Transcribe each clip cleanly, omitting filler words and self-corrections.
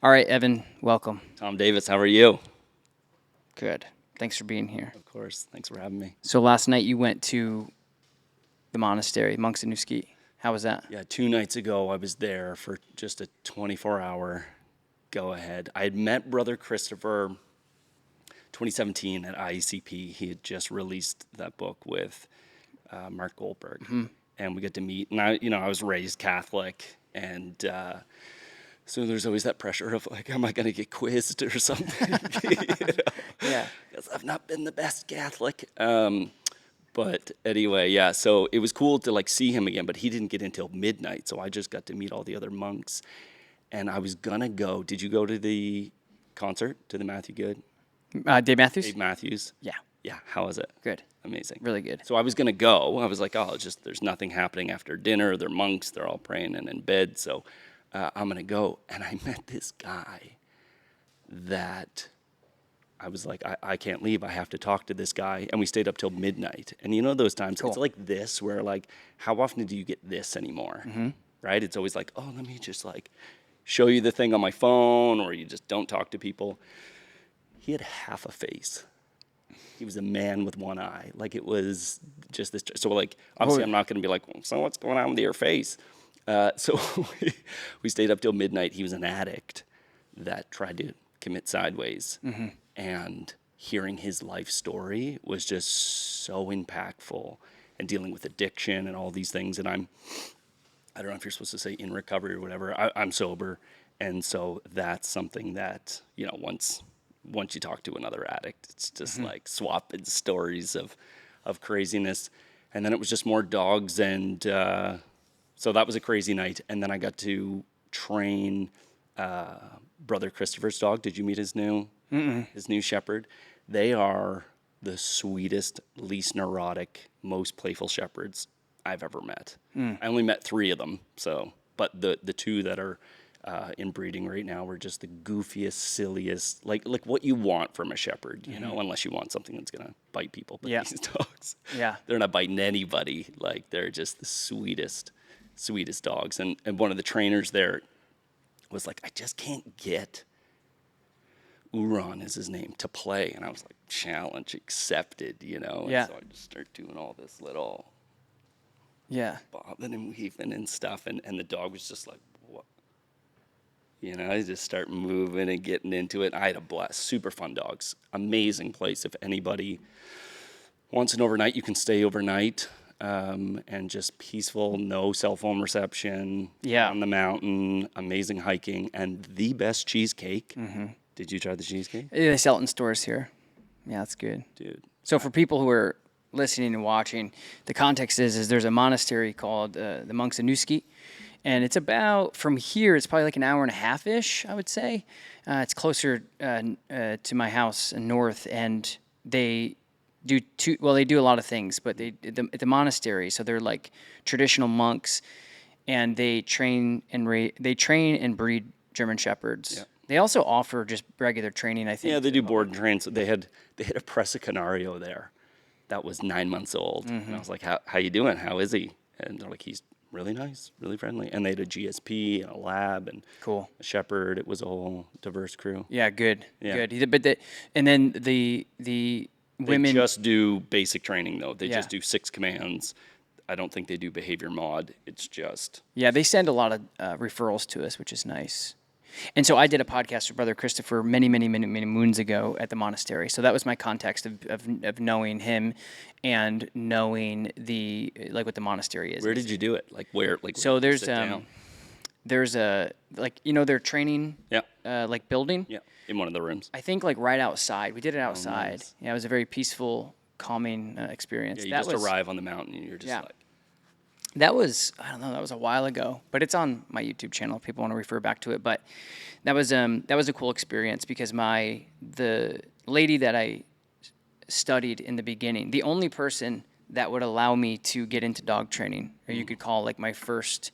All right, Evan, welcome. Tom Davis, how are you? Good. Thanks for being here. Of course. Thanks for having me. So last night you went to the monastery, Monks in New Ski. How was that? Yeah, 2 nights ago I was there for just a 24-hour go ahead. I had met Brother Christopher 2017 at IECP. He had just released that book with Mark Goldberg, and we got to meet. And I was raised Catholic, and so there's always that pressure of like, am I going to get quizzed or something? Yeah. Because I've not been the best Catholic. But anyway, yeah, so it was cool to like see him again, but he didn't get in until midnight, so I just got to meet all the other monks. And I was gonna go. Did you go to the concert, to the Matthew Good? Dave Matthews? Dave Matthews? Yeah. Yeah, how was it? Good. Amazing. Really good. So I was gonna go. I was like, oh, there's nothing happening after dinner. They're monks. They're all praying and in bed. So I'm gonna go. And I met this guy that I was like, I can't leave. I have to talk to this guy. And we stayed up till midnight. And you know those times, Cool. it's like this where like, how often do you get this anymore? Right? It's always like, oh, let me just like show you the thing on my phone, or you just don't talk to people. He had half a face. He was a man with one eye. Like it was just this. So like, obviously I'm not going to be like, well, so what's going on with your face? So we stayed up till midnight. He was an addict that tried to commit sideways. And hearing his life story was just so impactful, and dealing with addiction and all these things. And I don't know if you're supposed to say in recovery or whatever. I'm sober. And so that's something that, once you talk to another addict, it's just like swapping stories of craziness. And then it was just more dogs. And so that was a crazy night. And then I got to train Brother Christopher's dog. Did you meet his new shepherd? They are the sweetest, least neurotic, most playful shepherds I've ever met. I only met 3 of them, but the 2 that are in breeding right now were just the goofiest, silliest, like what you want from a shepherd, unless you want something that's gonna bite people. But these dogs, they're not biting anybody. Like they're just the sweetest dogs. And one of the trainers there was like, I just can't get Uran is his name, to play. And I was like, challenge accepted, Yeah. And so I just start doing all this little bobbing and weaving and stuff. And the dog was just like, what? I just start moving and getting into it. I had a blast. Super fun dogs. Amazing place. If anybody wants an overnight, you can stay overnight. And just peaceful, no cell phone reception. Yeah. On the mountain, amazing hiking, and the best cheesecake. Did you try the cheesecake? Yeah, they sell it in stores here. Yeah, that's good. Dude. So for people who are listening and watching, the context is there's a monastery called the Monks of New Ski, and it's about, from here, it's probably like an hour and a half-ish, I would say. It's closer to my house north, and they do they do a lot of things, but at the monastery, so they're like traditional monks, and they train and breed German Shepherds. Yeah. They also offer just regular training, I think. Yeah, they do board and train. So they had a Presa Canario there that was 9 months old. And I was like, how you doing? How is he? And they're like, he's really nice, really friendly. And they had a GSP and a lab and Cool. a shepherd. It was a whole diverse crew. Yeah, good. Yeah. Good. But and then the They women just do basic training, though. They Yeah. just do 6 commands. I don't think they do behavior mod. It's just... Yeah, they send a lot of referrals to us, which is nice. And so I did a podcast with Brother Christopher many moons ago at the monastery. So that was my context of knowing him and knowing what the monastery is. Where did you do it? Like where? Like So where did you there's sit down? there's a their training Yeah. building. Yeah. In one of the rooms. I think like right outside. We did it outside. nice. Yeah, it was a very peaceful, calming experience. Yeah, you arrive on the mountain and you're just like... That was, I don't know, that was a while ago, but it's on my YouTube channel if people want to refer back to it. But that was a cool experience because the lady that I studied in the beginning, the only person that would allow me to get into dog training, or you could call like my first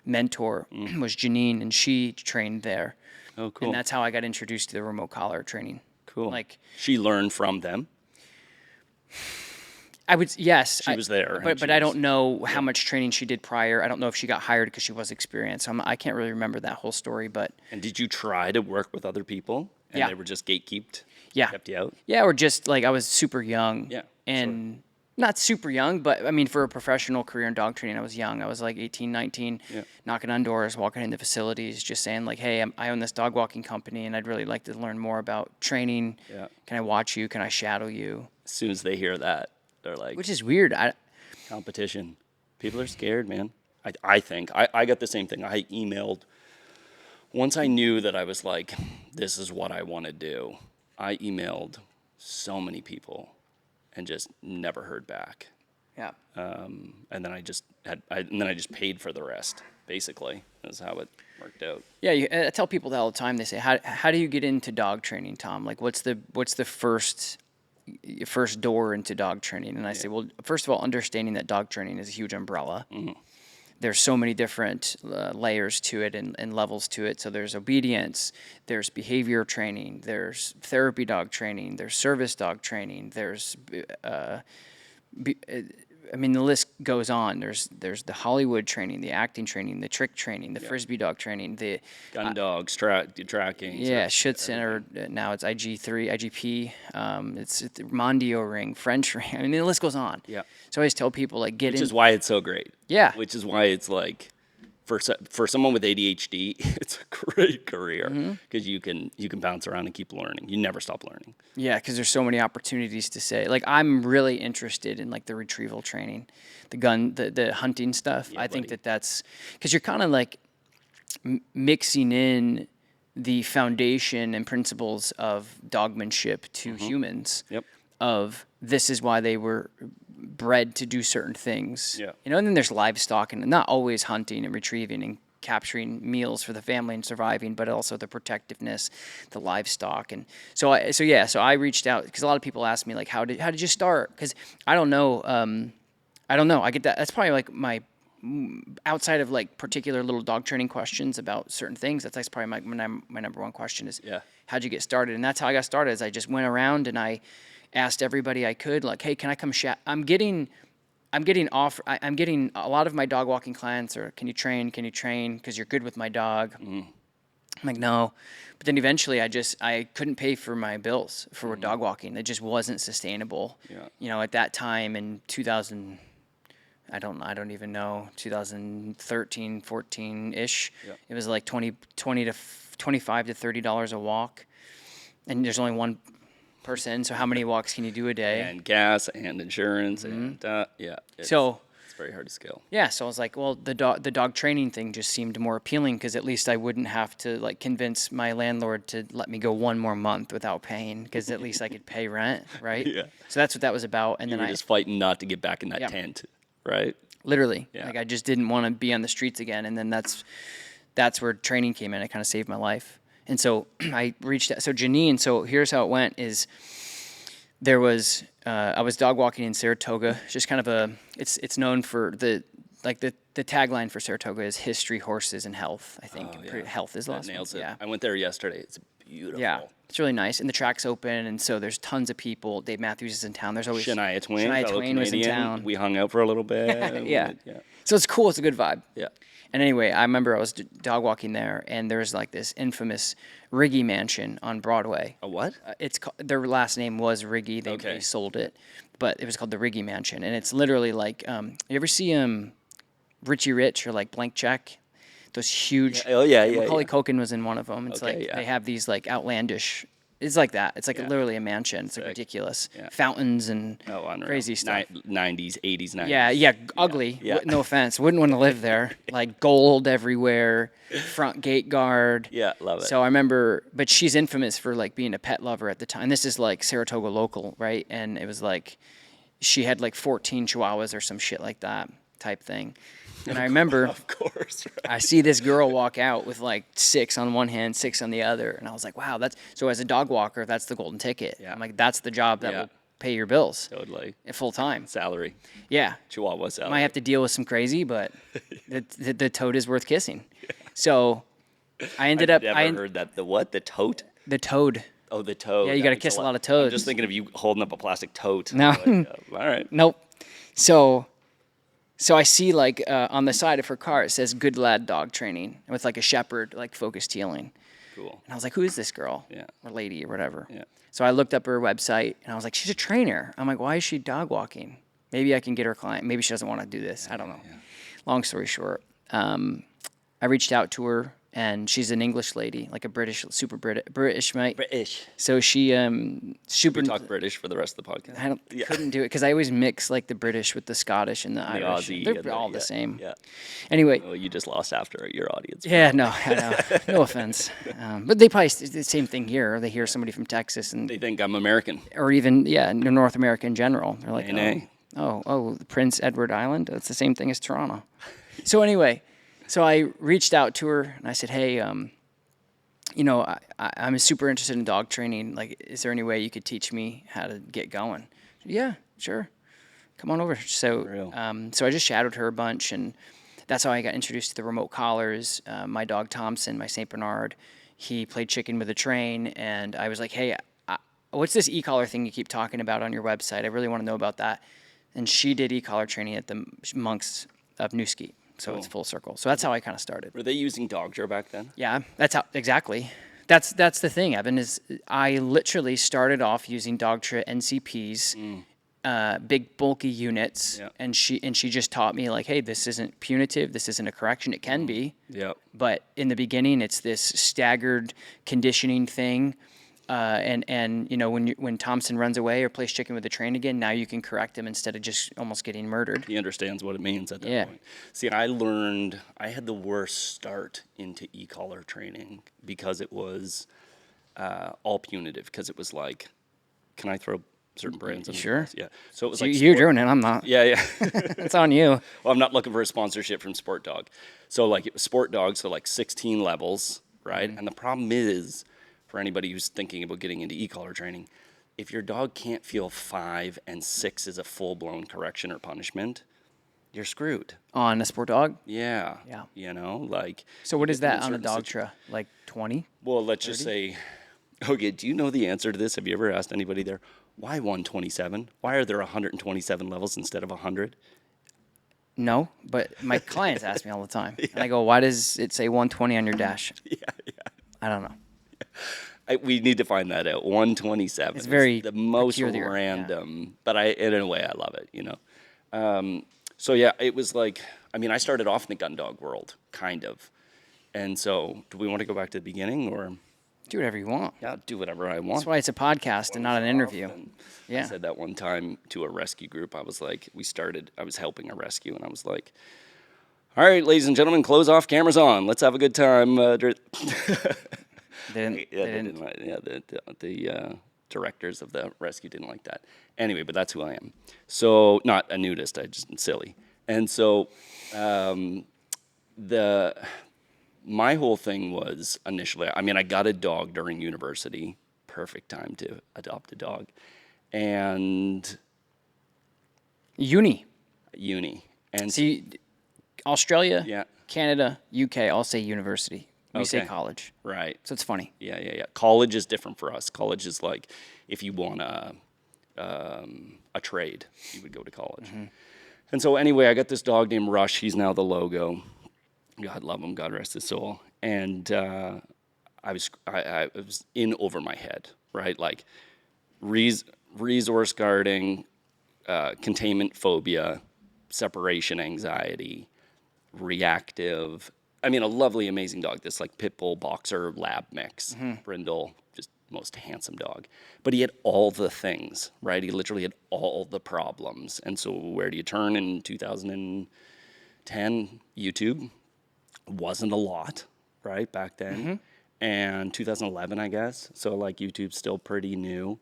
mentor, was Janine, and she trained there. Oh, cool. And that's how I got introduced to the remote collar training. Cool. Like, she learned from them. I would, yes. She was there. But I don't know how much training she did prior. I don't know if she got hired because she was experienced. I can't really remember that whole story, but. And did you try to work with other people? And Yeah. they were just gatekeeped? Yeah. Kept you out? Yeah, or just like I was super young. Yeah, And not super young, but I mean, for a professional career in dog training, I was young. I was like 18, 19, knocking on doors, walking into facilities, just saying like, hey, I own this dog walking company and I'd really like to learn more about training. Yeah. Can I watch you? Can I shadow you? As soon as they hear that, they're like, Which is weird. competition. People are scared, man. I think. I got the same thing. I emailed. Once I knew that I was like, this is what I want to do, I emailed so many people and just never heard back. Yeah. And then I just paid for the rest, basically. That's how it worked out. Yeah, I tell people that all the time. They say, how do you get into dog training, Tom? Like, what's the first door into dog training? And I say, well, first of all, understanding that dog training is a huge umbrella. Mm-hmm. There's so many different layers to it and levels to it. So there's obedience, there's behavior training, there's therapy dog training, there's service dog training, there's, I mean, the list goes on. There's the Hollywood training, the acting training, the trick training, the frisbee dog training, the gun dogs, tracking. yeah, Schutzen, or now it's IG3, IGP. It's the Mondio ring, French ring. I mean, the list goes on. Yeah. So I always tell people like Which is why it's so great. Yeah. Which is why it's like, for someone with ADHD, it's a great career because you can bounce around and keep learning. You never stop learning. Yeah, because there's so many opportunities to say. Like, I'm really interested in like the retrieval training, the hunting stuff. Yeah, I think buddy. that's because you're kind of like mixing in the foundation and principles of dogmanship to humans. Yep. Of this is why they were bred to do certain things. Yeah. You know, and then there's livestock, and not always hunting and retrieving and capturing meals for the family and surviving, but also the protectiveness, the livestock. And so I reached out because a lot of people ask me like, how did you start? Because I don't know. I don't know. I get that. That's probably like my outside of like particular little dog training questions about certain things. That's like probably my number one question is, how'd you get started? And that's how I got started. Is I just went around and I asked everybody I could, like, hey, can I come I'm getting a lot of my dog walking clients are, can you train? Because you're good with my dog. I'm like, no. But then eventually I couldn't pay for my bills for dog walking. It just wasn't sustainable. Yeah. You know, at that time in 2000, I don't even know, 2013, 14-ish, it was like $20 to $25 to $30 a walk. And there's only one person, so how many walks can you do a day? And gas and insurance and it's very hard to scale. Yeah, so I was like, well, the dog training thing just seemed more appealing because at least I wouldn't have to like convince my landlord to let me go one more month without paying because at least I could pay rent, right? Yeah. So that's what that was about. And You then were just fighting not to get back in that Yeah. tent, right? literally, Yeah. like I just didn't want to be on the streets again. And then that's where training came in. It kind of saved my life. And so I reached out. So Janine, so here's how it went is there was, I was dog walking in Saratoga, just kind of it's known for the tagline for Saratoga is history, horses, and health. I think health is the last That nails one. it. Yeah. I went there yesterday. It's beautiful. Yeah. It's really nice. And the track's open. And so there's tons of people. Dave Matthews is in town. There's always Shania Twain, Shania fellow Twain was in Canadian. town. We hung out for a little bit. Yeah. Yeah. So it's cool. It's a good vibe. Yeah. And anyway, I remember I was dog walking there, and there's like this infamous Riggy mansion on Broadway. A what? Their last name was Riggy. They sold it, but it was called the Riggy Mansion, and it's literally like you ever see Richie Rich or like Blank Check, those huge. Yeah. Oh yeah. Macaulay Culkin was in one of them. It's Okay, like yeah. they have these like outlandish. It's like that. It's like literally a mansion. It's like ridiculous. Yeah. Fountains and Unreal. crazy stuff. 90s, 80s, 90s. Yeah, ugly. Yeah. No offense. Wouldn't want to live there. Like gold everywhere, front gate guard. Yeah, love it. So I remember, but she's infamous for like being a pet lover at the time. This is like Saratoga local, right? And it was like, she had like 14 chihuahuas or some shit like that type thing. And I remember, Of course. Right? I see this girl walk out with like 6 on one hand, 6 on the other. And I was like, wow, so as a dog walker, that's the golden ticket. Yeah. I'm like, that's the job that Yeah. will pay your bills Totally. full time. Salary. Yeah. Chihuahua salary. Might have to deal with some crazy, but the toad is worth kissing. So I ended up. Never heard that. The what? The tote? The toad. Oh, the toad. Yeah, you That got to makes kiss a lot of I'm toads. just thinking of you holding up a plastic tote. No. All right. Nope. So I see like on the side of her car it says "Good Lad Dog Training" with like a shepherd like focused healing. Cool. And I was like, who is this girl? Yeah. Or lady or whatever. Yeah. So I looked up her website and I was like, she's a trainer. I'm like, why is she dog walking? Maybe I can get her client. Maybe she doesn't want to do this. I don't know. Long story short, I reached out to her and she's an English lady, like a British, super British mate. British. So she super. We talk British for the rest of the podcast. I couldn't do it because I always mix like the British with the Scottish and the Irish. Aussie They're and the- all the yeah, same. Yeah. Anyway, Well, you just lost after your audience. yeah, no, I know. No offense. But they probably the same thing here. They hear somebody from Texas and They think I'm American. or even North America in general. They're like, Nay. oh, Prince Edward Island. That's the same thing as Toronto. So anyway, so I reached out to her and I said, hey, I'm super interested in dog training. Like, is there any way you could teach me how to get going? Yeah, sure. Come on over. So, so I just shadowed her a bunch, and that's how I got introduced to the remote collars. My dog Thompson, my Saint Bernard, he played chicken with a train, and I was like, hey, what's this e-collar thing you keep talking about on your website? I really want to know about that. And she did e-collar training at the monks of Newski. So it's full circle. So that's how I kind of started. Were they using Dogger back then? Yeah, that's how exactly. That's the thing, Evan. Is I literally started off using Dogtra NCPs, big bulky units, Yeah. and she just taught me like, hey, this isn't punitive. This isn't a correction. It can be, Yep. but in the beginning, it's this staggered conditioning thing. And when Thompson runs away or plays chicken with the train again, now you can correct him instead of just almost getting murdered. He understands what it means at that Yeah. point. See, I had the worst start into e-collar training because it was all punitive. Because it was like, can I throw certain brands in? Sure. Yeah. So it was So like you're doing it. I'm not. Yeah, yeah. It's on you. Well, I'm not looking for a sponsorship from Sport Dog. So like it was Sport Dog, so like 16 levels, right? And the problem is, for anybody who's thinking about getting into e-collar training, if your dog can't feel 5 and 6 is a full-blown correction or punishment, you're screwed. On a sport dog. Yeah. Yeah. You know, like. So what is in that on a certain dog situ- tra? Like 20? Well, let's just say, okay, do you know the answer to this? Have you ever asked anybody there, why 127? Why are there 127 levels instead of 100? No, but my clients ask me all the time. And I go, why does it say 120 on your dash? Yeah. I don't know. We need to find that out. 127. It's very the most peculiar, yeah. random, but in a way I love it. You know. So yeah, it was like I started off in the gun dog world, kind of, and so do we want to go back to the beginning or? Do whatever you want. Yeah, do whatever I want. That's why it's a podcast and not an interview. And Yeah. I said that one time to a rescue group. I was like, I was helping a rescue, and I was like, all right, ladies and gentlemen, close off, cameras on. Let's have a good time. They didn't. The directors of the rescue didn't like that. Anyway, but that's who I am. So, not a nudist, I just silly. And so, my whole thing was initially, I got a dog during university, perfect time to adopt a dog, and Uni. And See, Australia, yeah, Canada, UK all say university. We say Okay. college. right. So it's funny. Yeah. College is different for us. College is like if you want a trade, you would go to college. And so anyway, I got this dog named Rush. He's now the logo. God love him. God rest his soul. And I was in over my head, right? Like resource guarding, containment phobia, separation anxiety, reactive. A lovely, amazing dog. This like pit bull boxer lab mix, brindle, just most handsome dog. But he had all the things, right? He literally had all the problems. And so where do you turn in 2010? YouTube wasn't a lot, right, back then. And 2011, I guess. So like YouTube's still pretty new.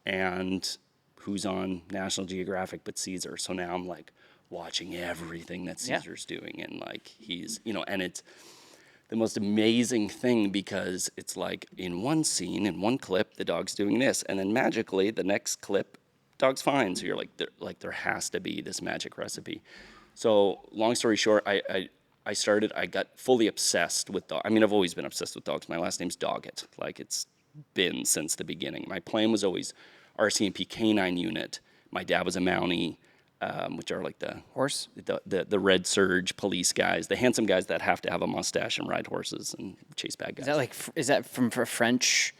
And who's on National Geographic but Caesar? So now I'm like watching everything that Caesar's doing, and like he's, and it's the most amazing thing because it's like in one scene, in one clip, the dog's doing this, and then magically the next clip, dog's fine. So you're like, there has to be this magic recipe. So long story short, I got fully obsessed with dogs. I've always been obsessed with dogs. My last name's Doggett. Like it's been since the beginning. My plan was always RCMP Canine Unit. My dad was a Mountie, which are like Horse? the red surge police guys, the handsome guys that have to have a mustache and ride horses and chase bad guys. Is that like, is that from a French,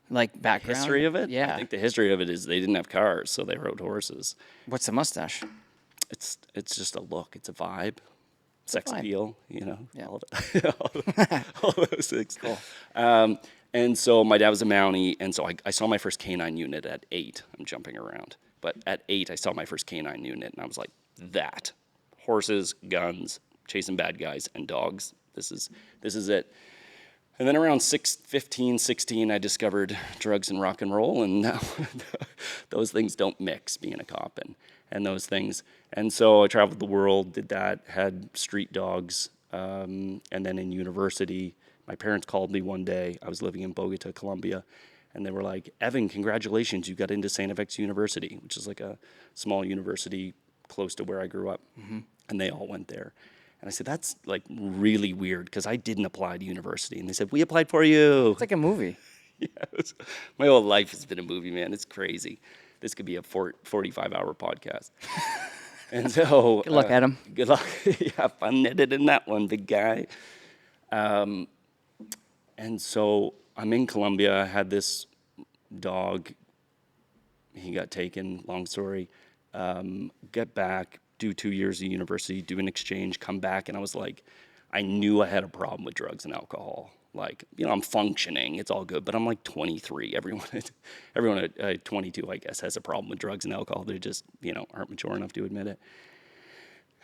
like, background? History of it? Yeah. I think the history of it is they didn't have cars, so they rode horses. What's the mustache? It's just a look. It's a vibe. Sex vibe. appeal, you know, Yeah. all those things. Cool. And so my dad was a Mountie, and so I saw my first canine unit at 8. I'm jumping around. But at 8, I saw my first canine unit, and I was like, that. Horses, guns, chasing bad guys, and dogs. This is it. And then around 15, 16, I discovered drugs and rock and roll, and now those things don't mix, being a cop and those things. And so I traveled the world, did that, had street dogs, and then in university, my parents called me one day. I was living in Bogota, Colombia, and they were like, Evan, congratulations, you got into St. FX University, which is like a small university close to where I grew up. Mm-hmm. And they all went there. And I said, that's like really weird because I didn't apply to university. And they said, we applied for you. It's like a movie. Yeah, my whole life has been a movie, man. It's crazy. This could be a 45-hour podcast. And so... Good luck, Adam. Good luck. Yeah, fun editing that one, big guy. And so I'm in Colombia. I had this dog. He got taken, long story. Get back, do 2 years of university, do an exchange, come back, and I was like, I knew I had a problem with drugs and alcohol. Like, you know, I'm functioning, it's all good, but I'm like 23. Everyone at 22, I guess, has a problem with drugs and alcohol. They just, you know, aren't mature enough to admit it.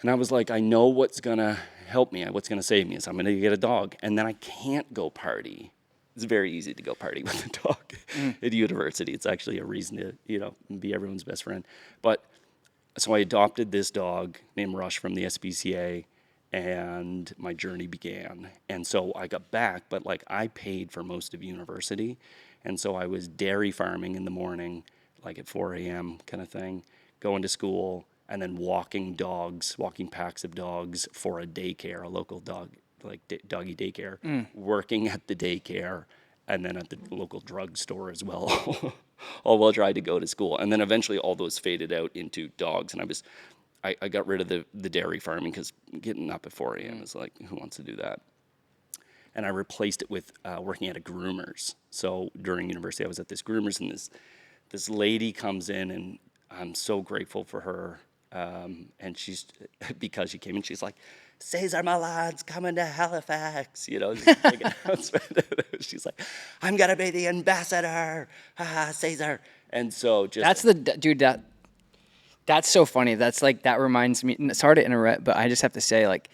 And I was like, I know what's gonna help me, what's gonna save me is I'm gonna get a dog, and then I can't go party. It's very easy to go party with a dog at university. It's actually a reason to, you know, be everyone's best friend. But so I adopted this dog named Rush from the SPCA, and my journey began. And so I got back, but like I paid for most of university, and so I was dairy farming in the morning, like at 4 a.m. kind of thing, going to school, and then walking packs of dogs for a daycare, a local dog, like doggy daycare, working at the daycare, and then at the local drugstore as well, all while trying to go to school. And then eventually all those faded out into dogs, and I got rid of the dairy farming because getting up at 4 a.m. is like, who wants to do that? And I replaced it with working at a groomer's. So during university, I was at this groomer's, and this lady comes in, and I'm so grateful for her. And she's, because she came in, she's like, Cesar Milan's coming to Halifax, you know, big announcement. She's like, I'm gonna be the ambassador, Cesar. And so just That's dude, that's so funny. That's like, that reminds me, sorry to interrupt, but I just have to say, like,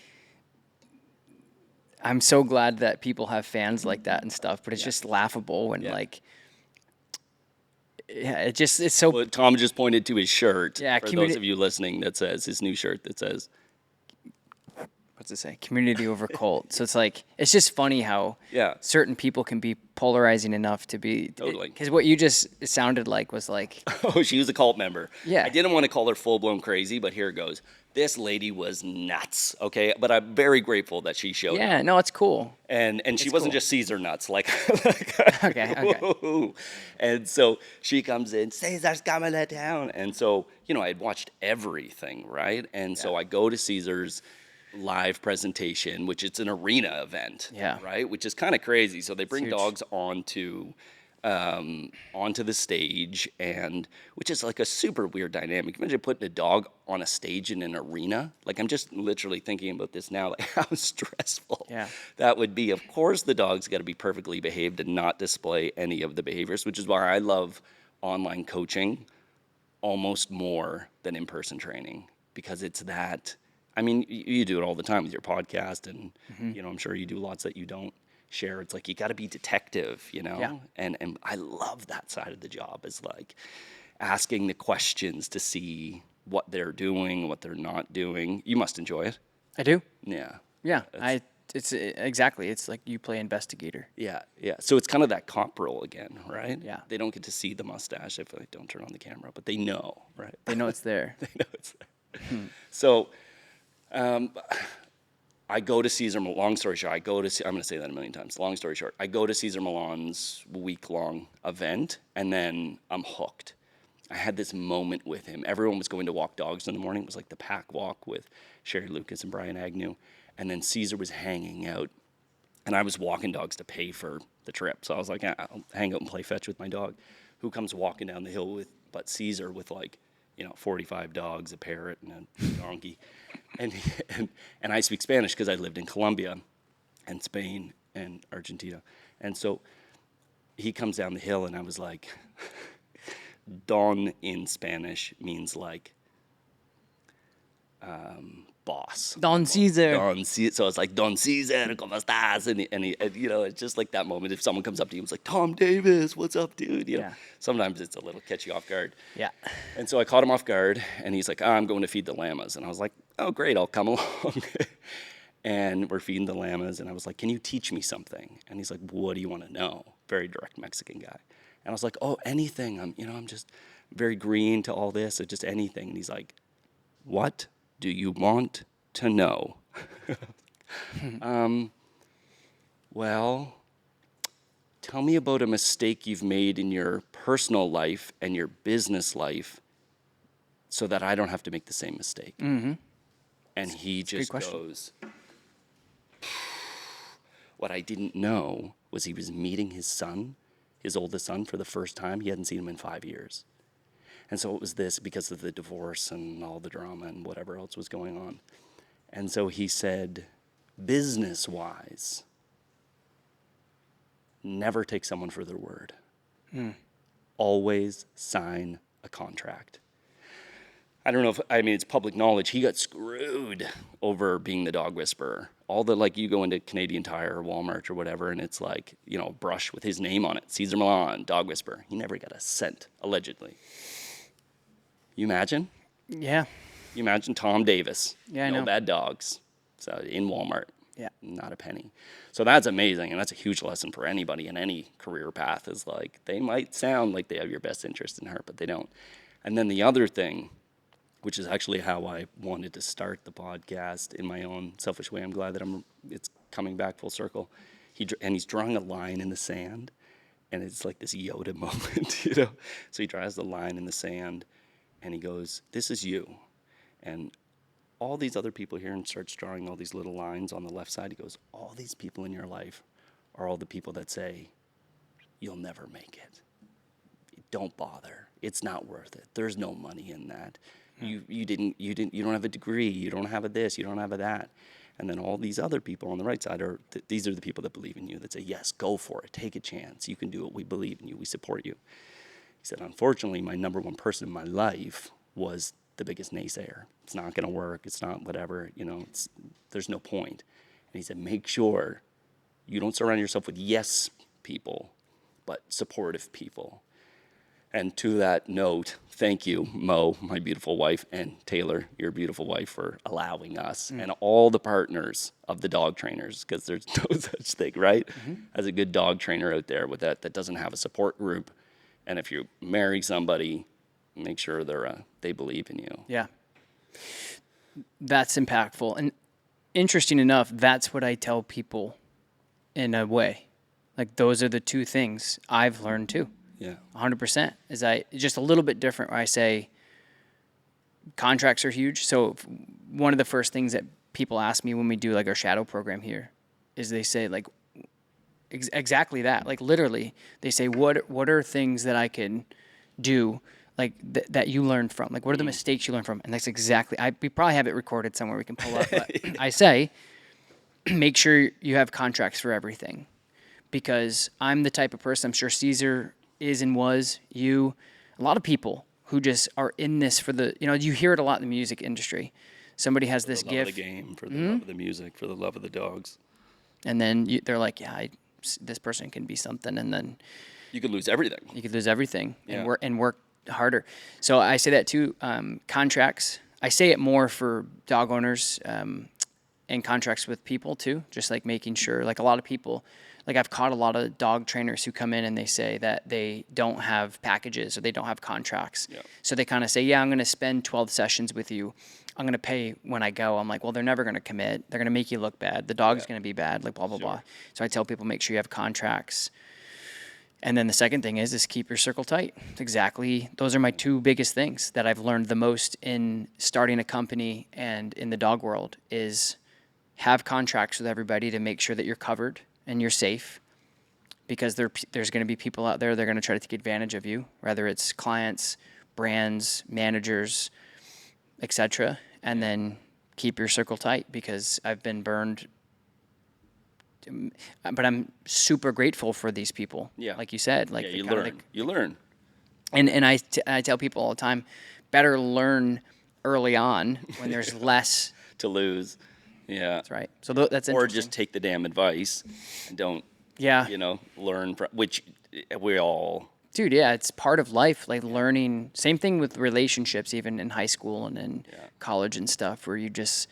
I'm so glad that people have fans like that and stuff, but it's just laughable and like, yeah, it's so. Well, Tom just pointed to his shirt. Yeah, for those of you listening, that says his new shirt that says, what's it say? Community over cult. So it's like, it's just funny how Yeah. certain people can be polarizing enough to be. Totally. Because what you just sounded like was like, oh, she was a cult member. Yeah. I didn't want to call her full-blown crazy, but here it goes. This lady was nuts, okay? But I'm very grateful that she showed up. yeah, no, it's cool. And she wasn't cool. just Caesar nuts, like Okay. whoa. And so she comes in, Caesar's coming to town. And so, you know, I had watched everything, right? And so I go to Caesar's live presentation, which it's an arena event, right? Which is kind of crazy. So they bring dogs onto the stage, and which is like a super weird dynamic. Imagine putting a dog on a stage in an arena. Like, I'm just literally thinking about this now, like how stressful that would be. Of course, the dog's got to be perfectly behaved and not display any of the behaviors, which is why I love online coaching almost more than in-person training, because it's that. I mean, you do it all the time with your podcast, and you know, I'm sure you do lots that you don't share. It's like you got to be detective, you know. Yeah. And I love that side of the job, is like asking the questions to see what they're doing, what they're not doing. You must enjoy it. I do. Yeah. Yeah, it's exactly. It's like you play investigator. Yeah. So it's kind of that cop role again, right? Yeah. They don't get to see the mustache if I don't turn on the camera, but they know, right? They know it's there. They know it's there. So, I go to Caesar, long story short, I'm going to say that a million times. Long story short, I go to Caesar Milan's week-long event, and then I'm hooked. I had this moment with him. Everyone was going to walk dogs in the morning. It was like the pack walk with Sherry Lucas and Brian Agnew. And then Caesar was hanging out, and I was walking dogs to pay for the trip. So I was like, I'll hang out and play fetch with my dog. Who comes walking down the hill but Caesar with 45 dogs, a parrot, and a donkey. And I speak Spanish because I lived in Colombia and Spain and Argentina. And so he comes down the hill, and I was like, Don in Spanish means boss. Don Caesar. So it's like, Don Caesar, ¿cómo estás? And it's just like that moment. If someone comes up to you and is like, Tom Davis, what's up, dude? You know, sometimes it's a little catch you off guard. Yeah. And so I caught him off guard, and he's like, I'm going to feed the llamas. And I was like, oh, great, I'll come along. And we're feeding the llamas, and I was like, can you teach me something? And he's like, what do you want to know? Very direct Mexican guy. And I was like, oh, anything. I'm just very green to all this, or just anything. And he's like, what do you want to know? Well, tell me about a mistake you've made in your personal life and your business life so that I don't have to make the same mistake. Mm-hmm. And he just goes, what I didn't know was he was meeting his son, his oldest son, for the first time. He hadn't seen him in 5 years. And so it was this because of the divorce and all the drama and whatever else was going on. And so he said, business-wise, never take someone for their word. Always sign a contract. I don't know it's public knowledge. He got screwed over being the dog whisperer. All the, you go into Canadian Tire or Walmart or whatever, and it's brush with his name on it. Cesar Millan, dog whisperer. He never got a cent, allegedly. You imagine? Yeah. You imagine Tom Davis. Yeah, I know. No bad dogs. So in Walmart. Yeah. Not a penny. So that's amazing, and that's a huge lesson for anybody in any career path is they might sound like they have your best interest in heart, but they don't. And then the other thing, which is actually how I wanted to start the podcast in my own selfish way. I'm glad that it's coming back full circle. He's drawing a line in the sand, and it's like this Yoda moment, So he draws the line in the sand, and he goes, this is you. And all these other people here, and starts drawing all these little lines on the left side. He goes, all these people in your life are all the people that say, you'll never make it. Don't bother. It's not worth it. There's no money in that. You don't have a degree. You don't have a this. You don't have a that. And then all these other people on the right side these are the people that believe in you, that say, yes, go for it. Take a chance. You can do it. We believe in you. We support you. He said, unfortunately, my number one person in my life was the biggest naysayer. It's not going to work. It's not whatever, there's no point. And he said, make sure you don't surround yourself with yes people, but supportive people. And to that note, thank you, Mo, my beautiful wife, and Taylor, your beautiful wife, for allowing us and all the partners of the dog trainers, because there's no such thing, right? As a good dog trainer out there with that doesn't have a support group. And if you marry somebody, make sure they believe in you. Yeah. That's impactful. And interesting enough, that's what I tell people in a way. Those are the two things I've learned too. Yeah. 100%. Just a little bit different where I say contracts are huge. So one of the first things that people ask me when we do our shadow program here is they say exactly that. Literally, they say, what are things that I can do that you learned from? What are the mistakes you learned from? And that's exactly, we probably have it recorded somewhere we can pull up, but I say, make sure you have contracts for everything, because I'm the type of person, I'm sure Caesar is and was, a lot of people who just are in this for you hear it a lot in the music industry. Somebody has this gift. For the love of the game, for the love of the music, for the love of the dogs. And then they're like, this person can be something, and then you could lose everything. And work harder. So I say that too. Contracts. I say it more for dog owners and contracts with people too. Just making sure. A lot of people. I've caught a lot of dog trainers who come in and they say that they don't have packages or they don't have contracts. Yeah. So they kind of say, I'm going to spend 12 sessions with you. I'm going to pay when I go. I'm like, well, they're never going to commit. They're going to make you look bad. The dog's going to be bad, like blah, blah, blah. So I tell people, make sure you have contracts. And then the second thing is keep your circle tight. Exactly. Those are my two biggest things that I've learned the most in starting a company and in the dog world is have contracts with everybody to make sure that you're covered and you're safe, because there's going to be people out there that are going to try to take advantage of you, whether it's clients, brands, managers, etc. And then keep your circle tight, because I've been burned. But I'm super grateful for these people. Yeah. Like you said, like you learn. You learn. And I tell people all the time, better learn early on when there's less to lose. Yeah. That's right. So that's interesting. Or just take the damn advice and don't. Yeah. Learn from, which we all. Dude, yeah, it's part of life, like learning. Same thing with relationships, even in high school and in college and stuff, where you just,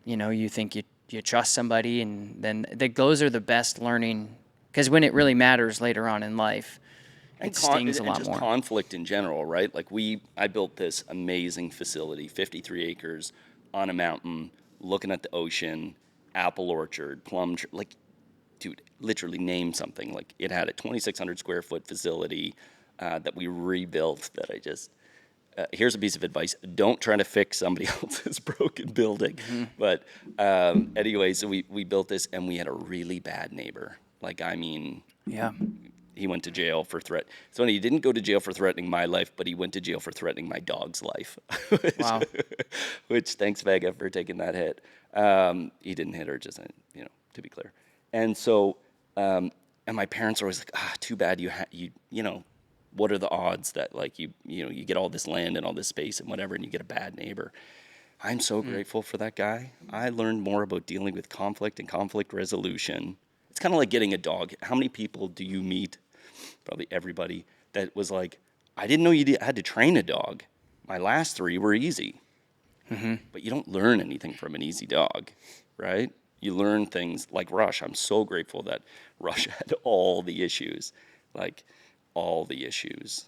you think you trust somebody, and then those are the best learning, because when it really matters later on in life, it stings a lot more. Conflict in general, right? Like I built this amazing facility, 53 acres on a mountain, looking at the ocean, apple orchard, plum tree, like, dude, literally name something. Like, it had a 2,600 square foot facility that we rebuilt. That I just here's a piece of advice: don't try to fix somebody else's broken building. Mm-hmm. But anyway, so we built this, and we had a really bad neighbor. Like, I mean, yeah, he went to jail for threat. So he didn't go to jail for threatening my life, but he went to jail for threatening my dog's life. Wow. Which, thanks, Vega, for taking that hit. He didn't hit her, just to be clear. And so, and my parents are always like, too bad what are the odds that, like, you get all this land and all this space and whatever, and you get a bad neighbor. I'm so grateful for that guy. I learned more about dealing with conflict and conflict resolution. It's kind of like getting a dog. How many people do you meet? Probably everybody that was like, I didn't know you had to train a dog. My last 3 were easy. Mm-hmm. But you don't learn anything from an easy dog, right? You learn things like Rush. I'm so grateful that Rush had all the issues, like all the issues.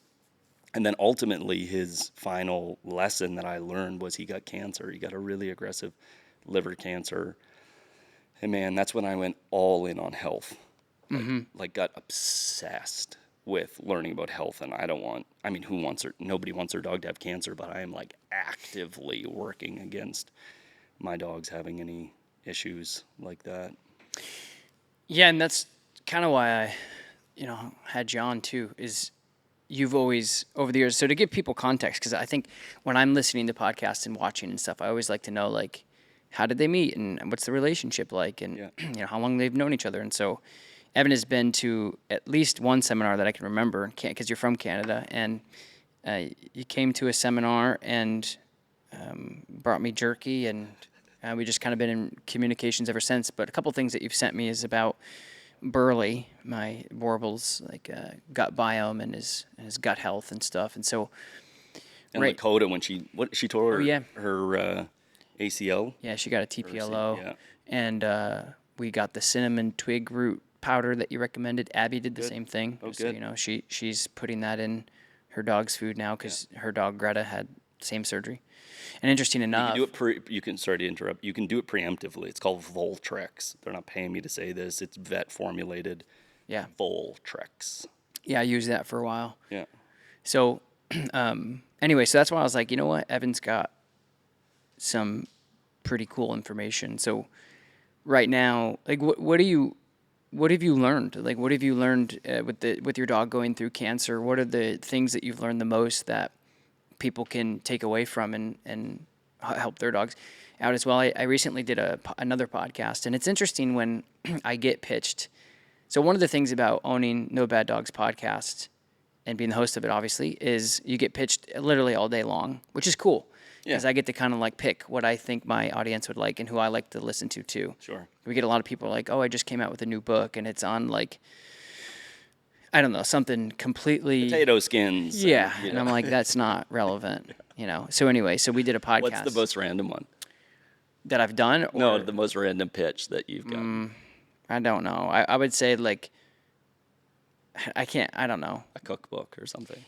And then ultimately his final lesson that I learned was he got cancer. He got a really aggressive liver cancer. And man, that's when I went all in on health. Like got obsessed with learning about health. And nobody wants their dog to have cancer, but I am like actively working against my dogs having any issues like that. Yeah, and that's kind of why I, had you on too, is you've always, over the years, so to give people context, because I think when I'm listening to podcasts and watching and stuff, I always like to know, like, how did they meet and what's the relationship like, and how long they've known each other. And so Evan has been to at least one seminar that I can remember, because you're from Canada, and you came to a seminar and brought me jerky, and we just kind of been in communications ever since. But a couple things that you've sent me is about Burley, my Warble's gut biome and his gut health and stuff. And so, and Lakota, when she tore her ACL. Yeah, she got a TPLO, and we got the cinnamon twig root powder that you recommended. Abby did the same thing. Oh, so, good. She's putting that in her dog's food now, because her dog Greta had the same surgery. And interesting enough, sorry to interrupt. You can do it preemptively. It's called Voltrex. They're not paying me to say this. It's vet formulated. Yeah. Voltrex. Yeah, I used that for a while. Yeah. So, anyway, so that's why I was like, you know what, Evan's got some pretty cool information. So, right now, like, what have you learned? Like, what have you learned with your dog going through cancer? What are the things that you've learned the most that people can take away from and help their dogs out as well? I recently did another podcast, and it's interesting when I get pitched. So one of the things about owning No Bad Dogs podcast and being the host of it, obviously, is you get pitched literally all day long, which is cool. Because I get to kind of like pick what I think my audience would like and who I like to listen to too. Sure. We get a lot of people like, oh, I just came out with a new book and it's on like, I don't know, something completely potato skins. Yeah. And I'm like, that's not relevant, So anyway, so we did a podcast. What's the most random one that I've done? Or, no, the most random pitch that you've gotten. I don't know. I would say like, I don't know. A cookbook or something.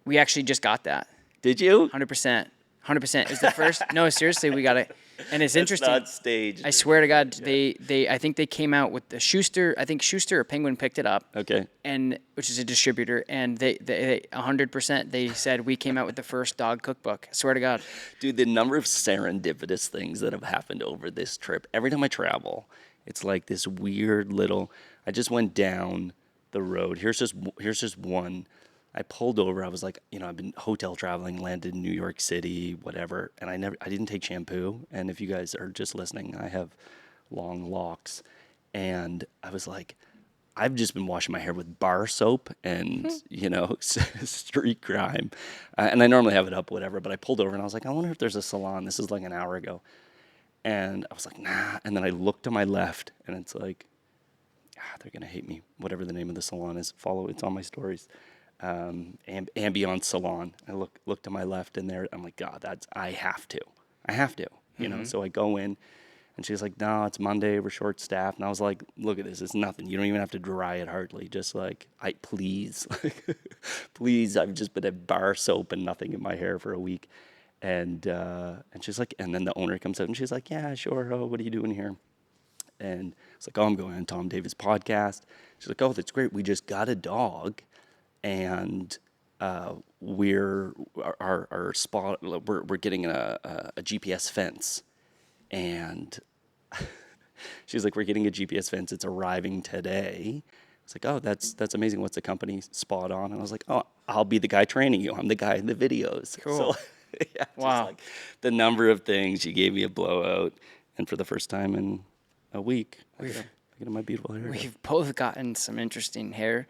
We actually just got that. Did you? 100%. 100%. It's the first. No, seriously, we got to. And it's interesting. Not staged. I swear to God, I think they came out with the Schuster. I think Schuster or Penguin picked it up. Okay. And which is a distributor, and they 100%. They said we came out with the first dog cookbook. I swear to God. Dude, the number of serendipitous things that have happened over this trip. Every time I travel, it's like this weird little. I just went down the road. Here's just one. I pulled over. I was like, I've been hotel traveling, landed in New York City, whatever, and I didn't take shampoo. And if you guys are just listening, I have long locks, and I was like, I've just been washing my hair with bar soap and street grime, and I normally have it up, whatever. But I pulled over and I was like, I wonder if there's a salon. This is like an hour ago, and I was like, nah. And then I looked to my left, and it's like, they're gonna hate me. Whatever the name of the salon is, it's on my stories. Ambiance Salon. I look to my left, and there I'm like, God, I have to, So I go in, and she's like, no, it's Monday, we're short staffed, and I was like, look at this, it's nothing. You don't even have to dry it hardly. Just like, please, please. I've just been at bar soap and nothing in my hair for a week, and she's like, and then the owner comes out and she's like, yeah, sure. Oh, what are you doing here? And it's like, oh, I'm going on Tom Davis' podcast. She's like, oh, that's great. We just got a dog. And we're getting a GPS fence, and she's like, we're getting a GPS fence. It's arriving today. It's like, oh, that's amazing. What's the company? Spot On. And I was like, oh, I'll be the guy training you. I'm the guy in the videos. Cool. So, yeah, wow. Just like the number of things. She gave me a blowout, and for the first time in a week, I get my beautiful hair. We've both gotten some interesting hair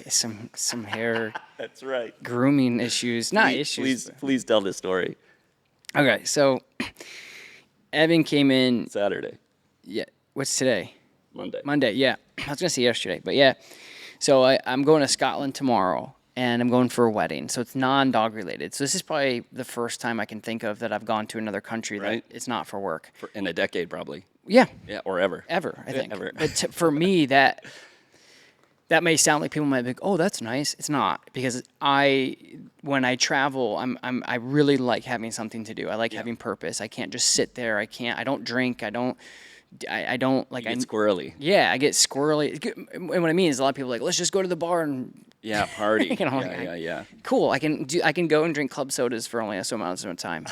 some hair. That's right. Grooming issues, not issues. Please tell this story. Okay, so Evan came in Saturday. Yeah. What's today? Monday. Yeah. I was gonna say yesterday, but yeah. So I'm going to Scotland tomorrow, and I'm going for a wedding. So it's non-dog related. So this is probably the first time I can think of that I've gone to another country that it's not for work. In a decade, probably. Yeah. Yeah, or ever. Ever, I think. Ever. But for me, that may sound like people might be like, "Oh, that's nice." It's not, because when I travel, I really like having something to do. I like having purpose. I can't just sit there. I don't drink. I don't like. You get squirrely. Yeah, I get squirrely. And what I mean is, a lot of people are like, let's just go to the bar and party. Yeah. Cool. I can go and drink club sodas for only so much of time,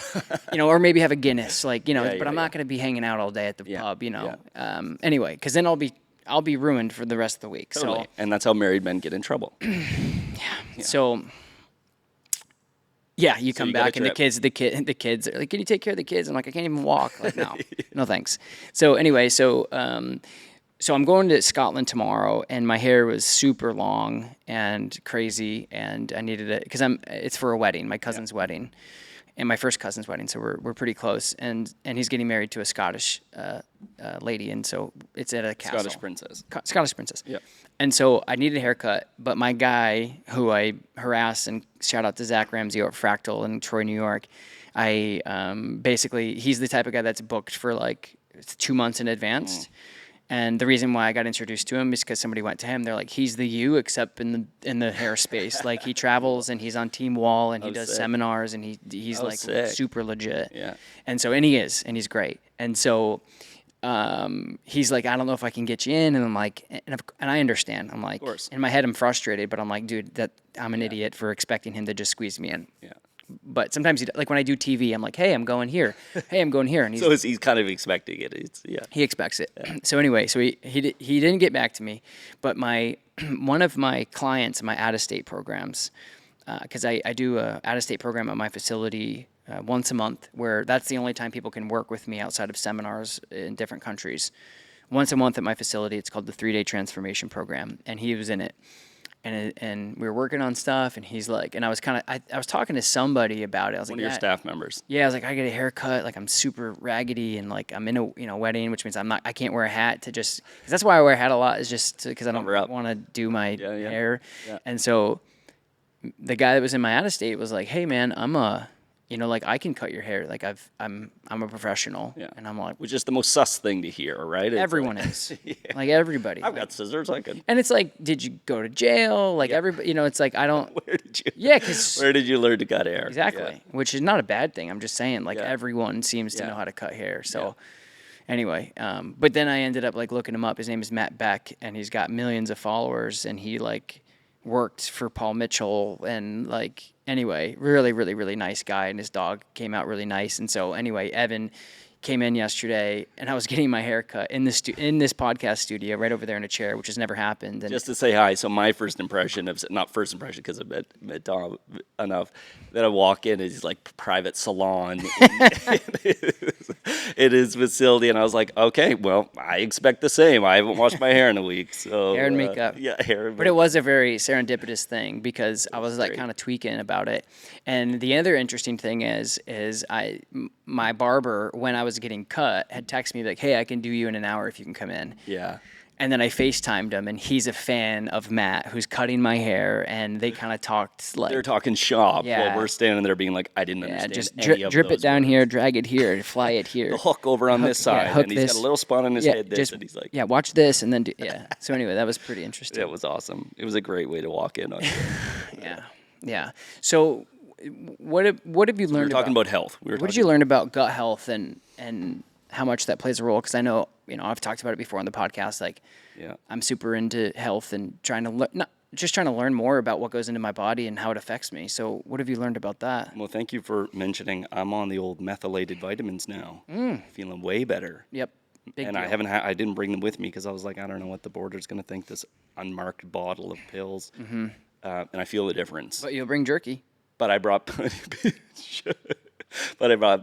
or maybe have a Guinness, but I'm not going to be hanging out all day at the pub, Anyway, because then I'll be ruined for the rest of the week. Totally. So, and that's how married men get in trouble. So, you come back and the kids are like, "Can you take care of the kids?" I'm like, "I can't even walk." Like, no, no thanks. So anyway, so I'm going to Scotland tomorrow, and my hair was super long and crazy, and I needed it because it's for a wedding, my cousin's wedding, and my first cousin's wedding. So we're pretty close, and he's getting married to a Scottish lady, and so it's at a castle. Scottish princess. Yeah. And so I needed a haircut, but my guy, who I harass, and shout out to Zach Ramsey at Fractal in Troy, New York, basically he's the type of guy that's booked for like 2 months in advance. And the reason why I got introduced to him is because somebody went to him. They're like, he's the you, except in the hair space. Like, he travels and he's on Team Wall and he does seminars, and he's like super legit. Yeah. And so, and he's great. And so, he's like, I don't know if I can get you in. And I'm like, and I understand. I'm like, in my head, I'm frustrated, but I'm like, dude, I'm an idiot for expecting him to just squeeze me in. Yeah. But sometimes, like when I do TV, I'm like, hey, I'm going here. Hey, I'm going here. And he's kind of expecting it. He expects it. Yeah. So anyway, he didn't get back to me, but one of my clients in my out-of-state programs, because I do a out-of-state program at my facility once a month, where that's the only time people can work with me outside of seminars in different countries. Once a month at my facility, it's called the 3-Day Transformation Program, and he was in it. And we were working on stuff, and he's like, and I was talking to somebody about it. I was one of your staff members. Yeah, I was like, I get a haircut, like I'm super raggedy, and like I'm in a wedding, which means I can't wear a hat to just, cause that's why I wear a hat a lot, is just because I don't want to do my hair. Yeah. And so the guy that was in my out of state was like, hey man, I'm like I can cut your hair. Like I'm a professional, Yeah. and I'm like, Which is the most sus thing to hear, right? It's everyone like, is, like everybody. I've Like, got scissors. I can. and it's like, did you go to jail? Like everybody, it's like I don't. Where did you? Yeah, because Where did you learn to cut hair? exactly, which is not a bad thing. I'm just saying, like Yeah. everyone seems to Yeah. know how to cut hair. So anyway, but then I ended up like looking him up. His name is Matt Beck, and he's got millions of followers, and he like worked for Paul Mitchell, and like anyway, really, really, really nice guy, and his dog came out really nice. And so anyway, Evan came in yesterday, and I was getting my hair cut in this podcast studio right over there in a chair, which has never happened. And Just to say hi. So my first impression of, not first impression because I met Tom enough, that I walk in is like private salon in his facility, and I was like, okay, well, I expect the same. I haven't washed my hair in a week, so hair and makeup. Yeah, hair and But it was a very serendipitous thing because I was like great. kind of tweaking about it. And the other interesting thing is my barber, when I was getting cut, had texted me like, hey, I can do you in an hour if you can come in. Yeah. And then I FaceTimed him, and he's a fan of Matt, who's cutting my hair, and they kind of talked like, They're talking shop Yeah. while we're standing there being like, I didn't understand just any of drip it those down words. here, drag it here, fly it here. The hook over on this side, hook and he's this. got a little spot on his head. This, and he's like, watch this, and then So anyway, that was pretty interesting. It was awesome. It was a great way to walk in on. Yeah. So, what have you learned? We were talking about health. What did you learn about gut health and how much that plays a role? Because I know I've talked about it before on the podcast. Like, I'm super into health and trying to learn more about what goes into my body and how it affects me. So, what have you learned about that? Well, thank you for mentioning. I'm on the old methylated vitamins now. Feeling way better. Yep. Big And deal. I didn't bring them with me because I was like, I don't know what the border's going to think, this unmarked bottle of pills. And I feel the difference. But you'll bring jerky. But I brought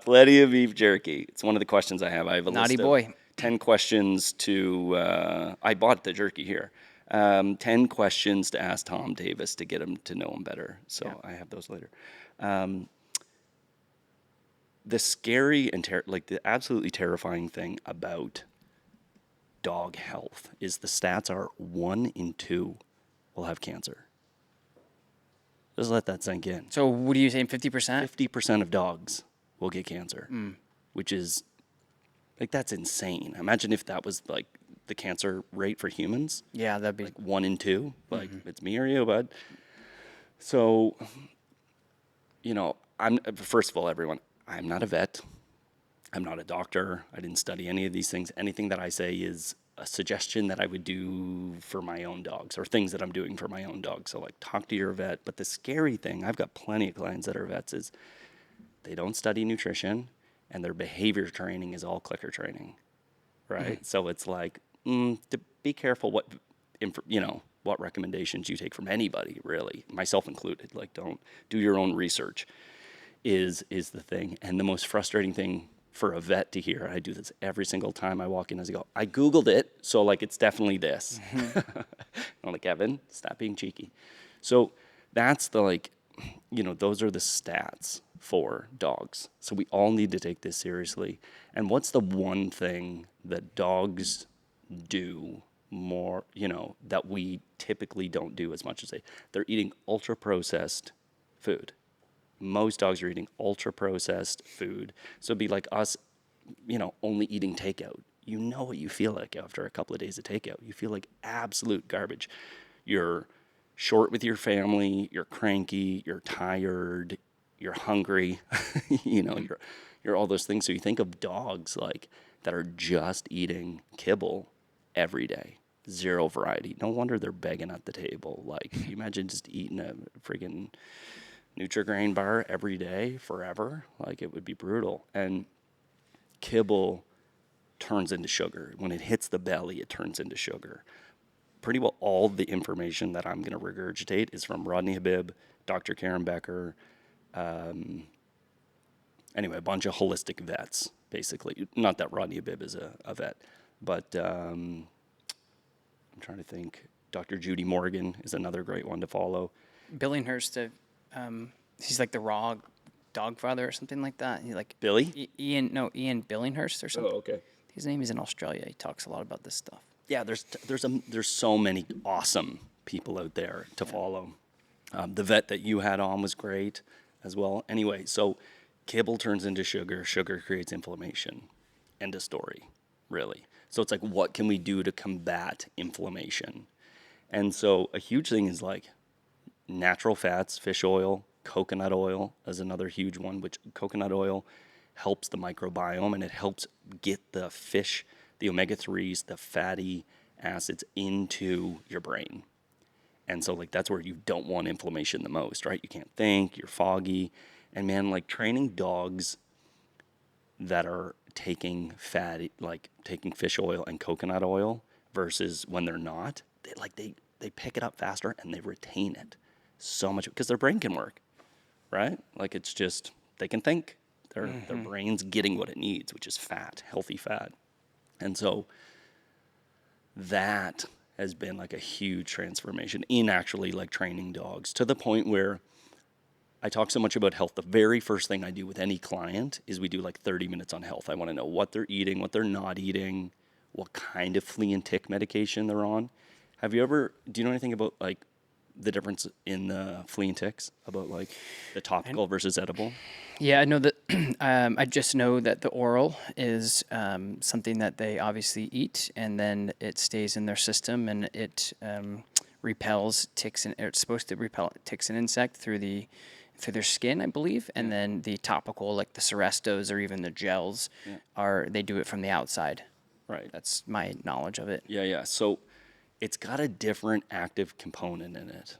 plenty of beef jerky. It's one of the questions I have. I have a Naughty list boy. of 10 questions to, I bought the jerky here. 10 questions to ask Tom Davis to get him to know him better. So I have those later. The scary and the absolutely terrifying thing about dog health is the stats are 1 in 2 will have cancer. Just let that sink in. So, what are you saying? 50%? 50% of dogs will get cancer, which is like, that's insane. Imagine if that was like the cancer rate for humans. Yeah, that'd be like 1 in 2. Like, it's me or you, bud. So, first of all, everyone, I'm not a vet. I'm not a doctor. I didn't study any of these things. Anything that I say is a suggestion that I would do for my own dogs or things that I'm doing for my own dogs. So, like, talk to your vet. But the scary thing, I've got plenty of clients that are vets, is they don't study nutrition and their behavior training is all clicker training, right? So it's like, to be careful what recommendations you take from anybody, really, myself included. Like, don't do your own research is the thing. And the most frustrating thing for a vet to hear, I do this every single time I walk in, as I go, I Googled it, so like, it's definitely this. I'm like, Evan, stop being cheeky. So that's those are the stats for dogs. So we all need to take this seriously. And what's the one thing that dogs do more, that we typically don't do as much as they're eating ultra-processed food. Most dogs are eating ultra-processed food. So it'd be like us, only eating takeout. You know what you feel like after a couple of days of takeout. You feel like absolute garbage. You're short with your family, you're cranky, you're tired, you're hungry, you're all those things. So you think of dogs like that are just eating kibble every day. Zero variety. No wonder they're begging at the table. Like, you imagine just eating a friggin' Nutri-Grain bar every day forever. Like, it would be brutal. And kibble turns into sugar. When it hits the belly, it turns into sugar. Pretty well all the information that I'm going to regurgitate is from Rodney Habib, Dr. Karen Becker, anyway, a bunch of holistic vets, basically. Not that Rodney Habib is a vet, but I'm trying to think. Dr. Judy Morgan is another great one to follow. Billinghurst, he's like the raw dog father or something like that. He like Billy? Ian Billinghurst or something. Oh, okay. His name is in Australia. He talks a lot about this stuff. Yeah, there's so many awesome people out there to follow. The vet that you had on was great as well. Anyway, so kibble turns into sugar. Sugar creates inflammation. End of story, really. So it's like, what can we do to combat inflammation? And so a huge thing is like natural fats, fish oil, coconut oil is another huge one, which coconut oil helps the microbiome and it helps get the fish, the omega-3s, the fatty acids into your brain. And so like that's where you don't want inflammation the most, right? You can't think, you're foggy. And man, like training dogs that are taking fatty, like taking fish oil and coconut oil versus when they're not, they pick it up faster and they retain it so much because their brain can work, right? Like it's just they can think. Their brain's getting what it needs, which is fat, healthy fat. And so that has been like a huge transformation in actually like training dogs to the point where I talk so much about health. The very first thing I do with any client is we do like 30 minutes on health. I want to know what they're eating, what they're not eating, what kind of flea and tick medication they're on. Do you know anything about like the difference in the flea and ticks, about like the topical versus edible? Yeah, I know that. I just know that the oral is something that they obviously eat, and then it stays in their system, and it repels ticks, and it's supposed to repel ticks and insect through their skin, I believe. And then the topical, like the Serestos or even the gels, they do it from the outside. Right. That's my knowledge of it. Yeah. So it's got a different active component in it.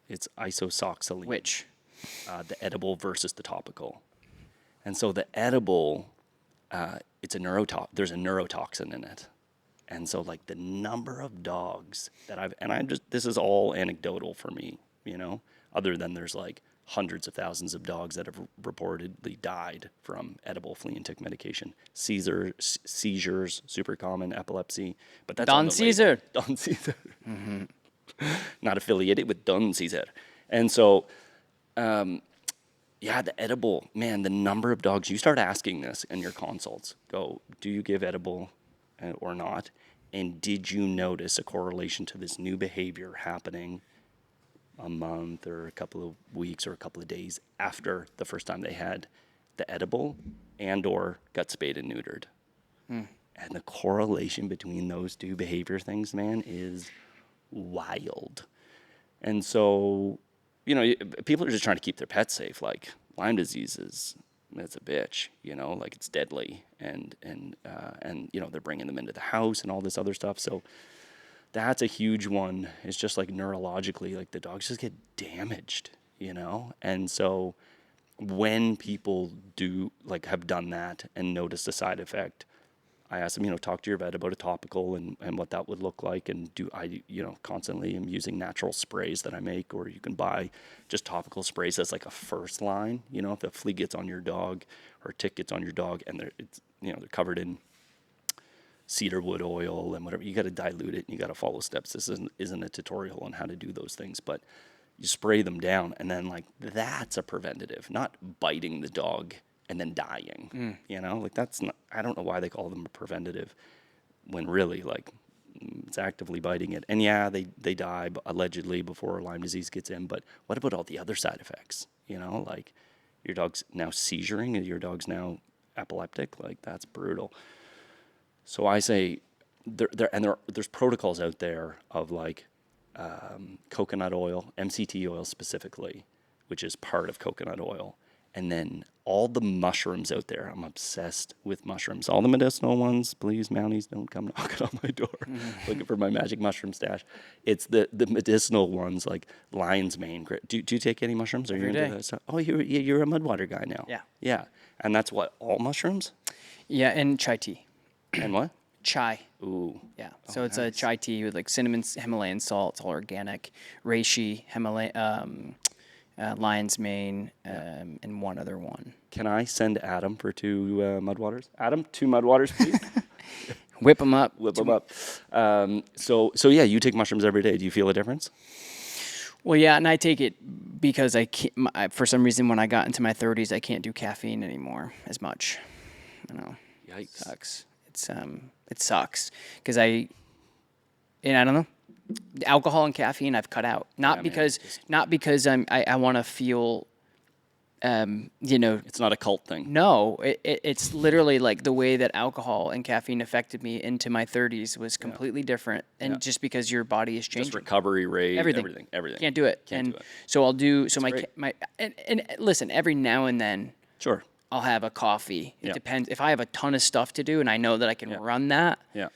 It's isoxazoline. Which? The edible versus the topical. And so the edible, there's a neurotoxin in it. And so like the number of dogs that this is all anecdotal for me, other than there's like hundreds of thousands of dogs that have reportedly died from edible flea and tick medication. Seizures, super common, epilepsy. But that's Don Caesar. Don Caesar. Not affiliated with Don Caesar. And so, the edible, man, the number of dogs, you start asking this in your consults. Go, do you give edible or not? And did you notice a correlation to this new behavior happening a month or a couple of weeks or a couple of days after the first time they had the edible and or got spayed and neutered? And the correlation between those two behavior things, man, is wild. And so, people are just trying to keep their pets safe. Like Lyme disease it's a bitch, like it's deadly, and they're bringing them into the house and all this other stuff. So that's a huge one. It's just like neurologically, like the dogs just get damaged, And so when people have done that and noticed a side effect, I asked them, talk to your vet about a topical and what that would look like. And constantly am using natural sprays that I make, or you can buy just topical sprays as like a first line. If a flea gets on your dog or a tick gets on your dog and they're covered in cedarwood oil and whatever, you got to dilute it and you got to follow steps. This isn't a tutorial on how to do those things, but you spray them down and then like that's a preventative, not biting the dog and then dying, like that's not, I don't know why they call them a preventative when really like it's actively biting it. And they die allegedly before Lyme disease gets in, but what about all the other side effects? Like your dog's now seizuring and your dog's now epileptic, like that's brutal. So I say there's protocols out there of like coconut oil, MCT oil specifically, which is part of coconut oil. And then all the mushrooms out there. I'm obsessed with mushrooms. All the medicinal ones, please, Mounties, don't come knocking on my door looking for my magic mushroom stash. It's the medicinal ones like lion's mane. Do you take any mushrooms? Are you into that stuff? Oh, you're a mudwater guy now. Yeah. Yeah. And that's what, all mushrooms? Yeah, and chai tea. And what? Chai. Ooh. Yeah. So it's a chai tea with like cinnamon, Himalayan salt. It's all organic. Reishi, lion's mane, and one other one. Can I send Adam for 2 mudwaters? Adam, 2 mudwaters, please. Whip them up. Whip them up. So yeah, you take mushrooms every day. Do you feel a difference? Well, yeah, and I take it because for some reason, when I got into my 30s, I can't do caffeine anymore as much. Yikes. Sucks. It sucks because I don't know. Alcohol and caffeine I've cut out. Not because I want to feel It's not a cult thing. No, it's literally like the way that alcohol and caffeine affected me into my 30s was completely different. And just because your body is changing. Just recovery rate, everything. Can't do it. Can't do it. So I'll do, so great. and listen, every now and then Sure. I'll have a coffee. It depends. If I have a ton of stuff to do and I know that I can run that, Yeah.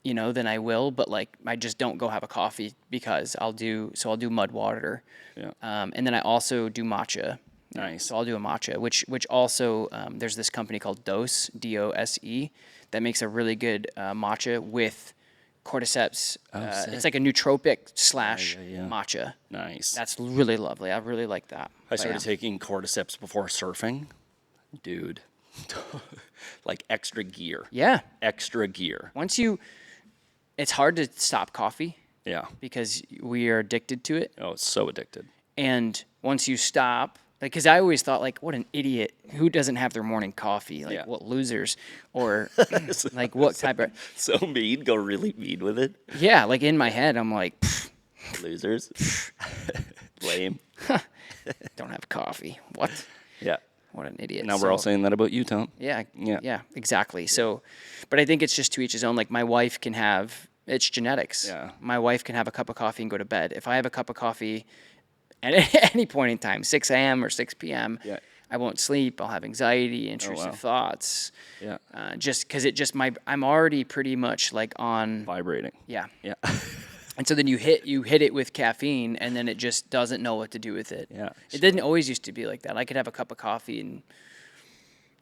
then I will. But like, I just don't go have a coffee because I'll do mud water. Yeah. And then I also do matcha. Nice. So I'll do a matcha, which also there's this company called Dose, Dose, that makes a really good matcha with cordyceps. It's like a nootropic slash matcha. Nice. That's really lovely. I really like that. I started taking cordyceps before surfing. Dude. Like extra gear. Yeah. Extra gear. It's hard to stop coffee. Yeah. Because we are addicted to it. Oh, it's so addicted. And once you stop, like, because I always thought, like, what an idiot who doesn't have their morning coffee? Like, what losers? Or, like, what type of. So mean, go really mean with it. Yeah, like, in my head, I'm like, Losers. Lame. don't have coffee. What? Yeah. What an idiot. Now we're all saying that about you, Tom. Yeah, exactly. So, but I think it's just to each his own. Like, my wife can have, it's genetics. Yeah. My wife can have a cup of coffee and go to bed. If I have a cup of coffee at any point in time, 6 a.m. or 6 p.m., I won't sleep. I'll have anxiety, intrusive thoughts. Yeah. Just because I'm already pretty much like on Vibrating. Yeah. Yeah. And so then you hit it with caffeine, and then it just doesn't know what to do with it. Yeah. It didn't always used to be like that. I could have a cup of coffee, and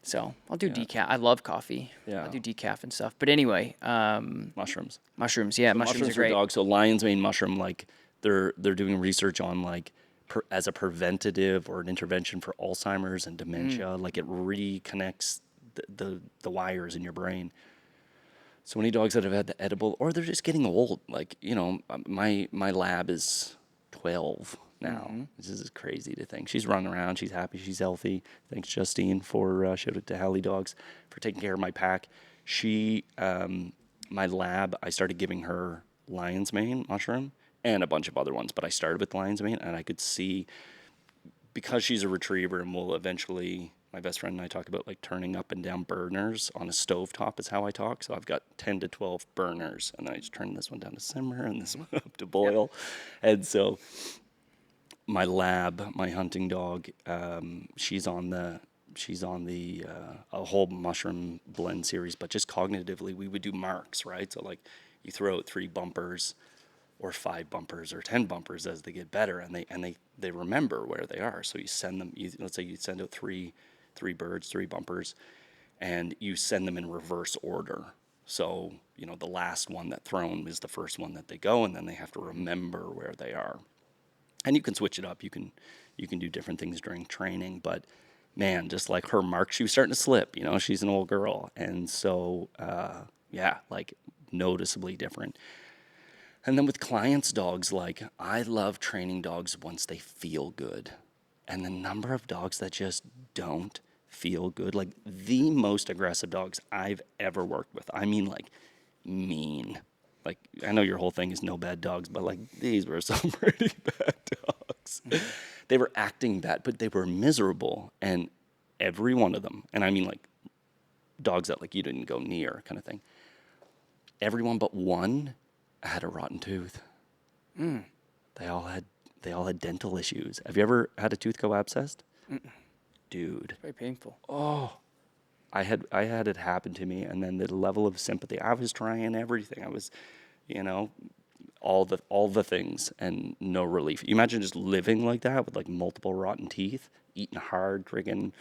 so I'll do decaf. I love coffee. Yeah. I'll do decaf and stuff. But anyway, Mushrooms. mushrooms. Yeah, mushrooms are for great. dogs. So lion's mane mushroom, like they're doing research on like as a preventative or an intervention for Alzheimer's and dementia. Like it reconnects the wires in your brain. So many dogs that have had the edible, or they're just getting old. Like my lab is 12 now. This is crazy to think. She's running around. She's happy. She's healthy. Thanks, Justine, for shout out to Hallie Dogs for taking care of my pack. She, my lab, I started giving her lion's mane mushroom and a bunch of other ones, but I started with lion's mane, and I could see, because she's a retriever and will eventually, my best friend and I talk about like turning up and down burners on a stovetop is how I talk. So I've got 10 to 12 burners, and then I just turn this one down to simmer and this one up to boil. And so my lab, my hunting dog, she's on the a whole mushroom blend series, but just cognitively we would do marks, right? So like you throw out 3 bumpers or 5 bumpers or 10 bumpers as they get better, and they remember where they are. So you send them, let's say you send out three birds, 3 bumpers, and you send them in reverse order. So, the last one that thrown is the first one that they go, and then they have to remember where they are. And you can switch it up. You can do different things during training, but man, just like her mark, she was starting to slip, she's an old girl. And so, like noticeably different. And then with clients' dogs, like I love training dogs once they feel good. And the number of dogs that just don't feel good, like the most aggressive dogs I've ever worked with, I mean like mean. Like, I know your whole thing is no bad dogs, but like these were some pretty bad dogs. They were acting bad, but they were miserable. And every one of them, and I mean like dogs that like you didn't go near kind of thing, everyone but one had a rotten tooth. They all had dental issues. Have you ever had a tooth go abscessed? Dude. Very painful. Oh, I had it happen to me, and then the level of sympathy. I was trying everything. I was, all the things, and no relief. You imagine just living like that with like multiple rotten teeth, eating hard, drinking,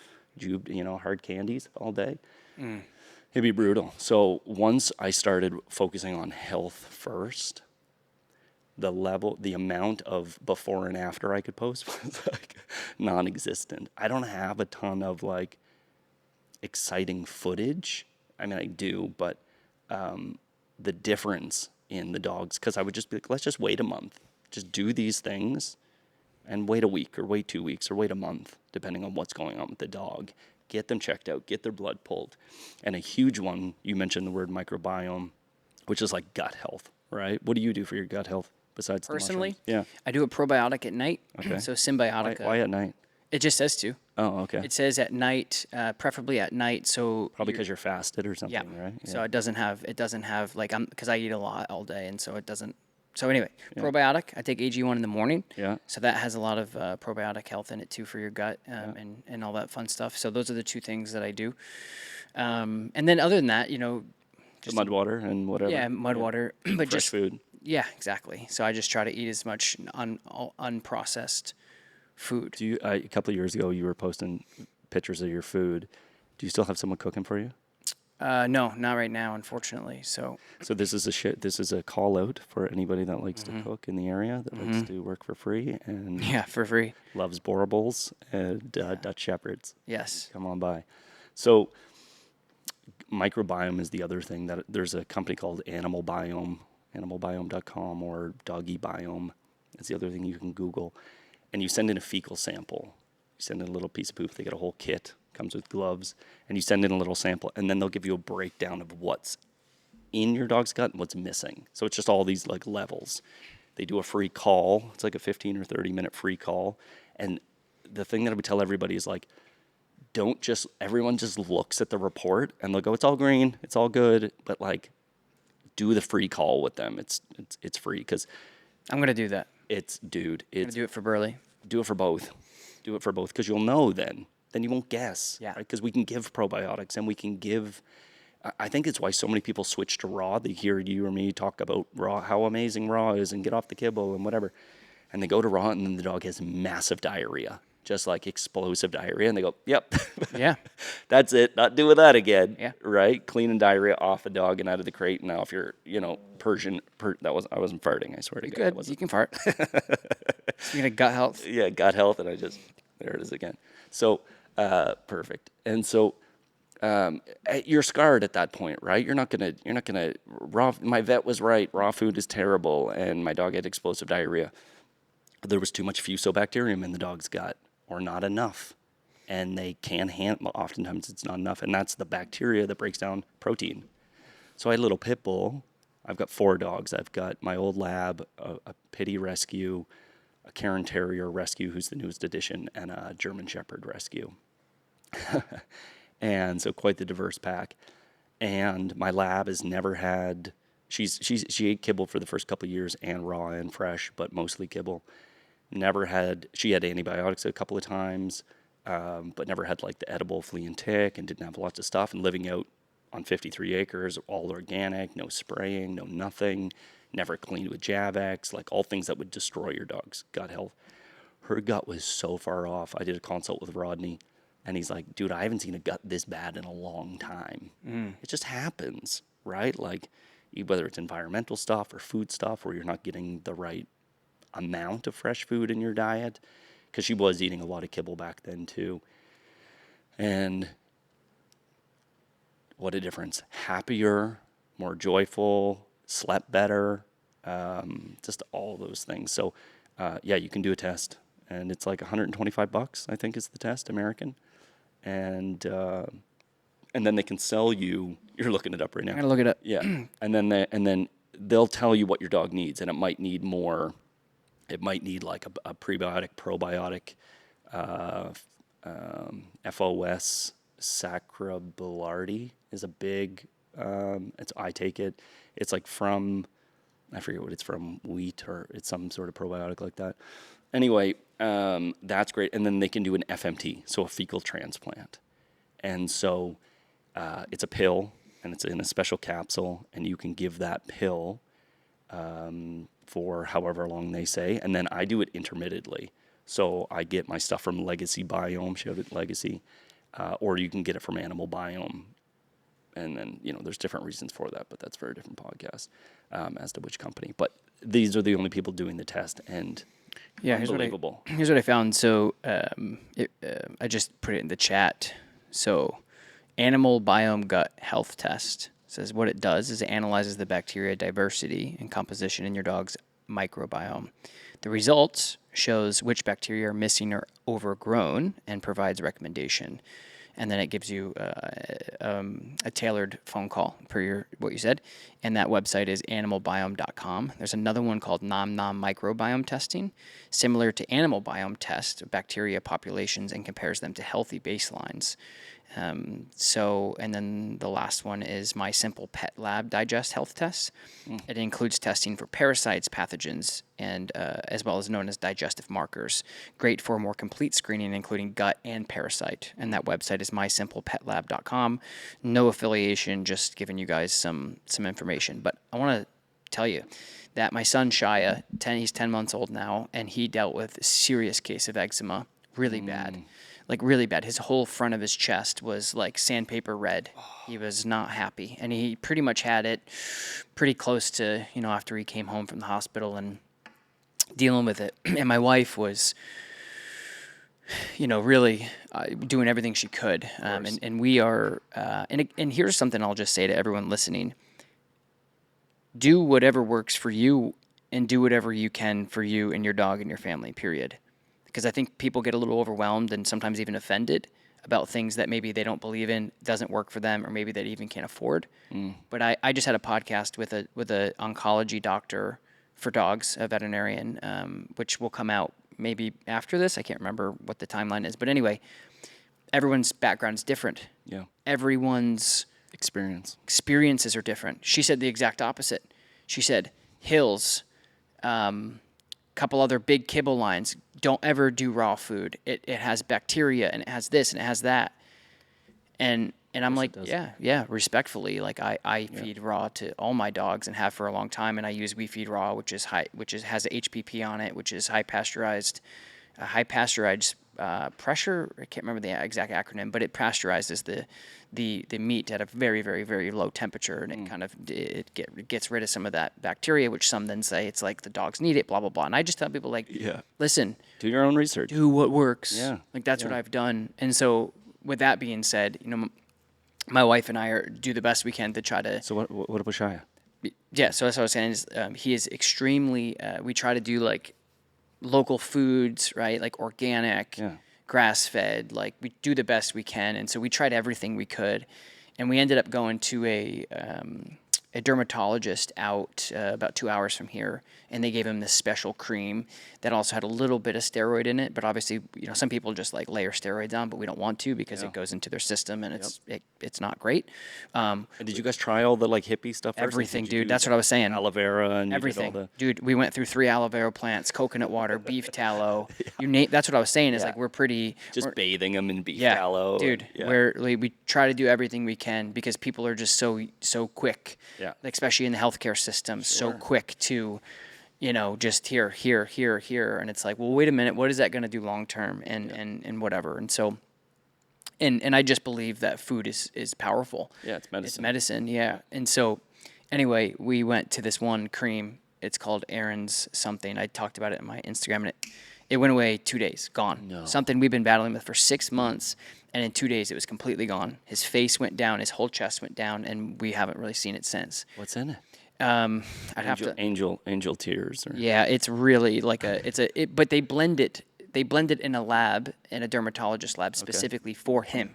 hard candies all day. It'd be brutal. So once I started focusing on health first, the amount of before and after I could post was like non-existent. I don't have a ton of like exciting footage. I mean, I do, but the difference in the dogs, because I would just be like, let's just wait a month. Just do these things and wait a week or wait 2 weeks or wait a month, depending on what's going on with the dog. Get them checked out, get their blood pulled. And a huge one, you mentioned the word microbiome, which is like gut health, right? What do you do for your gut health besides Personally, the mushrooms? Yeah. I do a probiotic at night. Okay. So Symbiotica. Why at night? It just says to. Oh, okay. It says at night, preferably at night. So Probably because you're fasted or something, yeah. right? So it doesn't have like because I eat a lot all day, and so it doesn't. So anyway, probiotic. I take AG1 in the morning. Yeah. So that has a lot of probiotic health in it too for your gut and all that fun stuff. So those are the two things that I do. And then other than that, The mud water and whatever. yeah, mud water, but Fresh just food. yeah, exactly. So I just try to eat as much unprocessed food. Do you? A couple of years ago, you were posting pictures of your food. Do you still have someone cooking for you? No, not right now, unfortunately. So This is a call out for anybody that likes to cook in the area, that likes to work for free and yeah, for free. loves Borables and Dutch Shepherds. Yes. Come on by. So microbiome is the other thing that there's a company called Animal Biome, animalbiome.com, or Doggy Biome. That's the other thing you can Google. And you send in a fecal sample. You send in a little piece of poop. They get a whole kit, comes with gloves, and you send in a little sample, and then they'll give you a breakdown of what's in your dog's gut and what's missing. So it's just all these like levels. They do a free call. It's like a 15 or 30-minute free call. And the thing that I would tell everybody is like, everyone just looks at the report and they'll go, it's all green, it's all good, but like, do the free call with them. It's free because I'm gonna do that. it's I'm gonna do it for Burley. do it for both. Do it for both because you'll know then. Then you won't guess. Yeah. Because we can give probiotics and we can give. I think it's why so many people switch to raw. They hear you or me talk about raw, how amazing raw is, and get off the kibble and whatever. And they go to raw and then the dog has massive diarrhea, just like explosive diarrhea. And they go, yep. Yeah. That's it. Not doing that again. Yeah. Right? Cleaning diarrhea off the dog and out of the crate. Now, if you're, Persian, I wasn't farting, I swear to God. I Good. wasn't. You can fart. Speaking of gut health. Yeah, gut health, and there it is again. So, perfect. And so, you're scarred at that point, right? You're not gonna raw. My vet was right. Raw food is terrible, and my dog had explosive diarrhea. There was too much fusobacterium in the dog's gut, or not enough, and they can't handle. Oftentimes, it's not enough, and that's the bacteria that breaks down protein. So I had a little pit bull. I've got 4 dogs. I've got my old lab, a Pity Rescue, a Cairn Terrier Rescue, who's the newest addition, and a German Shepherd Rescue. And so quite the diverse pack. And my lab has never had. She ate kibble for the first couple of years and raw and fresh, but mostly kibble. She had antibiotics a couple of times, but never had like the edible flea and tick, and didn't have lots of stuff. And living out on 53 acres, all organic, no spraying, no nothing, never cleaned with Javex, like all things that would destroy your dog's gut health. Her gut was so far off. I did a consult with Rodney, and he's like, dude, I haven't seen a gut this bad in a long time. It just happens, right? Like, whether it's environmental stuff or food stuff, where you're not getting the right amount of fresh food in your diet, because she was eating a lot of kibble back then too. And what a difference. Happier, more joyful, slept better, just all those things. So, yeah, you can do a test, and it's like $125, I think is the test, American. And then they can sell you. You're looking it up right now. I'm gonna look it up. Yeah, and then they'll tell you what your dog needs, and it might need more. It might need like a prebiotic, probiotic, FOS sacrobularidae is a big. I take it. It's like from, I forget what it's from, wheat, or it's some sort of probiotic like that. Anyway, that's great. And then they can do an FMT, so a fecal transplant. And so it's a pill, and it's in a special capsule, and you can give that pill for however long they say. And then I do it intermittently. So I get my stuff from Legacy Biome, shout out Legacy, or you can get it from Animal Biome. And then, there's different reasons for that, but that's for a different podcast as to which company. But these are the only people doing the test, and Yeah, unbelievable. Here's what I found. So I just put it in the chat. So Animal Biome Gut Health Test says what it does is it analyzes the bacteria diversity and composition in your dog's microbiome. The results shows which bacteria are missing or overgrown and provides recommendation. and then it gives you a tailored phone call per what you said. And that website is animalbiome.com. There's another one called Nom Nom Microbiome Testing, similar to animal biome test of bacteria populations and compares them to healthy baselines. And then the last one is My Simple Pet Lab Digest Health Test. It includes testing for parasites, pathogens, and as well as known as digestive markers. Great for a more complete screening, including gut and parasite. And that website is mysimplepetlab.com. No affiliation, just giving you guys some information. But I want to tell you that my son Shia, he's 10 months old now, and he dealt with a serious case of eczema, really bad. Like really bad. His whole front of his chest was like sandpaper red. He was not happy. And he pretty much had it pretty close to, after he came home from the hospital and dealing with it. And my wife was, really doing everything she could. And we are, and here's something I'll just say to everyone listening. Do whatever works for you and do whatever you can for you and your dog and your family, period. Because I think people get a little overwhelmed and sometimes even offended about things that maybe they don't believe in, doesn't work for them, or maybe they even can't afford. But I just had a podcast with a oncology doctor for dogs, a veterinarian, which will come out maybe after this. I can't remember what the timeline is. But anyway, everyone's background is different. Yeah. Everyone's experiences are different. She said the exact opposite. She said hills, couple other big kibble lines. Don't ever do raw food. It has bacteria and it has this and it has that. And I'm like, yeah, respectfully. Like I feed raw to all my dogs and have for a long time, and I use We Feed Raw, which has HPP on it, which is high pasteurized pressure. I can't remember the exact acronym, but it pasteurizes the meat at a very, very, very low temperature, and it kind of it gets rid of some of that bacteria, which some then say it's like the dogs need it, blah blah blah. And I just tell people like, listen, do your own research, do what works. Like that's what I've done. And so with that being said, my wife and I do the best we can to try to. So what about Shia? Yeah, so that's what I was saying is he is extremely. We try to do like local foods, right? Like organic, grass-fed. Like we do the best we can, and so we tried everything we could, and we ended up going to a dermatologist out about 2 hours from here, and they gave him this special cream that also had a little bit of steroid in it. But obviously, some people just like layer steroids on, but we don't want to because it goes into their system and it's not great. And did you guys try all the like hippie stuff? Everything, dude. That's what I was saying. Aloe vera and everything, dude. We went through 3 aloe vera plants, coconut water, beef tallow. You name. That's what I was saying. Is like we're bathing them in beef tallow, dude. We try to do everything we can because people are just so quick. Yeah. Especially in the healthcare system, so quick to, just here, and it's like, well, wait a minute, what is that going to do long term, and whatever, and so, and I just believe that food is powerful. Yeah, it's medicine. It's medicine, yeah, and so, anyway, we went to this one cream. It's called Aaron's something. I talked about it in my Instagram, and it went away 2 days, gone. No. Something we've been battling with for 6 months. And in 2 days, it was completely gone. His face went down, his whole chest went down, and we haven't really seen it since. What's in it? I'd have to. Angel tears. Or... Yeah, it's really like but they blend it. They blend it in a lab, in a dermatologist lab, specifically for him.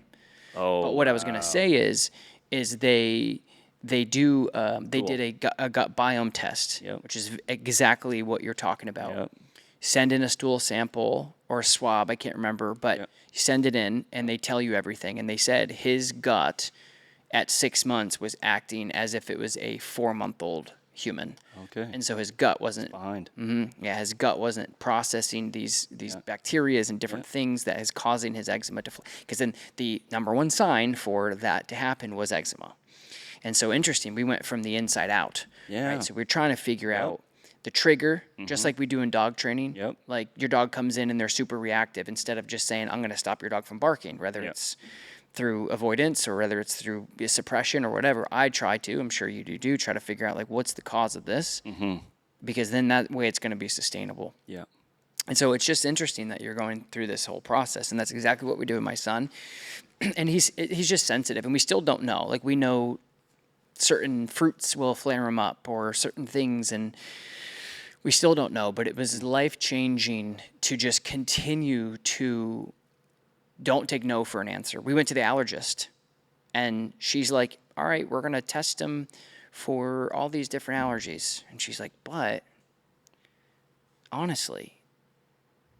Oh. But what I was gonna say is they did a gut biome test, which is exactly what you're talking about. Yep. Send in a stool sample or a swab, I can't remember, but you send it in and they tell you everything. And they said his gut at 6 months was acting as if it was a 4-month-old human. Okay. And so his gut wasn't behind. His gut wasn't processing these bacterias and different things that is causing his eczema to. Because then the number one sign for that to happen was eczema. And so interesting, we went from the inside out. Yeah. Right? So we're trying to figure out the trigger, just like we do in dog training. Yep. Like your dog comes in and they're super reactive. Instead of just saying, I'm going to stop your dog from barking, whether it's through avoidance or whether it's through suppression or whatever, I try to, I'm sure you do, try to figure out like what's the cause of this, because then that way it's going to be sustainable. Yeah. And so it's just interesting that you're going through this whole process, and that's exactly what we do with my son. And he's just sensitive, and we still don't know. Like we know certain fruits will flare him up or certain things, and we still don't know, but it was life-changing to just continue to don't take no for an answer. We went to the allergist, and she's like, all right, we're going to test him for all these different allergies. And she's like, but honestly,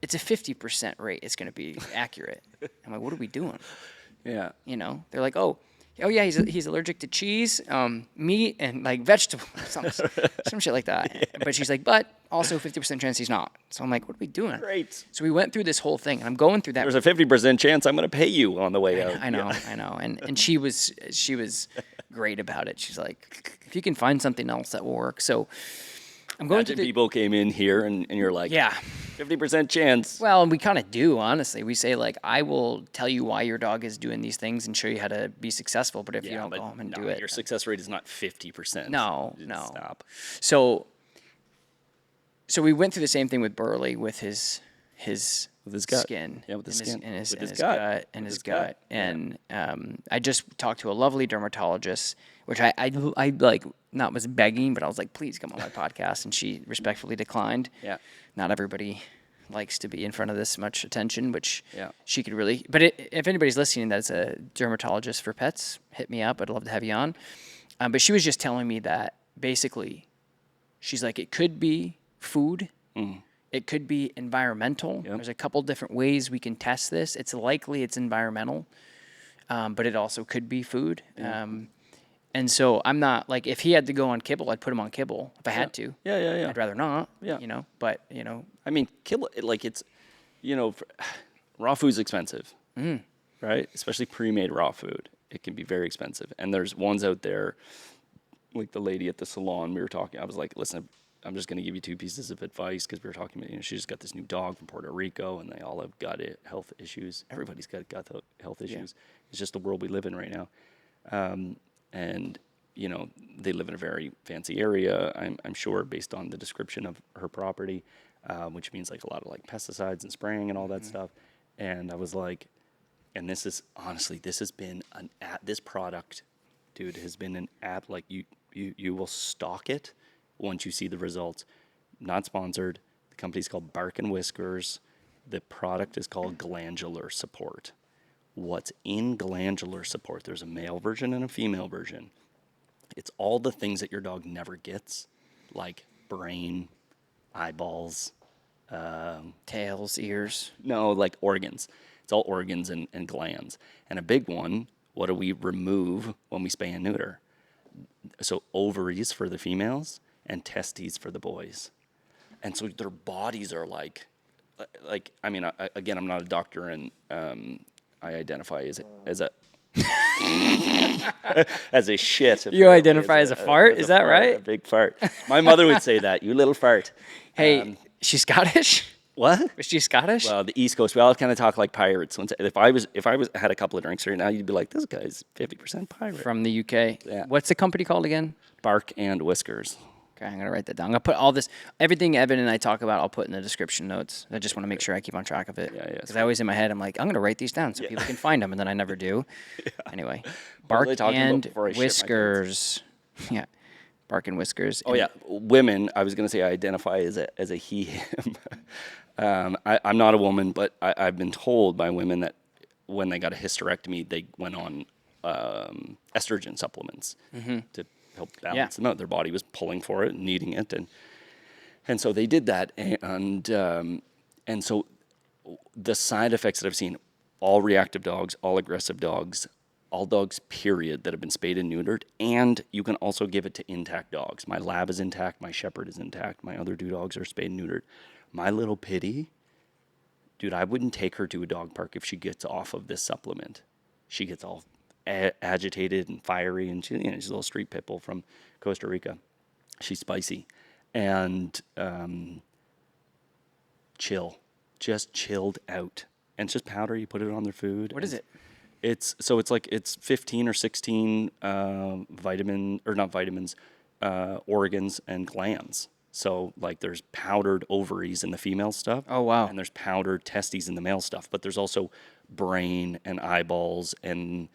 it's a 50% rate it's going to be accurate. I'm like, what are we doing? Yeah. You know, they're like, oh yeah, he's allergic to cheese, meat, and like vegetables, some shit like that. Yeah. But she's like, but also 50% chance he's not. So I'm like, what are we doing? Great. So we went through this whole thing, and I'm going through that. There's a 50% chance I'm going to pay you on the way out. I know. And she was great about it. She's like, if you can find something else that will work. So I'm going Imagine people came in here and you're like, yeah, 50% chance. Well, and we kind of do, honestly. We say, like, I will tell you why your dog is doing these things and show you how to be successful. But if you don't go home and do it, your success rate is not 50%. No. Stop. So we went through the same thing with Burley with his gut. skin. Yeah, with the skin. And his gut. gut. And I just talked to a lovely dermatologist, which I like, not was begging, but I was like, please come on my podcast. And she respectfully declined. Yeah. Not everybody likes to be in front of this much attention, which yeah. she could really. But if anybody's listening that's a dermatologist for pets, hit me up. I'd love to have you on. But she was just telling me that basically, she's like, it could be food. It could be environmental. Yep. There's a couple different ways we can test this. It's likely it's environmental, but it also could be food. Yeah. And so I'm not, like, if he had to go on kibble, I'd put him on kibble if I had to. Yeah. I'd rather not, yeah. But, I mean, kibble, like, it's, raw food's expensive, right? Especially pre-made raw food. It can be very expensive. And there's ones out there, like the lady at the salon we were talking, I was like, listen, I'm just going to give you 2 pieces of advice because we were talking about, she just got this new dog from Puerto Rico and they all have gut health issues. Everybody's got gut health issues. Yeah. It's just the world we live in right now. And, they live in a very fancy area, I'm sure, based on the description of her property, which means like a lot of like pesticides and spraying and all that stuff. And I was like, and this is, honestly, this has been this product, dude, has been an app, like you will stock it once you see the results. Not sponsored. The company's called Bark and Whiskers. The product is called Glandular Support. What's in Glandular Support? There's a male version and a female version. It's all the things that your dog never gets, like brain, eyeballs, tails, ears. No, like organs. It's all organs and glands. And a big one, what do we remove when we spay and neuter? So ovaries for the females and testes for the boys. And so their bodies are like I mean, again, I'm not a doctor, and I identify as a as a shit. You identify as a fart? Is that right? A big fart. My mother would say that, you little fart. Hey, she's Scottish? What? Was she Scottish? Well, the East Coast, we all kind of talk like pirates. If I had a couple of drinks right now, you'd be like, this guy's 50% pirate. From the UK. Yeah. What's the company called again? Bark and Whiskers. Okay, I'm going to write that down. I'm going to put all this, everything Evan and I talk about, I'll put in the description notes. I just want to make sure I keep on track of it. Yeah. Because I always in my head, I'm like, I'm going to write these down so people can find them, and then I never do. Yeah. Anyway, Bark and Whiskers. Yeah, Bark and Whiskers. Oh, yeah. Women, I was going to say I identify as a he, him. I'm not a woman, but I've been told by women that when they got a hysterectomy, they went on estrogen supplements to help balance them out. Their body was pulling for it, needing it, and so they did that. And so the side effects that I've seen, all reactive dogs, all aggressive dogs, all dogs, period, that have been spayed and neutered, and you can also give it to intact dogs. My lab is intact, my shepherd is intact, my other 2 dogs are spayed and neutered. My little pitty, dude, I wouldn't take her to a dog park if she gets off of this supplement. She gets all agitated and fiery, and she's a little street pit bull from Costa Rica. She's spicy and just chilled out. And it's just powder. You put it on their food. What is it? It's 15 or 16 organs and glands. So, like, there's powdered ovaries in the female stuff. Oh, wow. And there's powdered testes in the male stuff. But there's also brain and eyeballs and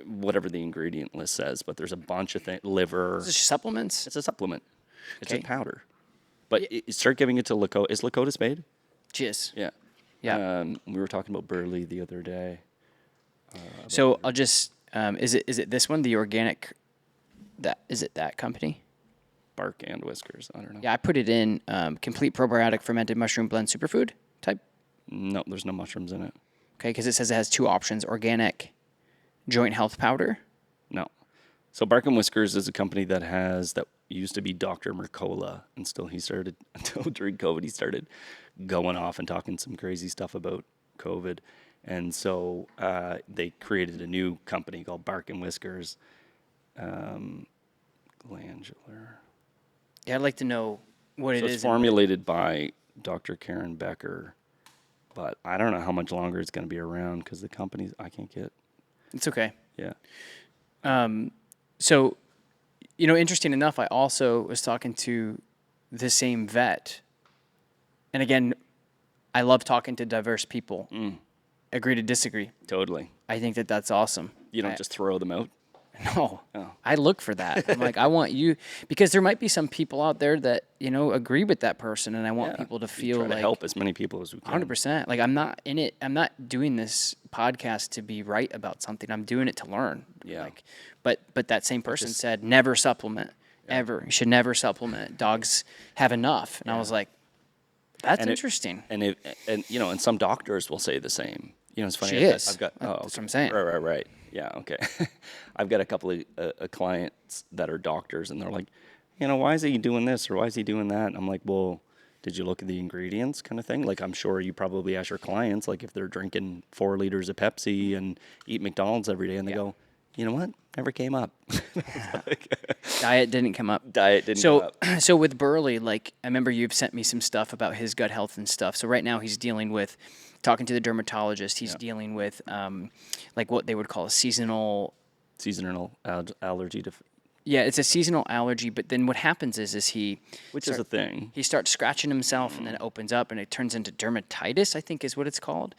whatever the ingredient list says. But there's a bunch of things. Liver. Is this supplements? It's a supplement. It's Okay. a powder. But start giving it to Lakota. Is Lakota spayed? Cheers. Yeah. Yeah. We were talking about Burley the other day. So I'll just is it this one, the organic? Is it that company? Bark and Whiskers. I don't know. Yeah, I put it in complete probiotic fermented mushroom blend superfood type. No, there's no mushrooms in it. Okay, because it says it has two options: organic joint health powder. No. So Bark and Whiskers is a company that used to be Dr. Mercola, and until during COVID, he started going off and talking some crazy stuff about COVID. And so they created a new company called Bark and Whiskers. Glandular. Yeah, I'd like to know what So it it's is. formulated by Dr. Karen Becker, but I don't know how much longer it's going to be around because the companies I can't get. It's okay. Yeah. So, interesting enough, I also was talking to the same vet. And again, I love talking to diverse people. Agree to disagree. Totally. I think that that's awesome. You don't just throw them out. No, Oh. I look for that. I'm like, I want you, because there might be some people out there that, agree with that person. And I want people to feel try to like help as many people as we can. 100%. Like I'm not in it. I'm not doing this podcast to be right about something. I'm doing it to learn. Yeah. Like, but that same person said, never supplement ever. You should never supplement. Dogs have enough. And I was like, that's interesting. And some doctors will say the same. It's funny. She is. I've got. That's what I'm saying. Right. Yeah. Okay. I've got a couple of clients that are doctors, and they're like, why is he doing this or why is he doing that? And I'm like, well, did you look at the ingredients, kind of thing? Like, I'm sure you probably ask your clients, like, if they're drinking 4 liters of Pepsi and eat McDonald's every day, and they go, you know what? Never came up. Diet didn't come up. Come up. So with Burley, like, I remember you've sent me some stuff about his gut health and stuff. So right now he's dealing with, talking to the dermatologist, he's dealing with, like, what they would call a seasonal allergy to. Yeah, it's a seasonal allergy, but then what happens is Which is a thing. He starts scratching himself, and then it opens up, and it turns into dermatitis, I think is what it's called.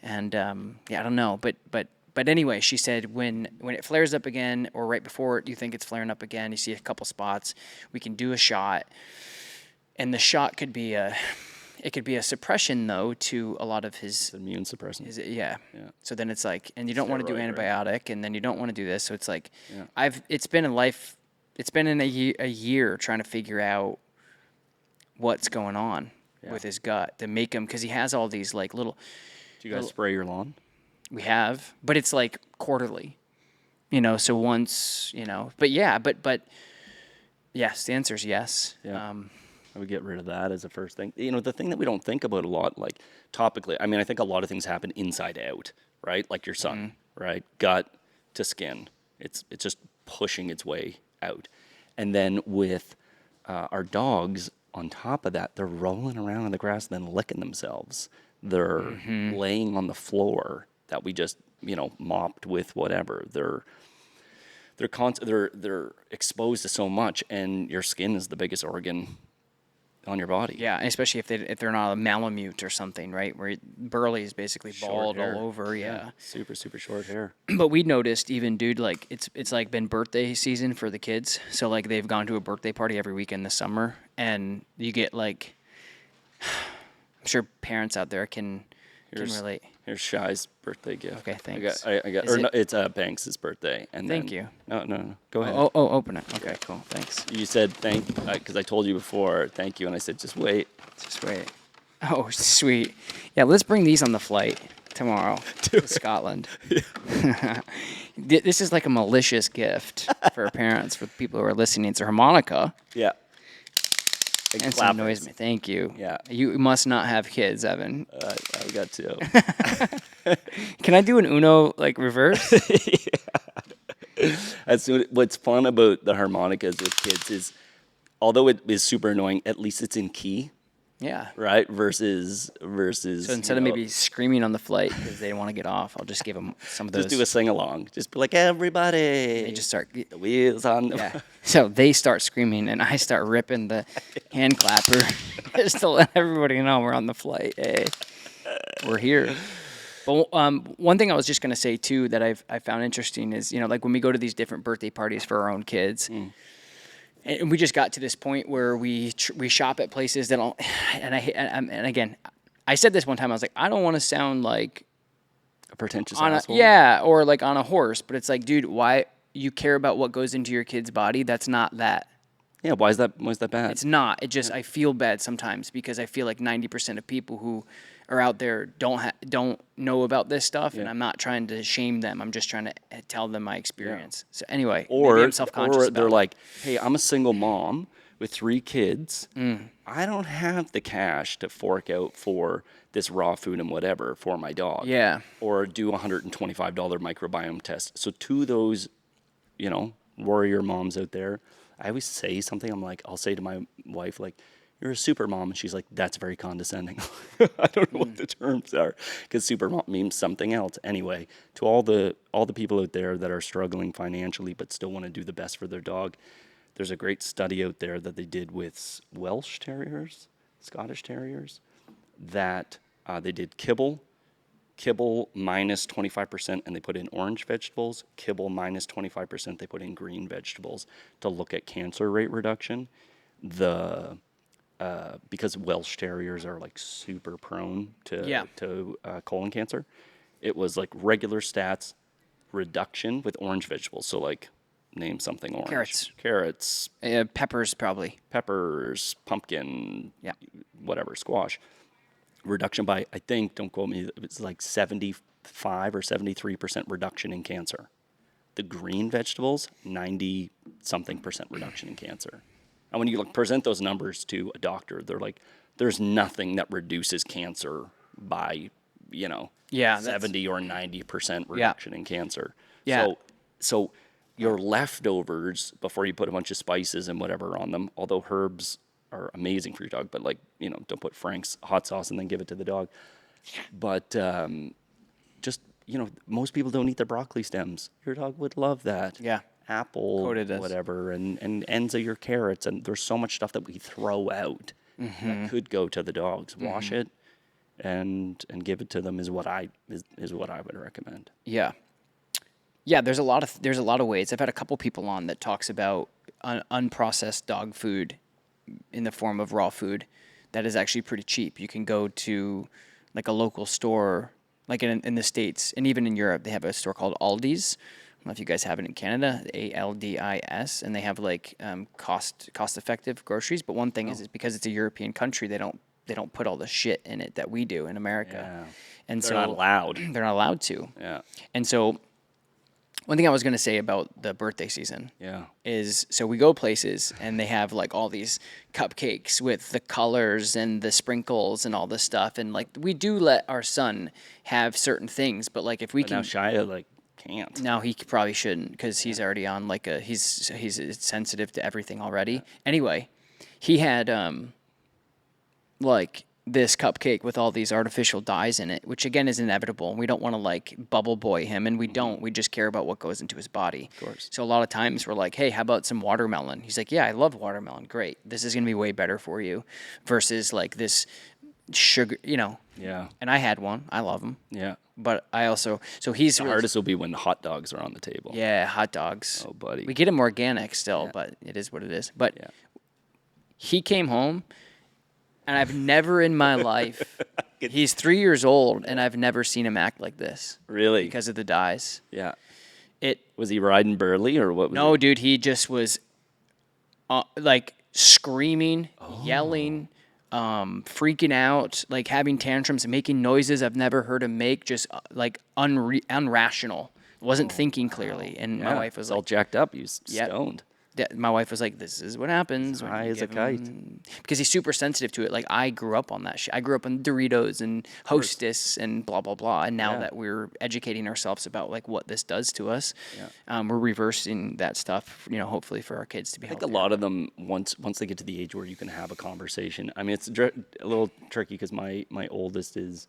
And I don't know, but anyway, she said when it flares up again, or right before you think it's flaring up again, you see a couple spots, we can do a shot, and the shot could be a suppression though to a lot of his Immune suppressant. yeah. So then it's like, and you don't want to do Steroid, antibiotic, and then you don't want to do this. So it's like, it's been in a year trying to figure out what's going on with his gut to make him, because he has all these like little. Do you guys spray your lawn? We have, but it's like quarterly, so once, but yes, the answer is yes. Yeah. I would get rid of that as the first thing. The thing that we don't think about a lot, like topically, I mean, I think a lot of things happen inside out, right? Like your son, right? Gut to skin. It's just pushing its way out. And then with our dogs, on top of that, they're rolling around in the grass and then licking themselves. They're laying on the floor that we just, mopped with whatever. They're exposed to so much, and your skin is the biggest organ on your body. Yeah, especially if they're not a Malamute or something, right? Where Burley is basically bald all over. Yeah. Super short hair. But we noticed even, dude, like it's like been birthday season for the kids. So like they've gone to a birthday party every weekend this summer, and you get like, I'm sure parents out there can relate. Here's Shy's birthday gift. Okay, thanks. It's Banks' birthday. And Thank you. No. Go ahead. Oh, open it. Okay, cool. Thanks. You said because I told you before, thank you, and I said, just wait. Just wait. Oh, sweet. Yeah, let's bring these on the flight tomorrow to Scotland. This is like a malicious gift for parents, for people who are listening. It's a harmonica. Yeah. And some noise. Thank you. Yeah. You must not have kids, Evan. I've got 2. Can I do an Uno like reverse? What's fun about the harmonicas with kids is, although it is super annoying, at least it's in key. Yeah. Right? Versus. So instead of maybe screaming on the flight because they want to get off, I'll just give them some of those. Just do a sing along. Just be like, everybody. They just start. The wheels on. Yeah. So they start screaming, and I start ripping the hand clapper just to let everybody know we're on the flight. Hey, we're here. But one thing I was just going to say, too, that I found interesting is, like when we go to these different birthday parties for our own kids, and we just got to this point where we shop at places that don't, and again, I said this one time. I was like, I don't want to sound like A pretentious on a, asshole. yeah, or like on a horse, but it's like, dude, why you care about what goes into your kid's body? That's not that. Yeah. Why is that? Why is that bad? It's not. It just I feel bad sometimes because I feel like 90% of people who are out there don't know about this stuff, and I'm not trying to shame them. I'm just trying to tell them my experience. So anyway, maybe I'm self-conscious or about they're it. like, hey, I'm a single mom with 3 kids. Mm. I don't have the cash to fork out for this raw food and whatever for my dog. Yeah. Or do a $125 microbiome test. So to those, warrior moms out there, I always say something. I'll say to my wife, like, you're a super mom. And she's like, that's very condescending. I don't know what the terms are because super mom means something else. Anyway, to all the people out there that are struggling financially but still want to do the best for their dog, there's a great study out there that they did with Welsh Terriers, Scottish Terriers, that they did kibble minus 25%, and they put in orange vegetables, kibble minus 25%, they put in green vegetables to look at cancer rate reduction. Because Welsh Terriers are like super prone to colon cancer, it was like regular stats reduction with orange vegetables. So like name something orange. Carrots, Peppers probably. peppers, pumpkin, Yeah. whatever, squash. Reduction by, I think, don't quote me, it's like 75 or 73% reduction in cancer. The green vegetables, 90 something percent reduction in cancer. And when you present those numbers to a doctor, they're like, there's nothing that reduces cancer by, 70 or 90% reduction in cancer. Yeah. So your leftovers, before you put a bunch of spices and whatever on them, although herbs are amazing for your dog, but don't put Frank's hot sauce and then give it to the dog. But just, most people don't eat their broccoli stems. Your dog would love that. Yeah. Apple, Coated us. whatever, and ends of your carrots. And there's so much stuff that we throw out that could go to the dogs. Wash it and give it to them is what I would recommend. Yeah. Yeah, there's a lot of ways. I've had a couple people on that talks about unprocessed dog food in the form of raw food that is actually pretty cheap. You can go to like a local store, like in the States and even in Europe, they have a store called Aldi's. I don't know if you guys have it in Canada, ALDIS, and they have like cost effective groceries. But one thing is because it's a European country, they don't put all the shit in it that we do in America. Yeah. And They're not allowed. They're not allowed to. Yeah. And so one thing I was going to say about the birthday season is, so we go places and they have like all these cupcakes with the colors and the sprinkles and all this stuff. And like, we do let our son have certain things, but like if we can. Now Shia can't. No, he probably shouldn't because he's already on like he's sensitive to everything already. Anyway, he had like this cupcake with all these artificial dyes in it, which again is inevitable. And we don't want to like bubble boy him, and we don't. We just care about what goes into his body. Of course. So a lot of times we're like, hey, how about some watermelon? He's like, yeah, I love watermelon. Great. This is going to be way better for you versus like this sugar, Yeah. And I had one. I love them. Yeah. But I also, so he's The hardest will be when hot dogs are on the table. Yeah, hot dogs. Oh, buddy. We get them organic still, but it is what it is. But he came home, and I've never in my life, he's 3 years old, and I've never seen him act like this. Really? Because of the dyes. Yeah. Was he riding Burley or what? No, dude, he just was like screaming, yelling, freaking out, like having tantrums, making noises I've never heard him make, just like unrational. Wasn't thinking clearly. And my wife was all like, jacked up. He's stoned. my wife was like, this is what happens. When high you as a give kite. him-" Because he's super sensitive to it. Like, I grew up on that shit. I grew up on Doritos and Hostess and blah, blah, blah. And now that we're educating ourselves about, like, what this does to us, we're reversing that stuff, hopefully for our kids to be I think healthier. a lot of them, once they get to the age where you can have a conversation, I mean, it's a little tricky because my oldest is,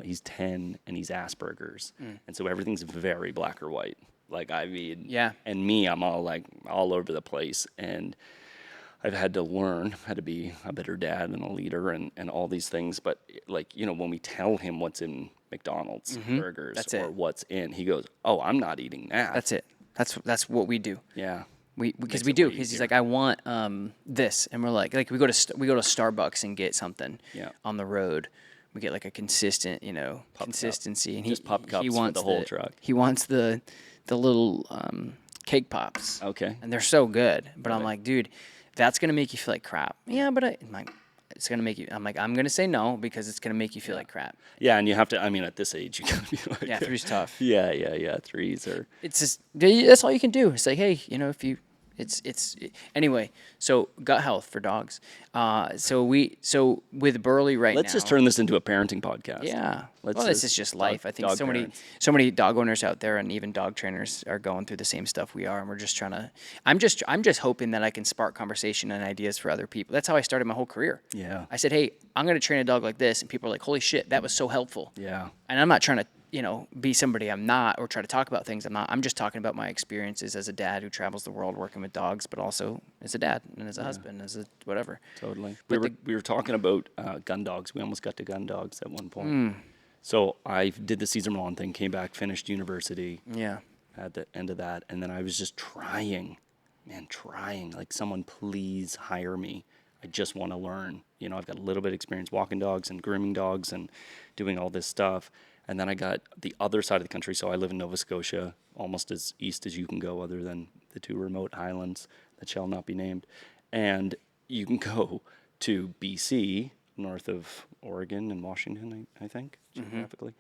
he's 10 and he's Asperger's. And so everything's very black or white. Like, I mean, and me, I'm all over the place. And I've had to learn how to be a better dad and a leader and all these things. But like, when we tell him what's in McDonald's burgers what's in, he goes, oh, I'm not eating that. That's it. That's what we do. Yeah. Because he's like, I want this. And we're like we go to Starbucks and get something on the road. we get like a consistent, consistency. And Just pup cups for the whole truck. He wants the little cake pops. Okay. And they're so good. But I'm it. like, dude, that's gonna make you feel like crap. Yeah, but I'm like, it's gonna make you. I'm like, I'm gonna say no because it's gonna make you feel like crap. Yeah, and you have to. I mean, at this age, you gotta be like. Yeah, 3's tough. Yeah. 3s are. It's just that's all you can do. It's like, hey, if you, anyway. So gut health for dogs. So with Burley right now. Let's just turn this into a parenting podcast. Yeah. Let's Well, this is just life. I think dog so parents. many dog owners out there and even dog trainers are going through the same stuff we are, and we're just trying to. I'm just hoping that I can spark conversation and ideas for other people. That's how I started my whole career. Yeah. I said, hey, I'm going to train a dog like this, and people are like, holy shit, that was so helpful. Yeah. And I'm not trying to, be somebody I'm not or try to talk about things I'm not. I'm just talking about my experiences as a dad who travels the world working with dogs, but also as a dad and as a husband, as a whatever. Totally. But We were talking about gun dogs. We almost got to gun dogs at one point. So I did the Cesar Millan thing, came back, finished university. Yeah. At the end of that, and then I was just trying, like, someone please hire me. I just want to learn. I've got a little bit of experience walking dogs and grooming dogs and doing all this stuff. And then I got the other side of the country. So I live in Nova Scotia, almost as east as you can go, other than the 2 remote islands that shall not be named. And you can go to BC, north of Oregon and Washington, I think, geographically.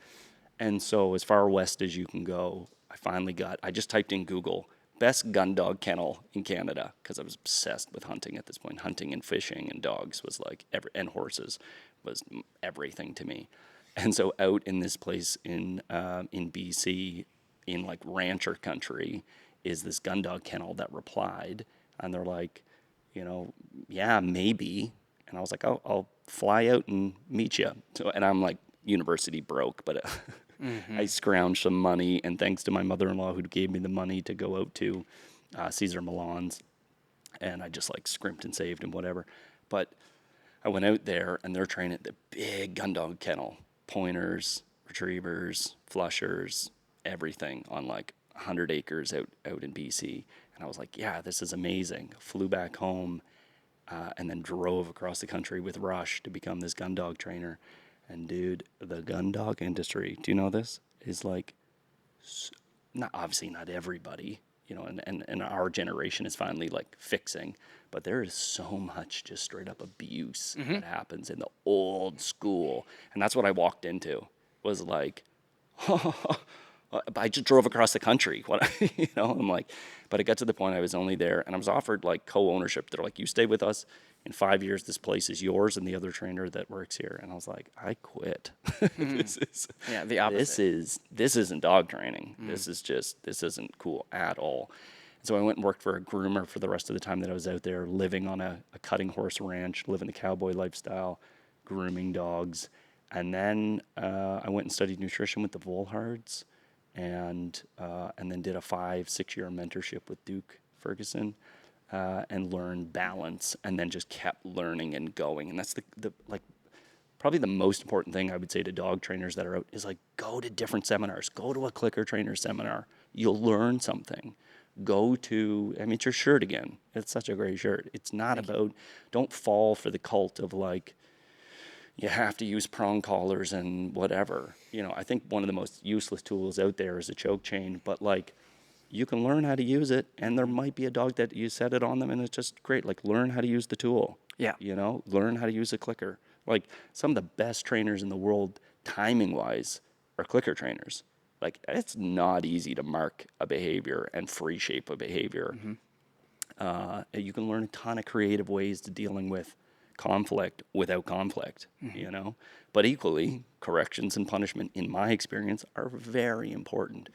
And so as far west as you can go, I just typed in Google, best gun dog kennel in Canada, because I was obsessed with hunting at this point. Hunting and fishing and dogs was like, and horses was everything to me. And so out in this place in BC, in like rancher country, is this gun dog kennel that replied. And they're like, yeah, maybe. And I was like, oh, I'll fly out and meet you. So, and I'm like university broke, but I scrounged some money. And thanks to my mother-in-law who gave me the money to go out to Cesar Millan's. And I just like scrimped and saved and whatever. But I went out there and they're training the big gun dog kennel. Pointers, retrievers, flushers, everything on like 100 acres out in BC. And I was like, yeah, this is amazing. Flew back home and then drove across the country with Rush to become this gun dog trainer. And dude, the gun dog industry, do you know this? Is like, obviously not everybody, and our generation is finally like fixing, but there is so much just straight up abuse that happens in the old school. And that's what I walked into, was like, I just drove across the country. I'm like, but it got to the point I was only there and I was offered like co-ownership. They're like, you stay with us. In 5 years, this place is yours and the other trainer that works here. And I was like, I quit. The opposite. This isn't dog training. This isn't cool at all. So I went and worked for a groomer for the rest of the time that I was out there, living on a cutting horse ranch, living the cowboy lifestyle, grooming dogs. And then I went and studied nutrition with the Volhards, and then did a 5-6 year mentorship with Duke Ferguson, and learned balance, and then just kept learning and going. And that's the probably the most important thing I would say to dog trainers that are out is like, go to different seminars, go to a clicker trainer seminar. You'll learn something. It's your shirt again. It's such a great shirt. It's not about, don't fall for the cult of like, you have to use prong collars and whatever. I think one of the most useless tools out there is a choke chain, but like, you can learn how to use it, and there might be a dog that you set it on them and it's just great. Like, learn how to use the tool. Yeah. Learn how to use a clicker. Like, some of the best trainers in the world, timing-wise, are clicker trainers. Like, it's not easy to mark a behavior and free shape a behavior. You can learn a ton of creative ways to dealing with conflict without conflict, But equally, corrections and punishment, in my experience, are very important.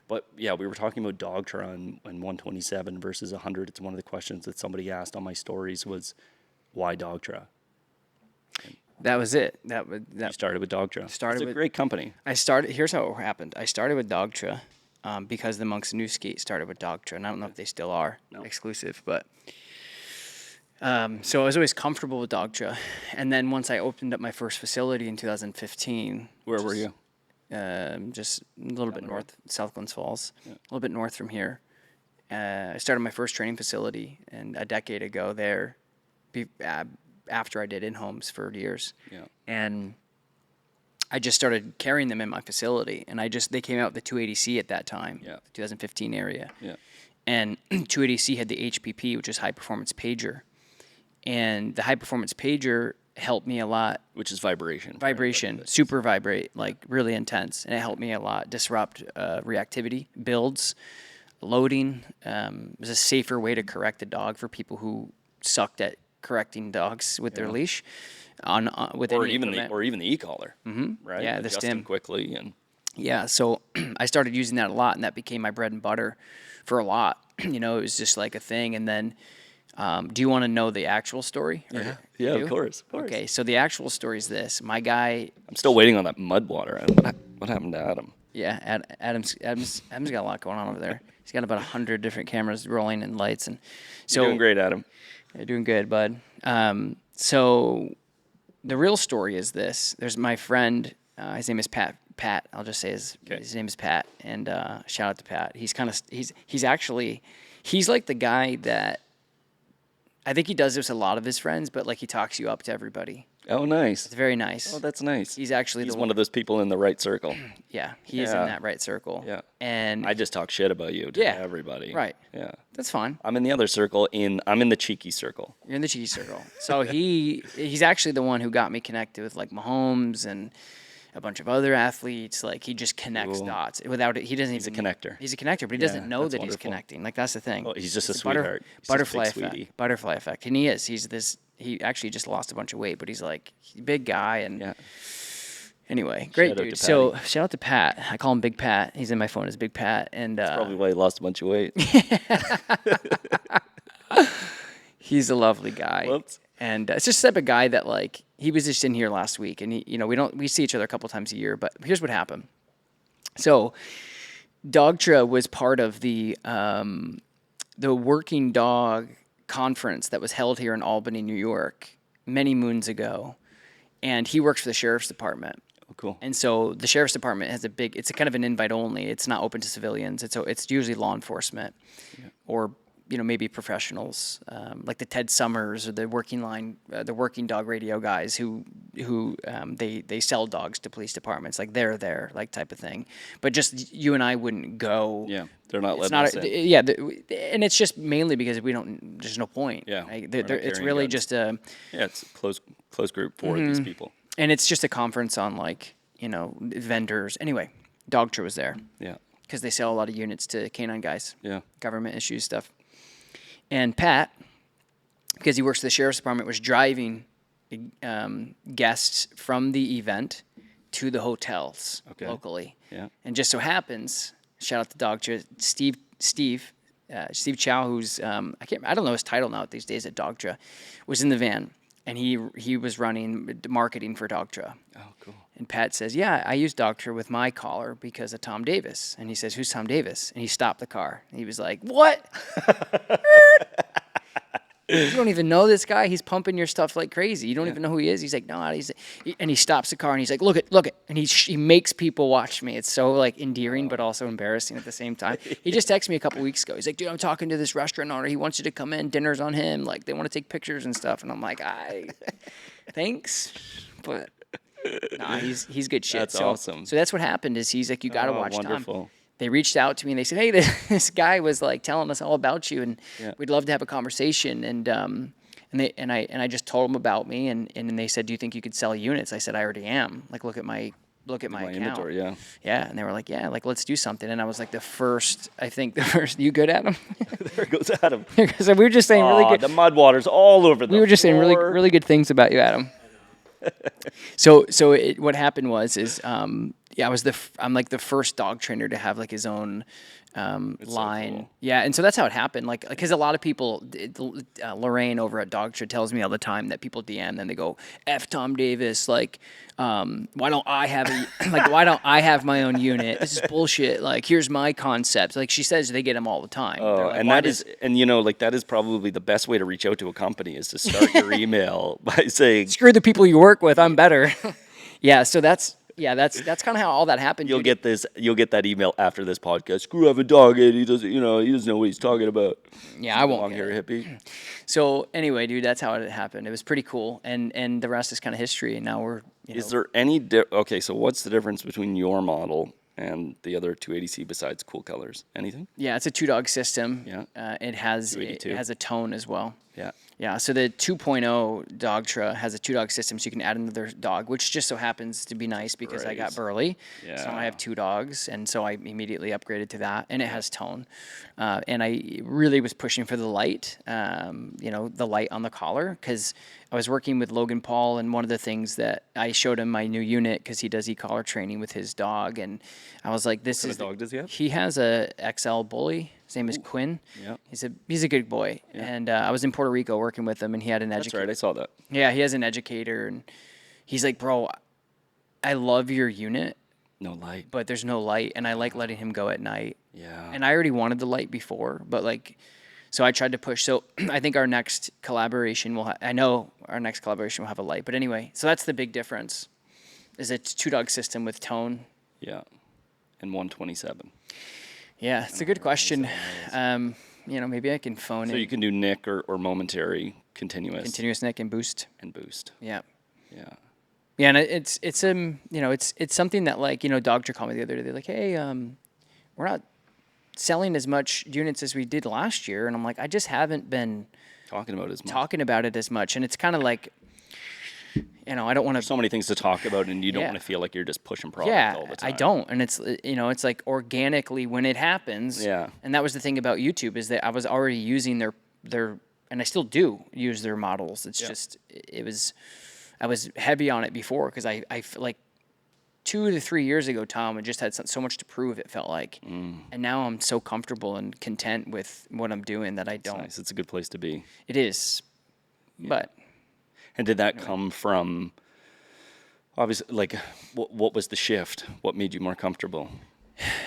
But yeah, we were talking about Dogtra and 127 versus 100. It's one of the questions that somebody asked on my stories was, why Dogtra? That was it. You started with Dogtra. It's a great company. Here's how it happened. I started with Dogtra because the Monks Nooski started with Dogtra, and I don't know if they still are exclusive, but so I was always comfortable with Dogtra. And then once I opened up my first facility in 2015. Where were you? Just a little bit north, South Glens Falls, a little bit north from here. I started my first training facility a decade ago there, after I did in-homes for years. Yeah. And I just started carrying them in my facility, and they came out with the 280C at that time, Yeah. 2015 area. Yeah. And 280C had the HPP, which is high performance pager. And the high performance pager helped me a lot. Which is vibration. Vibration, super vibrate, like really intense. And it helped me a lot disrupt reactivity, builds, loading. It was a safer way to correct a dog for people who sucked at correcting dogs with their leash. With Or any even implement. the e-collar. Mm-hmm. Right? Yeah, the Adjusting stim. quickly and Yeah, so I started using that a lot, and that became my bread and butter for a lot. It was just like a thing. And then, do you want to know the actual story? yeah, You of do? course. Okay, so the actual story is this. My guy, I'm still waiting on that mud water. What happened to Adam? yeah, Adam's got a lot going on over there. He's got about 100 different cameras rolling and lights, and so You're doing great, Adam. You're doing good, bud. So the real story is this. There's my friend. His name is Pat. I'll just say his name is Pat, and shout out to Pat. He's like the guy that I think he does this with a lot of his friends, but like he talks you up to everybody. Oh, nice. It's very nice. Oh, that's nice. He's actually He's one of those people in the right circle. Yeah, he is in that right circle. Yeah. And I just talk shit about you to everybody. Right. Yeah. That's fine. I'm in the other circle. I'm in the cheeky circle. You're in the cheese circle. So he's actually the one who got me connected with like Mahomes and a bunch of other athletes. Like he just connects dots without it. He doesn't. He's a connector. He's a connector, but he doesn't know that's that he's wonderful. connecting. Like that's the thing. Oh, he's just a It's sweetheart. He's just a butterfly big effect. sweetie. Butterfly effect. And he is. He's this. He actually just lost a bunch of weight, but he's like big guy and. Yeah. Anyway, great Shout out dude. to So Patty. shout out to Pat. I call him Big Pat. He's in my phone as Big Pat, and Probably why he lost a bunch of weight. he's a lovely guy. Whoops. And it's just the type of guy that like he was just in here last week, and we see each other a couple times a year. But here's what happened. So, Dogtra was part of the working dog conference that was held here in Albany, New York, many moons ago, and he works for the sheriff's department. Oh, cool. And so the sheriff's department has it's a kind of an invite only. It's not open to civilians. It's usually law enforcement or maybe professionals like the Ted Summers or the working dog radio guys who they sell dogs to police departments. Like they're there, like type of thing. But just you and I wouldn't go. Yeah, they're not It's letting us not. in. Yeah, and it's just mainly because we don't. There's no point. Yeah, Like, we're not it's carrying really guns. just a. Yeah, it's a close group for these people. And it's just a conference on like vendors. Anyway, Dogtra was there Yeah. because they sell a lot of units to canine guys. Yeah. Government issues stuff. And Pat, because he works for the sheriff's department, was driving guests from the event to the hotels locally. Yeah. And just so happens, shout out to Dogtra, Steve Chow, who's I don't know his title now these days at Dogtra, was in the van, and he was running marketing for Dogtra. Oh, cool. And Pat says, yeah, I use Dogtra with my collar because of Tom Davis. And he says, who's Tom Davis? And he stopped the car. And he was like, what? You don't even know this guy? He's pumping your stuff like crazy. You don't even know who he is. He's like, no. And he stops the car and he's like, look it. And he makes people watch me. It's so like endearing, but also embarrassing at the same time. He just texted me a couple weeks ago. He's like, dude, I'm talking to this restaurant owner. He wants you to come in. Dinner's on him. Like they want to take pictures and stuff. And I'm like, thanks, but. Nah, he's good shit. That's so, awesome. So that's what happened. Is he's like, you got to watch wonderful. Tom. They reached out to me and they said, hey, this guy was like telling us all about you, and we'd love to have a conversation. And I just told them about me, and then they said, do you think you could sell units? I said, I already am. Like, look at my account. Inventory, yeah. Yeah, and they were like, yeah, like let's do something. And I was like the first. You good, Adam? There goes Adam. So we were just saying really good. The mud water's all over the We were just saying floor. really good things about you, Adam. So what happened was I'm like the first dog trainer to have like his own line. cool. Yeah, and so that's how it happened. Like, because a lot of people, Lorraine over at Dogtra tells me all the time that people DM them. They go, "F Tom Davis." Like, why don't I have my own unit? This is bullshit. Like, here's my concept. Like she says, they get them all the time. Oh, like, and that is probably the best way to reach out to a company is to start your email by saying, screw the people you work with. I'm better. Yeah, so that's Yeah, that's kind of how all that happened. You'll dude. get that email after this podcast. Screw having Doggett. He doesn't know what he's talking about. Yeah, I won't Long get hair it. hippie. So anyway, dude, that's how it happened. It was pretty cool, and the rest is kind of history. And now we're Is there any okay? So what's the difference between your model and the other 280C besides cool colors? Anything? yeah, it's a 2 dog system. Yeah. It has 282. a tone as well. Yeah. Yeah, so the 2.0 Dogtra has a 2 dog system, so you can add another dog, which just so happens to be nice because I got Great. burly. So Yeah. now I have 2 dogs, and so I immediately upgraded to that, and it has tone. And I really was pushing for the light, the light on the collar, because I was working with Logan Paul, and one of the things that I showed him my new unit because he does e-collar training with his dog, and I was like, "This What is." kind of dog does he have? He has a XL bully. His name is Quinn. Yeah. He's a good boy, and I was in Puerto Rico working with him, and he had an That's educator. right. I saw that. Yeah, he has an educator, and he's like, "Bro, I love your unit, No light. but there's no light, and I like letting him go at night." Yeah. And I already wanted the light before, but so I tried to push. So I think our next collaboration will. I know our next collaboration will have a light, but anyway, so that's the big difference. Is it's 2 dog system with tone. Yeah. And 127. Yeah, it's a good question. Maybe I can phone So in you can do Nick or momentary, continuous neck and boost. and boost. Yeah. Yeah. Yeah, and it's something that Dogtra called me the other day. They're like, "Hey, we're not selling as much units as we did last year," and I'm like, "I just haven't been Talking about as much. talking about it as much," and it's kind of like, I don't want to. So many things to talk about, and you don't Yeah. want to feel like you're just pushing product all the time. I don't, and it's like organically when it happens. Yeah. And that was the thing about YouTube is that I was already using their, and I still do use their models. It's just I was heavy on it before because I feel like 2 to 3 years ago, Tom, I just had so much to prove. It felt like, and now I'm so comfortable and content with what I'm doing that I don't. Nice. It's a good place to be. It is, but. And did that come from, obviously, like, what was the shift? What made you more comfortable?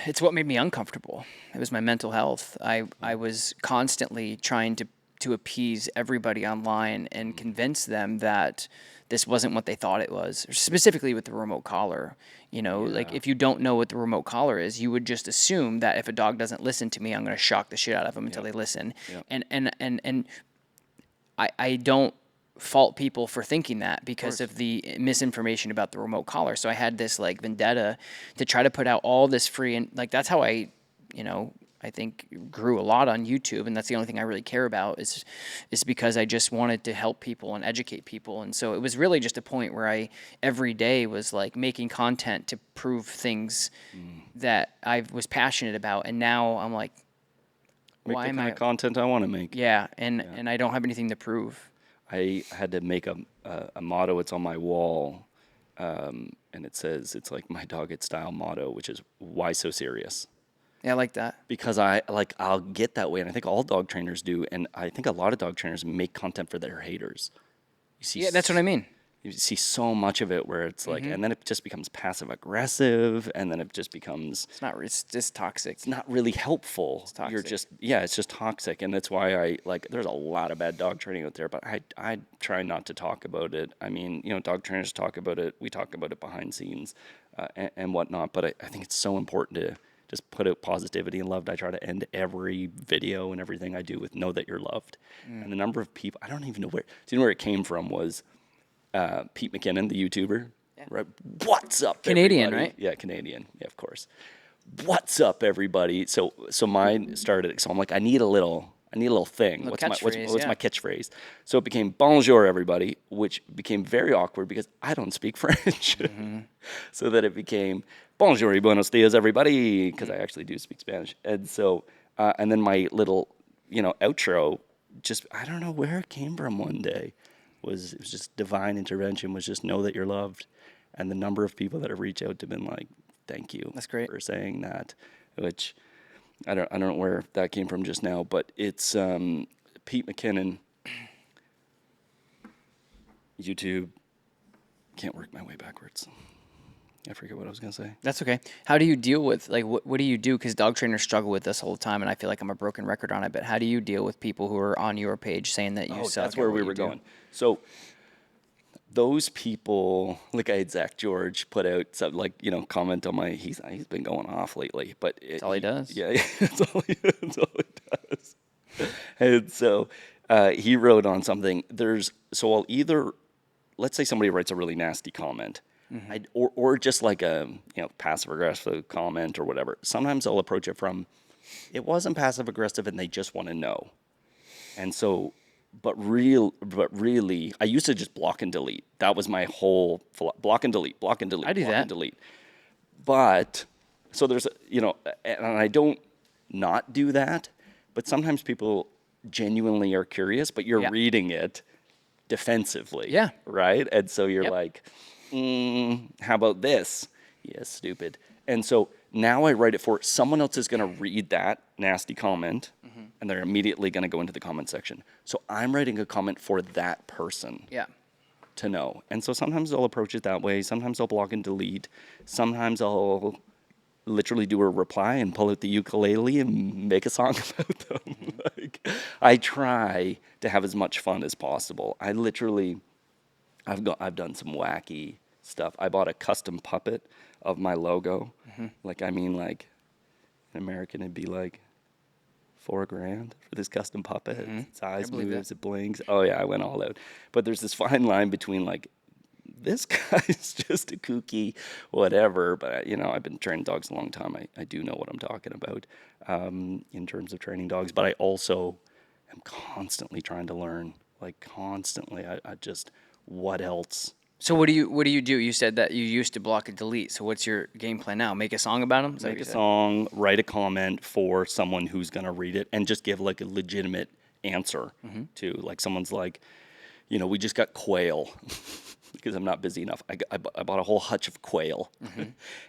It's what made me uncomfortable. It was my mental health. I was constantly trying to appease everybody online and convince them that this wasn't what they thought it was, specifically with the remote collar. Like if you don't know what the remote collar is, you would just assume that if a dog doesn't listen to me, I'm going to shock the shit out of them until they listen. And I don't fault people for thinking that because of the misinformation about the remote collar. So I had this vendetta to try to put out all this free, and that's how I think grew a lot on YouTube, and that's the only thing I really care about is because I just wanted to help people and educate people. And so it was really just a point where I every day was making content to prove things that I was passionate about, and now I'm like, Make why the am kind I? of content I want to make. Yeah, and I don't have anything to prove. I had to make a motto. It's on my wall, and it says, it's like my Doggett style motto, which is, why so serious? Yeah, I like that. Because I'll get that way, and I think all dog trainers do, and I think a lot of dog trainers make content for their haters. You see, Yeah, that's what I mean. You see so much of it where it's like, and then it just becomes passive aggressive, and then it just becomes. It's just toxic. It's not really helpful. It's toxic. You're just it's just toxic, and that's why there's a lot of bad dog training out there, but I try not to talk about it. I mean, dog trainers talk about it. We talk about it behind scenes, and whatnot. But I think it's so important to just put out positivity and love. I try to end every video and everything I do with "know that you're loved." And the number of people, I don't even know where. Do you know where it came from? Was Pete McKinnon, the YouTuber? Yeah. Right. What's up, Canadian, everybody? right? Yeah, Canadian. Yeah, of course. What's up, everybody? So mine started. So I'm like, I need a little thing. What's my catchphrase? So it became bonjour, everybody, which became very awkward because I don't speak French. So that it became bonjour y buenos dias, everybody, because I actually do speak Spanish. And so, and then my little, outro, just I don't know where it came from. One day, it was just divine intervention. Was just know that you're loved, and the number of people that have reached out to been like, thank you. That's great. For saying that, which I don't know where that came from just now, but it's Pete McKinnon, YouTube. Can't work my way backwards. I forget what I was gonna say. That's okay. How do you deal with what do you do? Because dog trainers struggle with this all the time, and I feel like I'm a broken record on it. But how do you deal with people who are on your page saying that you suck? That's where we were going. So those people, like I had Zach George put out some, like, comment on he's been going off lately, but That's all he does. Yeah, that's all he does. And so he wrote on something. So I'll either, let's say somebody writes a really nasty comment, or just like a passive aggressive comment or whatever. Sometimes I'll approach it from, it wasn't passive aggressive and they just want to know. And so, but really, I used to just block and delete. That was my whole block and delete, block and delete, I do block that. and delete. But so there's and I don't not do that, but sometimes people genuinely are curious, but you're reading it defensively. Yeah. Right? And so you're Yep. like, how about this? Yeah, stupid. And so now I write it for someone else is going to read that nasty comment, and they're immediately going to go into the comment section. So I'm writing a comment for that person Yeah. to know. And so sometimes I'll approach it that way. Sometimes I'll block and delete. Sometimes I'll literally do a reply and pull out the ukulele and make a song about them. Like, I try to have as much fun as possible. I've done some wacky stuff. I bought a custom puppet of my logo. Like in American it'd be like $4,000 for this custom puppet. Its eyes believe moves, that. it blinks. Oh yeah, I went all out. But there's this fine line between like, this guy's just a kooky whatever, but I've been training dogs a long time. I do know what I'm talking about in terms of training dogs, but I also am constantly trying to learn, like constantly. I just, what else? So what do you do? You said that you used to block and delete. So what's your game plan now? Make a song about them? Make a song, write a comment for someone who's going to read it, and just give like a legitimate answer to, like, someone's like, we just got quail because I'm not busy enough. I bought a whole hutch of quail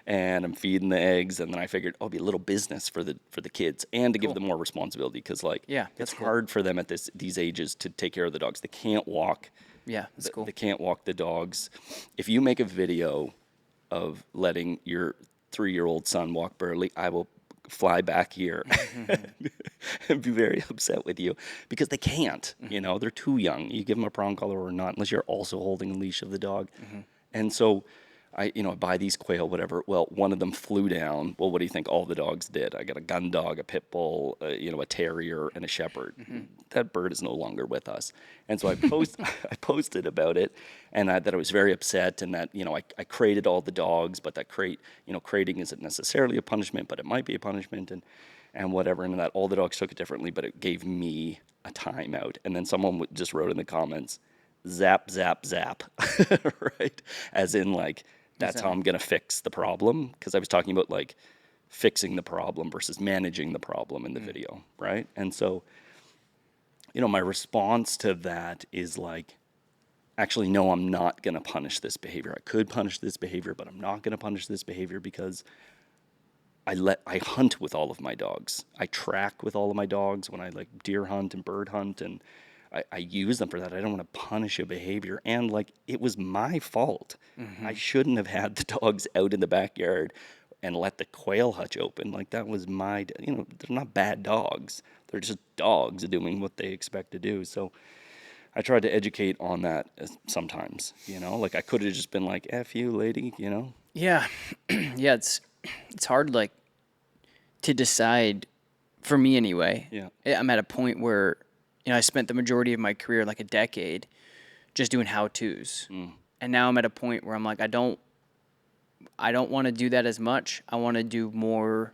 and I'm feeding the eggs, and then I figured, oh, it'd be a little business for the kids and to give them more responsibility, because like, Yeah, it's that's cool. hard for them at these ages to take care of the dogs. They can't walk. Yeah, that's cool. They can't walk the dogs. If you make a video of letting your 3-year-old son walk Burley, I will fly back here and be very upset with you, because they can't. They're too young. You give them a prong collar or not, unless you're also holding a leash of the dog. And so I buy these quail, whatever. Well, one of them flew down. Well, what do you think all the dogs did? I got a gun dog, a pit bull, a terrier, and a shepherd. That bird is no longer with us. And so I posted about it, and that I was very upset, and that I crated all the dogs, but that crating isn't necessarily a punishment, but it might be a punishment, and whatever. And that all the dogs took it differently, but it gave me a timeout. And then someone just wrote in the comments, "Zap, zap, zap," right? As in, like, that's how I'm going to fix the problem, because I was talking about like fixing the problem versus managing the problem in the video, right? And so, my response to that is like, actually, no, I'm not going to punish this behavior. I could punish this behavior, but I'm not going to punish this behavior, because I hunt with all of my dogs. I track with all of my dogs when I like deer hunt and bird hunt, and I use them for that. I don't want to punish a behavior. And like, it was my fault. I shouldn't have had the dogs out in the backyard and let the quail hutch open. Like, that was they're not bad dogs. They're just dogs doing what they expect to do. So I tried to educate on that sometimes, like I could have just been like, F you, lady, Yeah. Yeah, it's hard, like, to decide, for me anyway. Yeah. I'm at a point where, I spent the majority of my career, like a decade, just doing how-tos. And now I'm at a point where I'm like, I don't want to do that as much. I want to do more.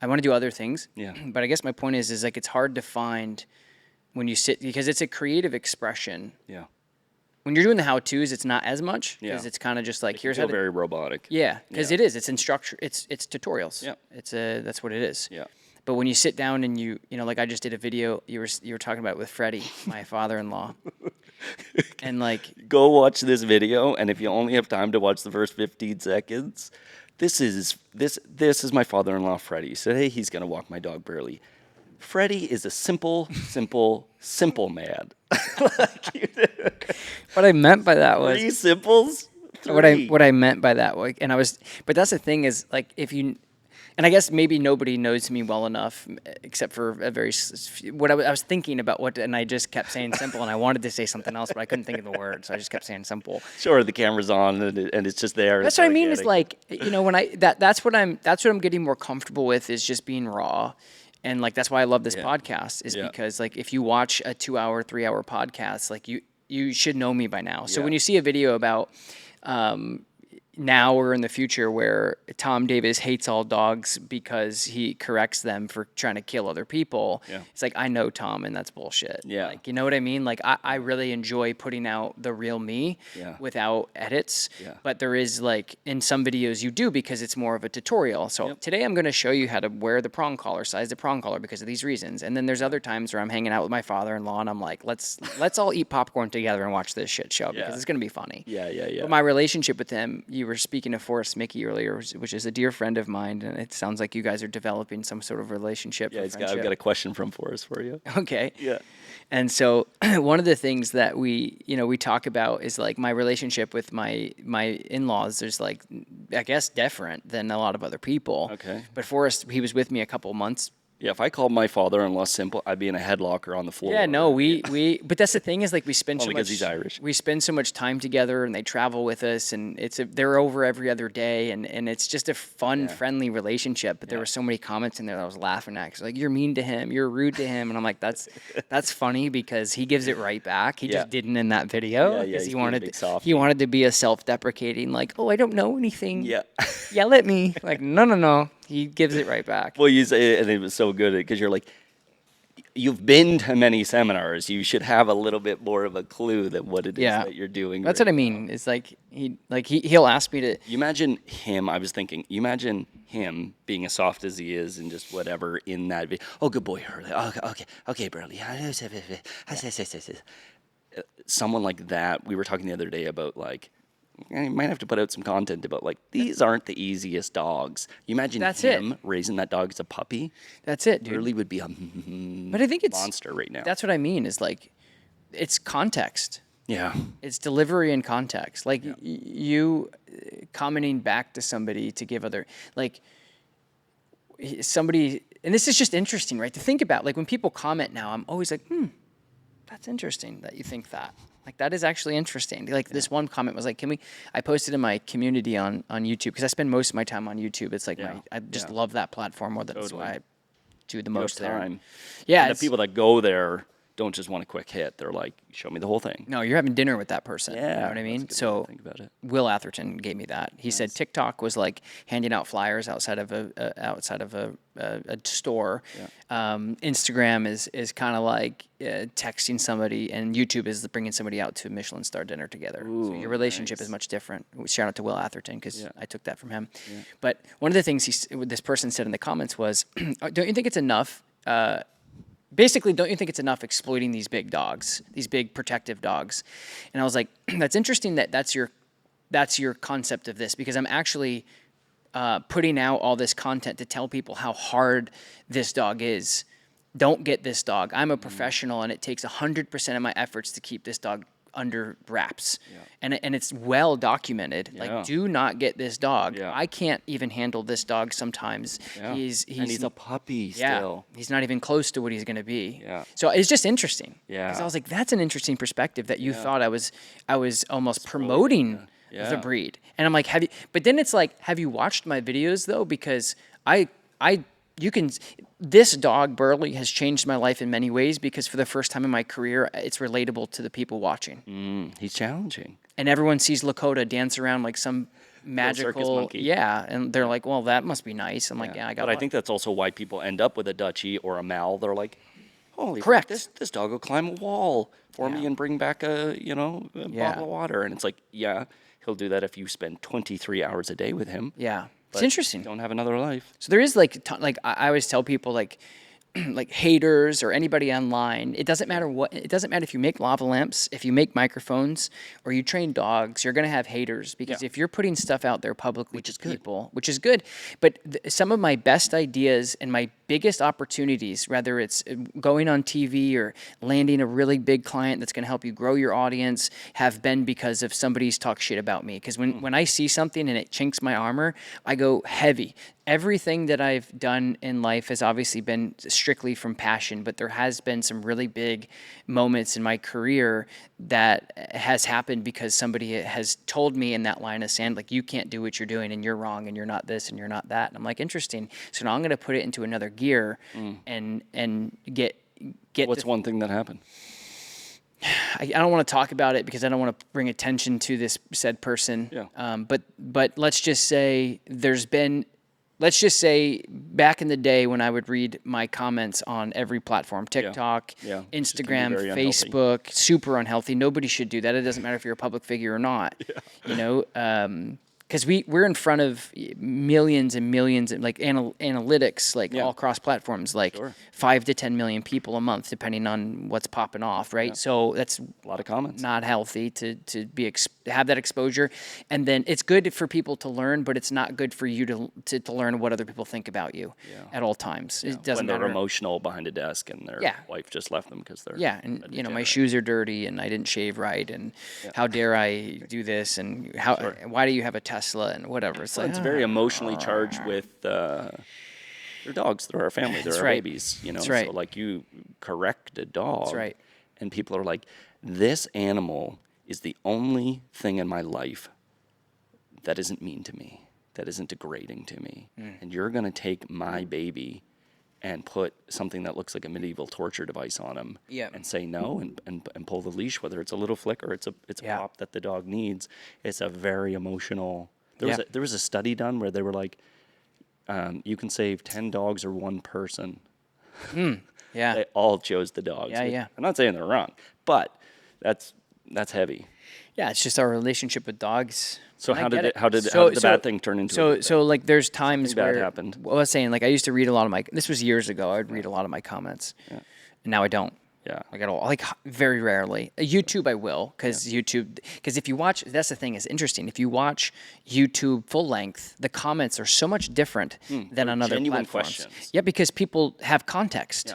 I want to do other things. Yeah. But I guess my point is like, it's hard to find when you sit, because it's a creative expression. Yeah. When you're doing the how-tos, it's not as much, because Yeah. it's kind of just like, here's Feel how to. very robotic. Yeah, because Yeah. it is. It's instruction. It's tutorials. Yeah. That's what it is. Yeah. But when you sit down and like I just did a video you were talking about with Freddie, my father-in-law, and like, Go watch this video, and if you only have time to watch the first 15 seconds, this is my father-in-law, Freddie. He said, hey, he's gonna walk my dog Burley. Freddie is a simple man. what I meant by that was 3 simples. 3. what I meant by that, like, but that's the thing is, like, if you And I guess maybe nobody knows me well enough, except for a very what I was thinking about and I just kept saying simple, and I wanted to say something else, but I couldn't think of the word, so I just kept saying simple. Sure, the camera's on and it's just there. That's what I mean. Is like, you know, when that's what I'm getting more comfortable with, is just being raw. And like, that's why I love this podcast, is because like, if you watch a 2-hour, 3-hour podcast, like you should know me by now. So when you see a video about now or in the future where Tom Davis hates all dogs because he corrects them for trying to kill other people, it's like, I know Tom, and that's bullshit. Like, you know what I mean? Like, I really enjoy putting out the real me without edits. But there is, like, in some videos you do, because it's more of a tutorial. So today I'm going to show you how to wear the prong collar, size the prong collar, because of these reasons. And then there's other times where I'm hanging out with my father-in-law and I'm like, let's all eat popcorn together and watch this shit show, because it's going to be funny. But my relationship with him, you were speaking of Forrest Mickey earlier, which is a dear friend of mine, and it sounds like you guys are developing some sort of relationship. Yeah, I've got a question from Forrest for you. Okay. Yeah. And so one of the things that we talk about is like my relationship with my in-laws. There's like, I guess, different than a lot of other people. Okay. But Forrest, he was with me a couple months. Yeah, if I called my father-in-law simple, I'd be in a headlocker on the floor. Yeah, no, but that's the thing, is like, we spend so much, because he's Irish. We spend so much time together, and they travel with us, and they're over every other day, and it's just a fun, friendly relationship. But there were so many comments in there that I was laughing at, 'cause like, you're mean to him, you're rude to him, and I'm like, that's funny, because he gives it right back. He just didn't in that video, because he wanted to be a self-deprecating, like, oh, I don't know anything. Yell at me. Like, no. He gives it right back. Well, you say, and it was so good, because you're like, you've been to many seminars. You should have a little bit more of a clue that what it is that you're doing. That's what I mean. It's like he'll ask me to. You imagine him. I was thinking. You imagine him being as soft as he is and just whatever in that video. Oh, good boy, Hurley. Okay, Burley. Someone like that. We were talking the other day about, like, you might have to put out some content about, like, these aren't the easiest dogs. You imagine him raising that dog as a puppy. That's it, dude. Burley would be a but I think it's monster right now. That's what I mean, is like, it's context. Yeah. It's delivery and context. Like, you commenting back to somebody to give other, like, somebody, and this is just interesting, right? To think about, like, when people comment now, I'm always like, that's interesting that you think that. Like, that is actually interesting. Like, this one comment was like, I posted in my community on YouTube, because I spend most of my time on YouTube. It's like, I just love that platform more than that's why I do the most there. Yeah. And the people that go there don't just want a quick hit. They're like, show me the whole thing. No, you're having dinner with that person. Yeah. You know what I mean? So think about it. Will Atherton gave me that. He said TikTok was like handing out flyers outside of a store. Instagram is kind of like texting somebody, and YouTube is bringing somebody out to a Michelin star dinner together. So your relationship is much different. Shout out to Will Atherton, because I took that from him. But one of the things this person said in the comments was, don't you think it's enough? Basically, don't you think it's enough exploiting these big dogs, these big protective dogs? And I was like, that's interesting that's your concept of this, because I'm actually putting out all this content to tell people how hard this dog is. Don't get this dog. I'm a professional, and it takes 100% of my efforts to keep this dog under wraps. And it's well documented. Like, do not get this dog. I can't even handle this dog sometimes. He's a puppy still. He's not even close to what he's going to be. So it's just interesting. Because I was like, that's an interesting perspective, that you thought I was almost promoting the breed. And I'm like, but then it's like, have you watched my videos though? Because this dog, Burley, has changed my life in many ways, because for the first time in my career, it's relatable to the people watching. He's challenging. And everyone sees Lakota dance around like some magical circus monkey. And they're like, well, that must be nice. I'm like, I got. But I think that's also why people end up with a Dutchie or a Mal. They're like, holy correct. Fuck, this dog will climb a wall for me and bring back a bottle of water. And it's like, he'll do that if you spend 23 hours a day with him. Yeah. It's interesting. Don't have another life. So there is like I always tell people, like like haters or anybody online. It doesn't matter what. It doesn't matter if you make lava lamps, if you make microphones, or you train dogs. You're gonna have haters, because if you're putting stuff out there publicly to people, which is good. But some of my best ideas and my biggest opportunities, whether it's going on TV or landing a really big client that's going to help you grow your audience, have been because of somebody's talked shit about me. Because when I see something and it chinks my armor, I go heavy. Everything that I've done in life has obviously been strictly from passion, but there has been some really big moments in my career that has happened because somebody has told me in that line of sand, like, you can't do what you're doing and you're wrong and you're not this and you're not that. And I'm like, interesting. So now I'm going to put it into another gear and get What's one thing that happened? I don't want to talk about it because I don't want to bring attention to this said person. Yeah. But let's just say let's just say back in the day when I would read my comments on every platform, TikTok, Yeah. Instagram, Very unhealthy. Facebook, super unhealthy. Nobody should do that. It doesn't matter if you're a public figure or not, you know, because we're in front of millions and millions of like analytics, like all cross platforms, like 5 to 10 million people a month, depending on what's popping off, right? Yeah. So that's a lot of comments. Not healthy to be have that exposure, and then it's good for people to learn, but it's not good for you to learn what other people think about you at all times. It doesn't when they're matter. emotional behind a desk and their wife just left them because they're and you know, my shoes are dirty and I didn't shave right, and how dare I do this, and why do you have a Tesla and whatever. It's like it's very emotionally charged with their dogs. They're our family. They're our babies. You know, so like you correct a dog, and people are like, this animal is the only thing in my life that isn't mean to me, that isn't degrading to me, and you're gonna take my baby and put something that looks like a medieval torture device on him and say no and pull the leash, whether it's a little flick or it's a pop that the dog needs. It's a very emotional. There was a study done where they were like, you can save 10 dogs or one person. They all chose the dogs. I'm not saying they're wrong, but that's heavy. Yeah, it's just our relationship with dogs. So how did the bad thing turn into a good thing? So like there's times where bad happened. Well, I was saying, like, I used to read a lot of this was years ago. I'd read a lot of my comments. And now I don't. Like at all. Like very rarely. YouTube I will, because if you watch, that's the thing, is interesting. If you watch YouTube full length, the comments are so much different than on other platforms. Questions. Yeah, because people have context.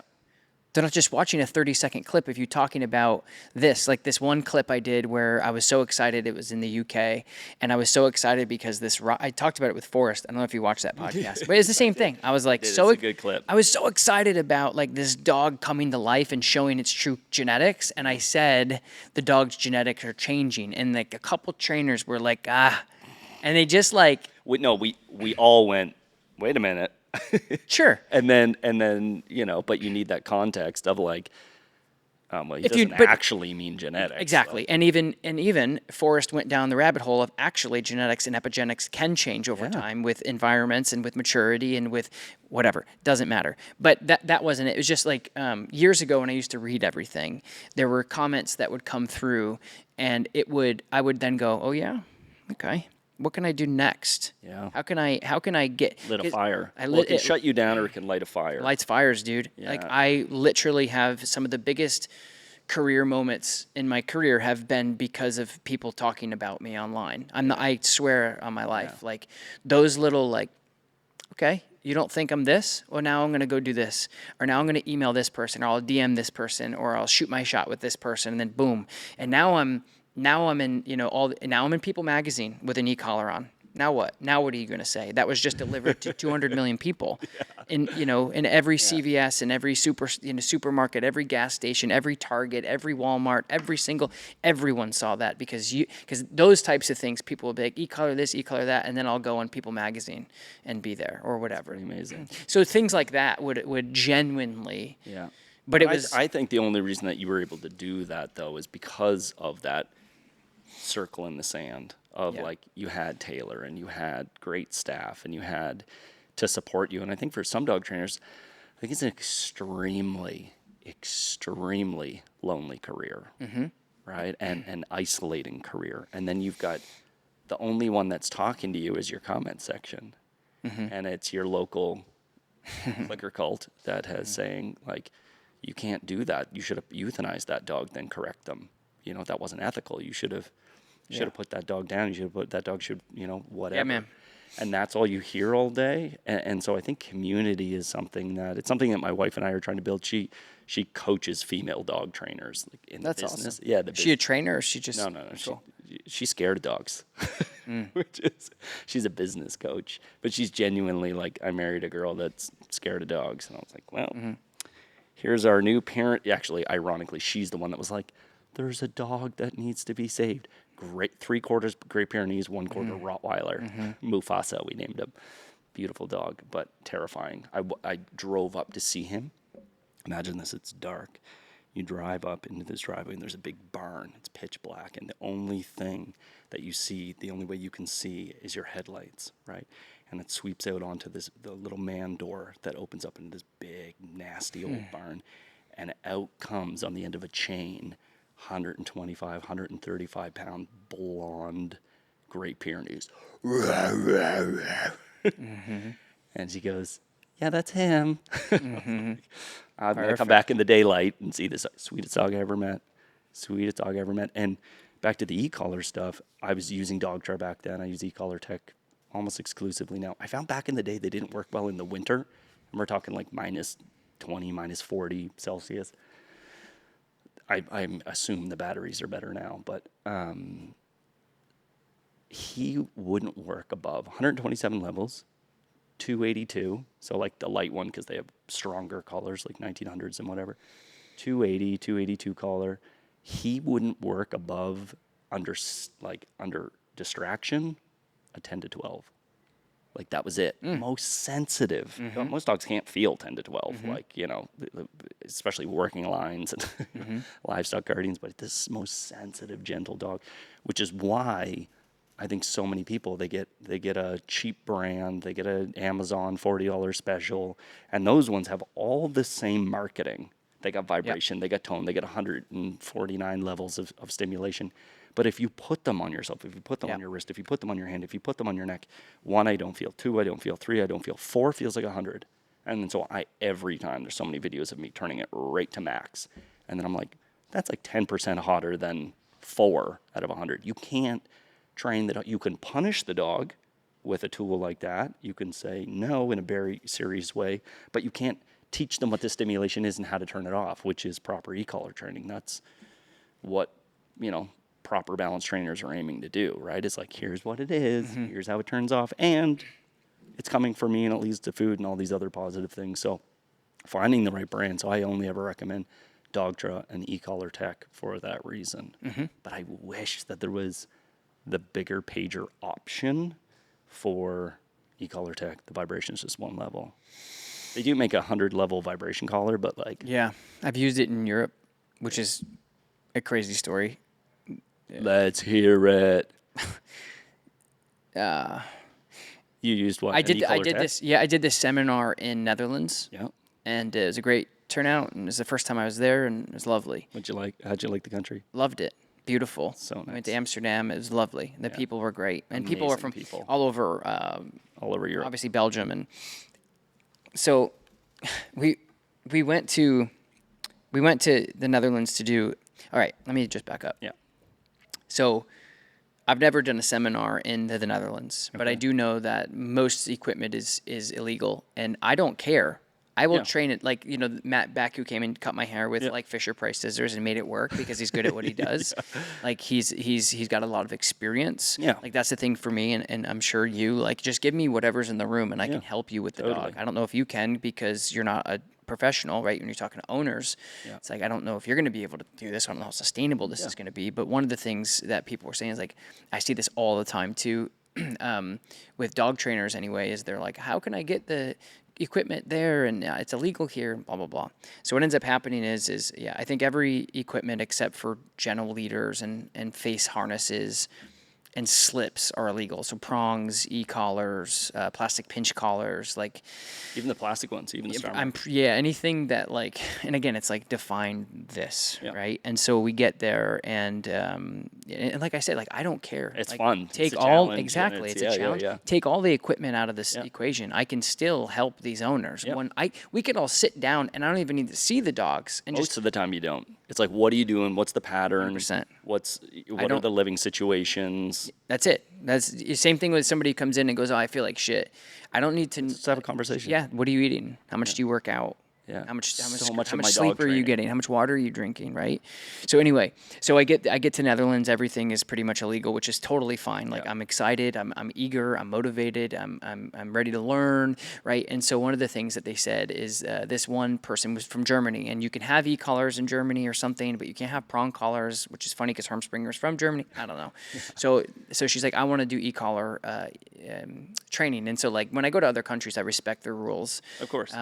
They're not just watching a 30-second clip of you talking about this. Like this one clip I did where I was so excited, it was in the UK, and I was so excited because I talked about it with Forrest. I don't know if you watched that podcast, but it's the same thing. I was like, it's a good clip. I was so excited about like this dog coming to life and showing its true genetics, and I said the dog's genetics are changing, and like a couple trainers were like, and they just like... We all went, wait a minute. Sure. And then you know, but you need that context of like, well, he doesn't actually mean genetics. Exactly. Like. And even Forrest went down the rabbit hole of actually genetics and epigenetics can change over time with environments and with maturity and with whatever. Doesn't matter. But that wasn't it. It was just like years ago when I used to read everything, there were comments that would come through, and I would then go, oh yeah, okay. What can I do next? Yeah. How can I get lit a fire? It can shut you down or it can light a fire. Lights fires, dude. Yeah. Like I literally have some of the biggest career moments in my career have been because of people talking about me online. I swear on my life. Like those little like, okay, you don't think I'm this? Well, now I'm going to go do this. Or now I'm going to email this person, or I'll DM this person, or I'll shoot my shot with this person, and then boom. And now I'm in, you know, now I'm in People magazine with an e-collar on. Now what? Now what are you going to say? That was just delivered to 200 million people in every CVS and every supermarket, every gas station, every Target, every Walmart, everyone saw that because those types of things, people will be like, e-collar this, e-collar that, and then I'll go on People magazine and be there or whatever. Amazing. So things like that would genuinely. Yeah. But it was. I think the only reason that you were able to do that though is because of that circle in the sand of like you had Taylor and you had great staff and you had to support you. And I think for some dog trainers, I think it's an extremely, extremely lonely career, right? And an isolating career. And then you've got the only one that's talking to you is your comment section. And it's your local clicker cult that has saying like, you can't do that. You should have euthanized that dog, then correct them. You know, that wasn't ethical. You should have put that dog down. You should have put that dog whatever. Yeah, man. and that's all you hear all day. And so I think community is something that my wife and I are trying to build. She coaches female dog trainers like in That's the business. awesome. Yeah, Is she a trainer or is she just no. cool. She's scared of dogs, which is she's a business coach, but she's genuinely like, I married a girl that's scared of dogs, and I was like, well, here's our new parent. Actually, ironically, she's the one that was like, there's a dog that needs to be saved. Great, 3/4 Great Pyrenees, 1/4 Rottweiler, Mufasa. We named him. Beautiful dog, but terrifying. I drove up to see him. Imagine this, it's dark. You drive up into this driveway and there's a big barn. It's pitch black, and the only thing that you see, the only way you can see is your headlights, right? And it sweeps out onto the little man door that opens up into this big, nasty old barn. And out comes, on the end of a chain, 125, 135 pound blonde Great Pyrenees. And she goes, yeah, that's him. I'm going to come back in the daylight and see this sweetest dog I ever met. Sweetest dog I ever met. And back to the e-collar stuff, I was using Dogtra back then. I use e-collar tech almost exclusively now. I found back in the day they didn't work well in the winter. And we're talking like minus 20, minus 40 Celsius. I assume the batteries are better now, but he wouldn't work above 127 levels. 282, so like the light one because they have stronger collars like 1900s and whatever. 280, 282 collar. He wouldn't work above under distraction a 10 to 12. Like that was it. Most sensitive. Most dogs can't feel 10 to 12, like, especially working lines and livestock guardians, but this most sensitive, gentle dog, which is why I think so many people, they get a cheap brand, they get an Amazon $40 special, and those ones have all the same marketing. They got vibration, they got tone, they got 149 levels of stimulation. But if you put them on yourself, if you put them on your wrist, if you put them on your hand, if you put them on your neck, 1, I don't feel, 2, I don't feel, 3, I don't feel, 4 feels like 100. And then so every time, there's so many videos of me turning it right to max. And then I'm like, that's like 10% hotter than 4 out of 100. You can't train that. You can punish the dog with a tool like that. You can say no in a very serious way, but you can't teach them what the stimulation is and how to turn it off, which is proper e-collar training. That's what, proper balance trainers are aiming to do, right? It's like, here's what it is, here's how it turns off, and it's coming for me and it leads to food and all these other positive things. So finding the right brand. So I only ever recommend Dogtra and e-collar tech for that reason. But I wish that there was the bigger pager option for e-collar tech. The vibration is just 1 level. They do make a 100 level vibration collar, but like... Yeah, I've used it in Europe, which is a crazy story. Let's hear it. You used what? I did tech? this. Yeah, I did this seminar in Netherlands. Yeah. And it was a great turnout, and it was the first time I was there, and it was lovely. How'd you like the country? Loved it. Beautiful. So nice. I went to Amsterdam. It was lovely. The people were great, and Amazing people were from all over Europe. Obviously Belgium, and so we went to the Netherlands to do. All right, let me just back up. Yeah. So I've never done a seminar in the Netherlands, but I do know that most equipment is illegal, and I don't care. I will train it, like, Matt Back, who came and cut my hair with like Fisher Price scissors and made it work because he's good at what he does. Like he's got a lot of experience. Yeah. Like that's the thing for me, and I'm sure you, like, just give me whatever's in the room and I can help you with the dog. I don't know if you can because you're not a professional, right? When you're talking to owners, it's like, I don't know if you're going to be able to do this. I don't know how sustainable this is going to be. But one of the things that people were saying is, like, I see this all the time too, with dog trainers anyway, is they're like, how can I get the equipment there, and it's illegal here, blah blah blah. So what ends up happening is I think every equipment except for general leaders and face harnesses and slips are illegal. So prongs, e-collars, plastic pinch collars, like even the plastic ones, even the Star anything that, like, and again, it's like, define this, right? And so we get there, and like I said, like, I don't care. It's like, fun. Take it's all exactly. It's a challenge. Yeah. Take all the equipment out of this equation. I can still help these owners. When we could all sit down, and I don't even need to see the dogs. And most of the time you don't. It's like, what are you doing? What's the pattern? 100%. What are the living situations? That's it. That's the same thing with somebody who comes in and goes, "Oh, I feel like shit." I don't need to Let's have a conversation. Yeah, what are you eating? How much do you work out? Yeah. How much So much how of much my sleep dog are you training. getting? How much water are you drinking, right? So anyway, I get to Netherlands, everything is pretty much illegal, which is totally fine. Like I'm excited, I'm eager, I'm motivated, I'm ready to learn, right? And so one of the things that they said is this one person was from Germany, and you can have e-collars in Germany or something, but you can't have prong collars, which is funny because Hermspringer's from Germany. I don't know. So she's like, I want to do e-collar training, and so like when I go to other countries, I respect their rules. Of course.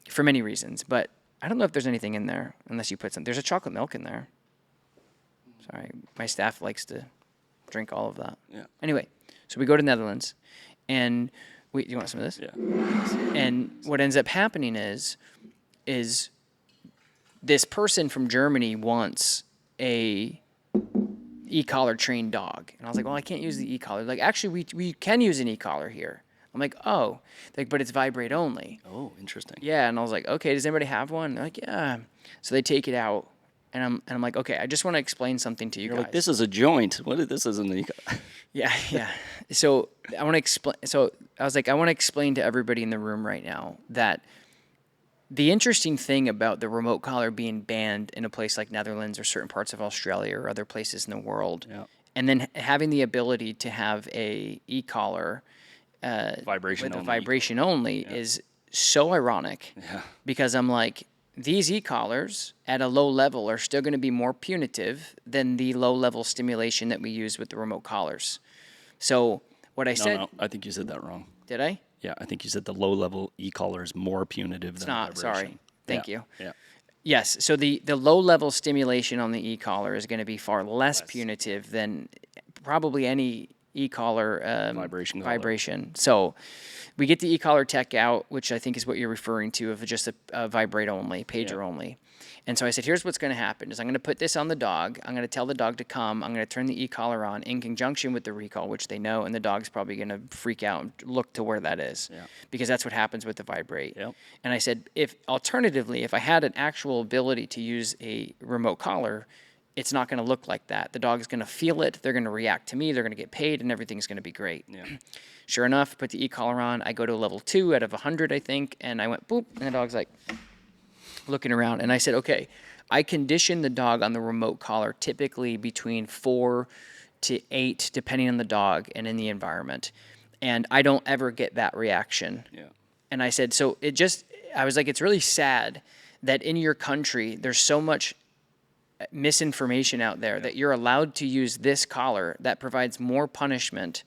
For many reasons, but I don't know if there's anything in there unless you put some. There's a chocolate milk in there. Sorry, my staff likes to drink all of that. Yeah. Anyway, so we go to Netherlands, and do you want some of this? Yeah. And what ends up happening is this person from Germany wants a e-collar trained dog, and I was like, well, I can't use the e-collar. Like, actually, we can use an e-collar here. I'm like, oh, like, but it's vibrate only. Oh, interesting. Yeah, and I was like, okay, does anybody have one? They're like, yeah. So they take it out, and I'm like, okay, I just want to explain something to you You're guys. like, this is a joint. This isn't the. Yeah. So I want to explain. So I was like, I want to explain to everybody in the room right now that the interesting thing about the remote collar being banned in a place like Netherlands or certain parts of Australia or other places in the world, and then having the ability to have a e-collar Vibration with a only. vibration only is so ironic. Yeah. Because I'm like, these e-collars at a low level are still going to be more punitive than the low level stimulation that we use with the remote collars. So what I said, No, I think you said that wrong. did I? Yeah, I think you said the low level e-collar is more punitive than Not, vibration. sorry. Thank you. Yeah. Yes, so the low level stimulation on the e-collar is going to be far less punitive than probably any e-collar vibration. So we get the e-collar tech out, which I think is what you're referring to, of just a vibrate only, pager only. And so I said, here's what's going to happen is I'm going to put this on the dog. I'm going to tell the dog to come. I'm going to turn the e-collar on in conjunction with the recall, which they know, and the dog's probably going to freak out and look to where that is because that's what happens with the vibrate. Yep. And I said, if alternatively, if I had an actual ability to use a remote collar, it's not going to look like that. The dog is going to feel it. They're going to react to me. They're going to get paid, and everything's going to be great. Yeah. Sure enough, put the e-collar on. I go to level 2 out of 100, I think, and I went boop, and the dog's like looking around. And I said, okay, I condition the dog on the remote collar typically between 4 to 8, depending on the dog and in the environment. And I don't ever get that reaction. Yeah. And I said, I was like, it's really sad that in your country, there's so much misinformation out there that you're allowed to use this collar that provides more punishment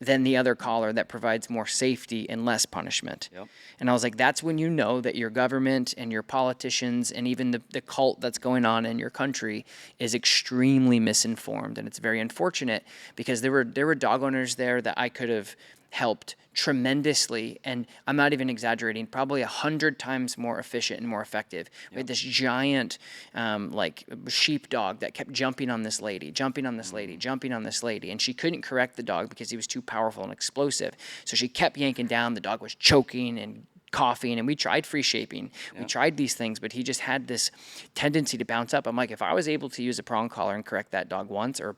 than the other collar that provides more safety and less punishment. Yep. And I was like, that's when you know that your government and your politicians and even the cult that's going on in your country is extremely misinformed. And it's very unfortunate because there were dog owners there that I could have helped tremendously, and I'm not even exaggerating, probably 100 times more efficient and more effective. We had this giant like sheepdog that kept jumping on this lady, and she couldn't correct the dog because he was too powerful and explosive. So she kept yanking down. The dog was choking and coughing, and we tried free shaping. We tried these things, but he just had this tendency to bounce up. I'm like, if I was able to use a prong collar and correct that dog once or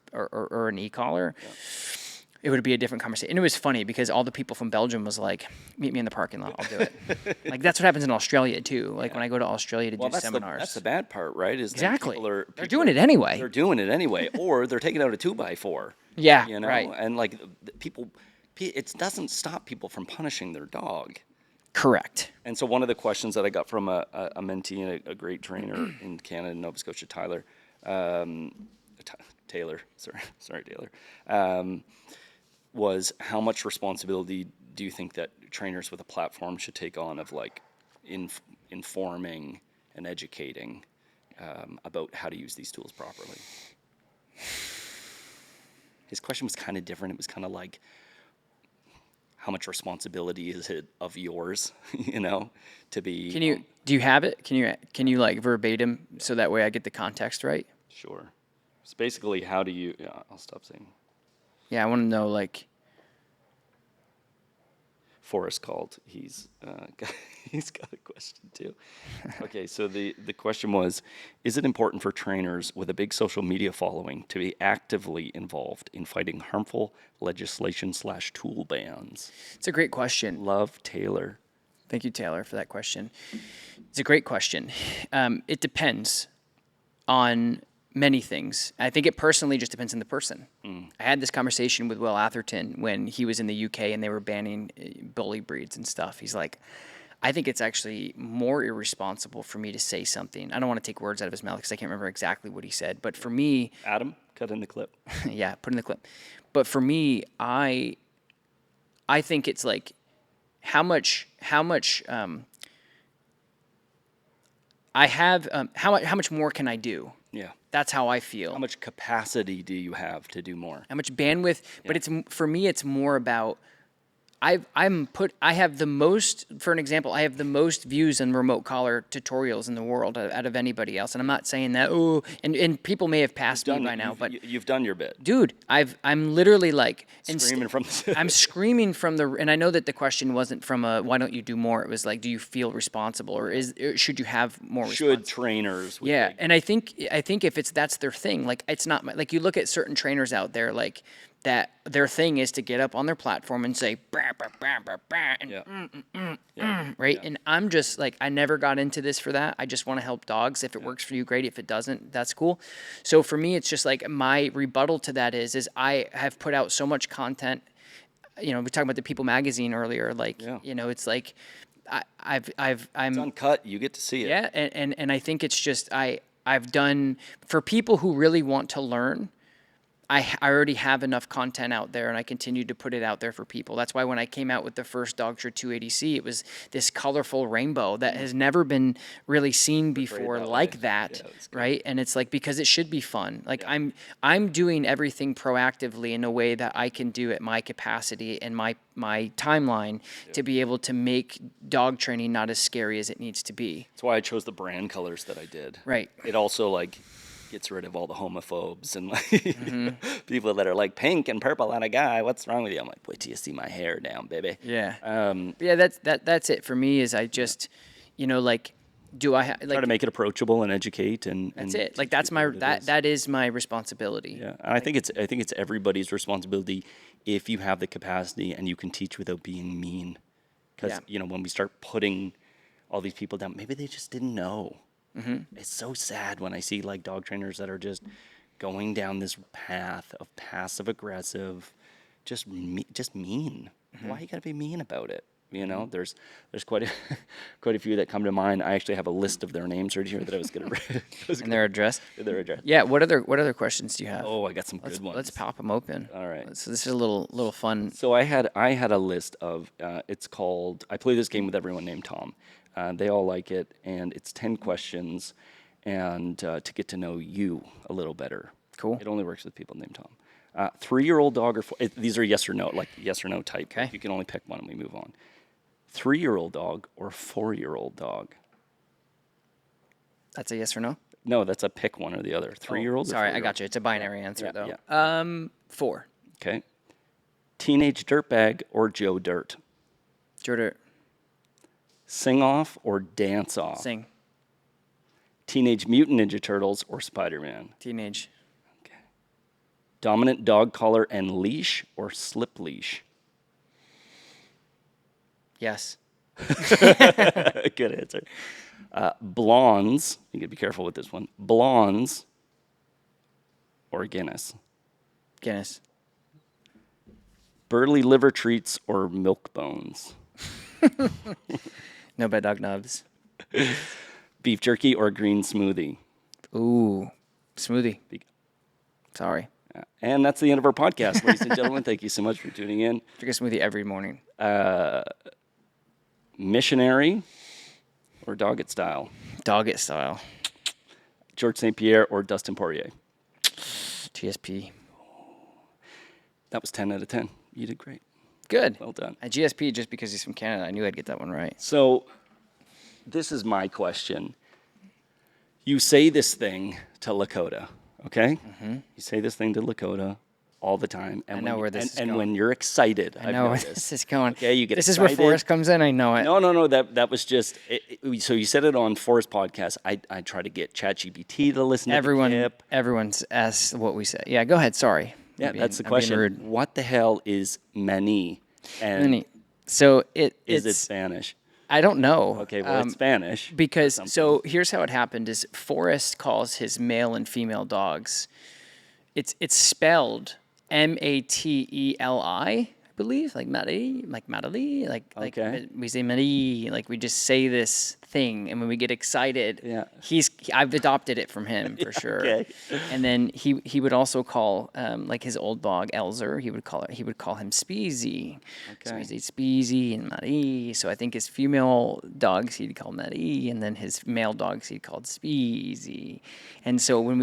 an e-collar, it would be a different conversation. And it was funny because all the people from Belgium was like, meet me in the parking lot, I'll do it. Like, that's what happens in Australia, too. Like, when I go to Australia to do seminars. That's the bad part, right? Is Exactly. They're doing it anyway. They're doing it anyway, or they're taking out a 2x4. Yeah, you know? right. And, like, it doesn't stop people from punishing their dog. Correct. And so one of the questions that I got from a mentee and a great trainer in Canada, Nova Scotia, Taylor, was how much responsibility do you think that trainers with a platform should take on of like informing and educating about how to use these tools properly? His question was kind of different. It was kind of like, how much responsibility is it of yours, to be... do you have it? Can you like verbatim so that way I get the context right? Sure. It's basically, how do you... Yeah, I'll stop saying... Yeah, I want to know, like... Forrest called. He's got a question. question too. Okay, so the question was, is it important for trainers with a big social media following to be actively involved in fighting harmful legislation/tool bans? It's a great question. Love, Taylor. Thank you, Taylor, for that question. It's a great question. It depends on many things. I think it personally just depends on the person. I had this conversation with Will Atherton when he was in the UK and they were banning bully breeds and stuff. He's like, I think it's actually more irresponsible for me to say something. I don't want to take words out of his mouth because I can't remember exactly what he said. But for me, Adam, cut in the clip. yeah, put in the clip. But for me, I think it's like how much I have how much more can I do? Yeah. That's how I feel. How much capacity do you have to do more? How much bandwidth? But it's for me, it's more about I have the most, for an example, I have the most views on remote collar tutorials in the world out of anybody else. And I'm not saying that, and people may have passed me by now, but you've done your bit. dude, I'm literally like Screaming from the I'm screaming from the, and I know that the question wasn't from a, why don't you do more? It was like, do you feel responsible, or should you have more Should trainers. Yeah, like, and I think if that's their thing, like it's not like you look at certain trainers out there, like that their thing is to get up on their platform and say bah, bah, bah, bah, bah, and right. And I'm just like, I never got into this for that. I just want to help dogs. If it works for you, great. If it doesn't, that's cool. So for me, it's just like my rebuttal to that is I have put out so much content. You know, we talked about the People magazine earlier. Like, you know, it's like I'm it's uncut. You get to see it. Yeah, and I think it's just I've done for people who really want to learn. I already have enough content out there, and I continue to put it out there for people. That's why when I came out with the first Dogtra 280C, it was this colorful rainbow that has never been really seen before like that, right? And it's like, because it should be fun. Like I'm doing everything proactively in a way that I can do at my capacity and my timeline to be able to make dog training not as scary as it needs to be. That's why I chose the brand colors that I did. Right. It also like gets rid of all the homophobes and like people that are like pink and purple on a guy. What's wrong with you? I'm like, wait till you see my hair down, baby. Yeah. Yeah. That's it for me. Is I just, you know, like, do I like try to make it approachable and educate and that's it. Like that's my that is my responsibility. Yeah, and I think it's everybody's responsibility if you have the capacity and you can teach without being mean. Because you know, when we start putting all these people down, maybe they just didn't know. It's so sad when I see like dog trainers that are just going down this path of passive aggressive, just mean. Why you gotta be mean about it? You know, there's quite a few that come to mind. I actually have a list of their names right here that I was gonna read. And their address. Their address. Yeah. What other questions do you have? Oh, I got some good ones. Let's pop them open. All right. So this is a little fun. So I had a list of it's called, I play this game with everyone named Tom. They all like it, and it's 10 questions, and to get to know you a little better. Cool. It only works with people named Tom. 3-year-old dog or these are yes or no, like yes or no type. Okay. You can only pick one, and we move on. 3-year-old dog or 4-year-old dog? That's a yes or no? No, that's a pick one or the other. 3-year-old. Sorry, I got you. It's a binary answer though. Yeah. 4. Okay. Teenage dirtbag or Joe Dirt? Joe Dirt. Sing off or dance off? Sing. Teenage Mutant Ninja Turtles or Spider-Man? Teenage. Okay. Dominant dog collar and leash or slip leash? Yes. Good answer. Blondes, you gotta be careful with this one. Blondes or Guinness? Guinness. Burley liver treats or milk bones? No bad dog nubs. Beef jerky or green smoothie? Ooh, smoothie. Sorry. And that's the end of our podcast, ladies and gentlemen. Thank you so much for tuning in. Drink a smoothie every morning. Missionary or Doggett style? Doggett style. George St. Pierre or Dustin Poirier? GSP. That was 10 out of 10. You did great. Good. Well done. GSP just because he's from Canada. I knew I'd get that one right. So this is my question. You say this thing to Lakota, okay? You say this thing to Lakota. all the time. And I know where this is going. when you're excited, I know where this is going. Okay, you get This excited. is where Forrest comes in. I know it. No. That was just. So you said it on Forrest podcast. I try to get ChatGPT to listen to the tip. Everyone's asked what we say. Yeah, go ahead. Sorry. Yeah, that's the question. Rude. What the hell is mani? And Many. So is it's it Spanish? I don't know. Okay, well, it's Spanish. Because so here's how it happened: is Forrest calls his male and female dogs. It's spelled Mateli, I believe, like Mateli, like Okay. we say Marie, like we just say this thing, and when we get excited, Yeah. I've adopted it from him for sure. Okay. And then he would also call like his old dog Elzer. He would call him Speezy. So Okay. he'd say Speezy and Marie. So I think his female dogs he'd call Marie, and then his male dogs he'd called Speezy. And so when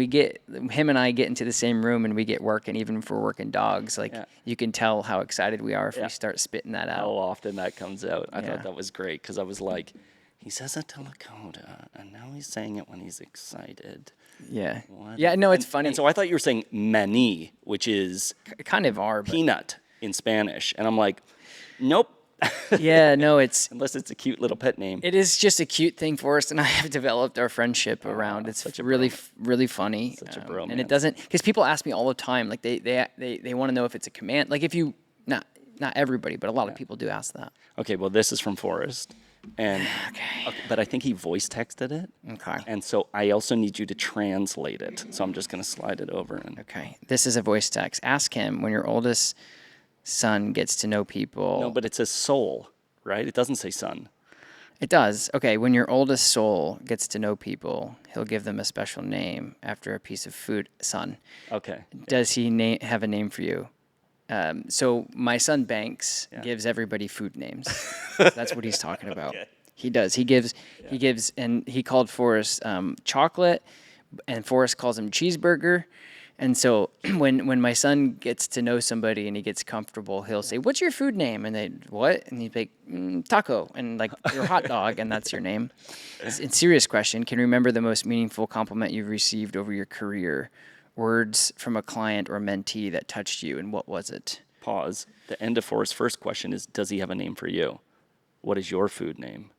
him and I get into the same room and we get working, even if we're working dogs, like you can tell how excited we are if we start spitting that out. How often that comes out. I Yeah. thought that was great because I was like, he says it to Lakota, and now he's saying it when he's excited. Yeah. What? Yeah, no, it's funny. And so I thought you were saying mani, which is kind of are, but peanut in Spanish. And I'm like, nope. yeah, no, Unless it's a cute little pet name. it is just a cute thing Forrest and I have developed our friendship around. It's such a really funny. Such a and it bromance. doesn't, because people ask me all the time, like they want to know if it's a command. Like if you, not everybody, but a lot of people do ask that. Okay, well, this is from Forrest. And Okay. but I think he voice texted it. Okay. And so I also need you to translate it. So I'm just going to slide it over. And Okay. This is a voice text. Ask him when your oldest son gets to know people. No, but it says soul, right? It doesn't say son. It does. Okay, when your oldest soul gets to know people, he'll give them a special name after a piece of food. Son. Okay. Does he have a name for you? So my son Banks gives everybody food names. That's what he's talking about. Okay. He does. He gives, and he called Forrest chocolate, and Forrest calls him cheeseburger. And so when my son gets to know somebody and he gets comfortable, he'll say, "What's your food name?" And they, "What?" And he'd be like, "Taco," and like your hot dog, and that's your name. Serious question. Can you remember the most meaningful compliment you've received over your career? Words from a client or mentee that touched you, and what was it? Pause. The end of Forrest's first question is, does he have a name for you? What is your food name?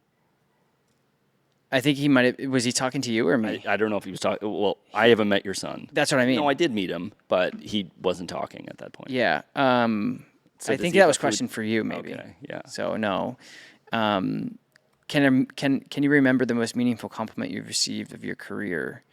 I think he might have. Was he talking to you or me? I don't know if he was talking. Well, I haven't met your son. That's what I mean. No, I did meet him, but he wasn't talking at that point. Yeah. So I does think he that have was a a food- question for you, maybe. Okay, yeah. So no. Can you remember the most meaningful compliment you've received of your career?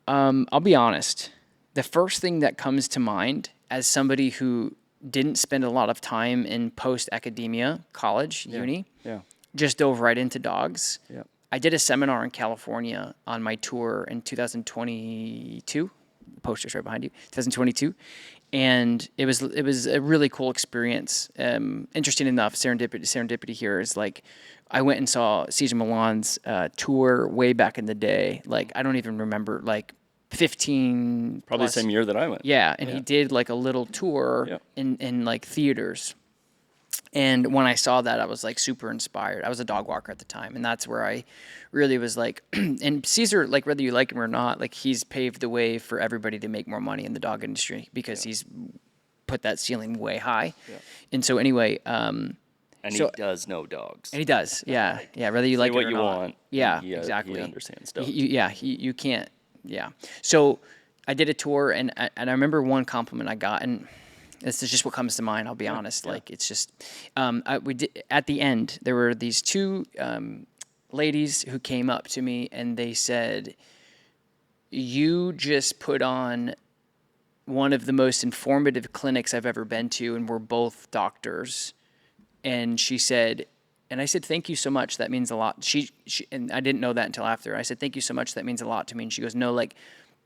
I'll be honest. The first thing that comes to mind as somebody who didn't spend a lot of time in post-academia, college, uni, Yeah. just dove right into dogs. Yeah. I did a seminar in California on my tour in 2022. The poster's right behind you. 2022, and it was a really cool experience. Interesting enough, serendipity here is like I went and saw Cesar Millan's tour way back in the day. Like I don't even remember, like 15 Probably plus. the same year that I went. Yeah, and he did like a little tour Yeah. in like theaters. And when I saw that, I was like super inspired. I was a dog walker at the time, and that's where I really was like, and Caesar, like whether you like him or not, like he's paved the way for everybody to make more money in the dog industry because he's put that ceiling way high. Yeah. And so anyway, And so- he does know dogs. and he does, yeah, whether you Say like what it or you not. want. Yeah, He exactly. He understands dogs. You can't. Yeah. So I did a tour, and I remember one compliment I got, and this is just what comes to mind. I'll be honest. Like it's just, we did at the end. There were these two ladies who came up to me, and they said, "You just put on one of the most informative clinics I've ever been to, and we're both doctors." And she said, and I said, "Thank you so much. That means a lot." She and I didn't know that until after. I said, "Thank you so much. That means a lot to me." And she goes, "No, like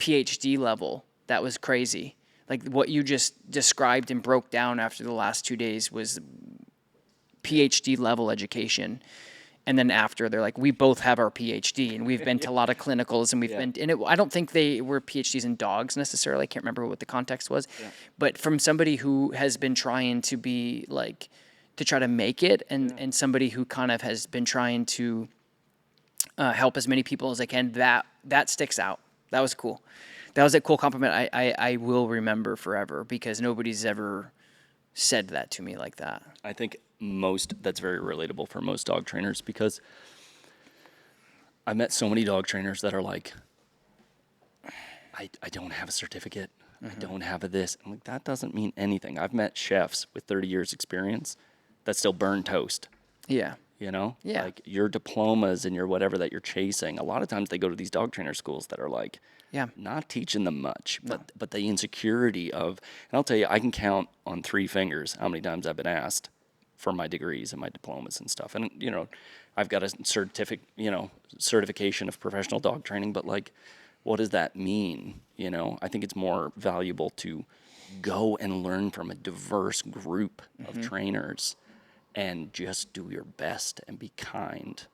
PhD level. That was crazy. Like what you just described and broke down after the last 2 days was PhD level education." And then after, they're like, "We both have our PhD, and we've been to a lot of clinicals, and we've been." And I don't think they were PhDs in dogs necessarily. I can't remember what the context was, but from somebody who has been trying to be like to try to make it, and somebody who kind of has been trying to help as many people as they can. That sticks out. That was cool. That was a cool compliment. I will remember forever because nobody's ever said that to me like that. I think that's very relatable for most dog trainers because I've met so many dog trainers that are like, I don't have a certificate. I don't have a this. I'm like, that doesn't mean anything. I've met chefs with 30 years experience that still burn toast. Yeah. You know? Yeah. Like your diplomas and your whatever that you're chasing. A lot of times they go to these dog trainer schools that are like, Yeah. not teaching them much, but the insecurity of, and I'll tell you, I can count on 3 fingers how many times I've been asked for my degrees and my diplomas and stuff. And, you know, I've got a certification of professional dog training, but like, what does that mean? You know, I think it's more valuable to go and learn from a diverse group of trainers and just do your best and be kind.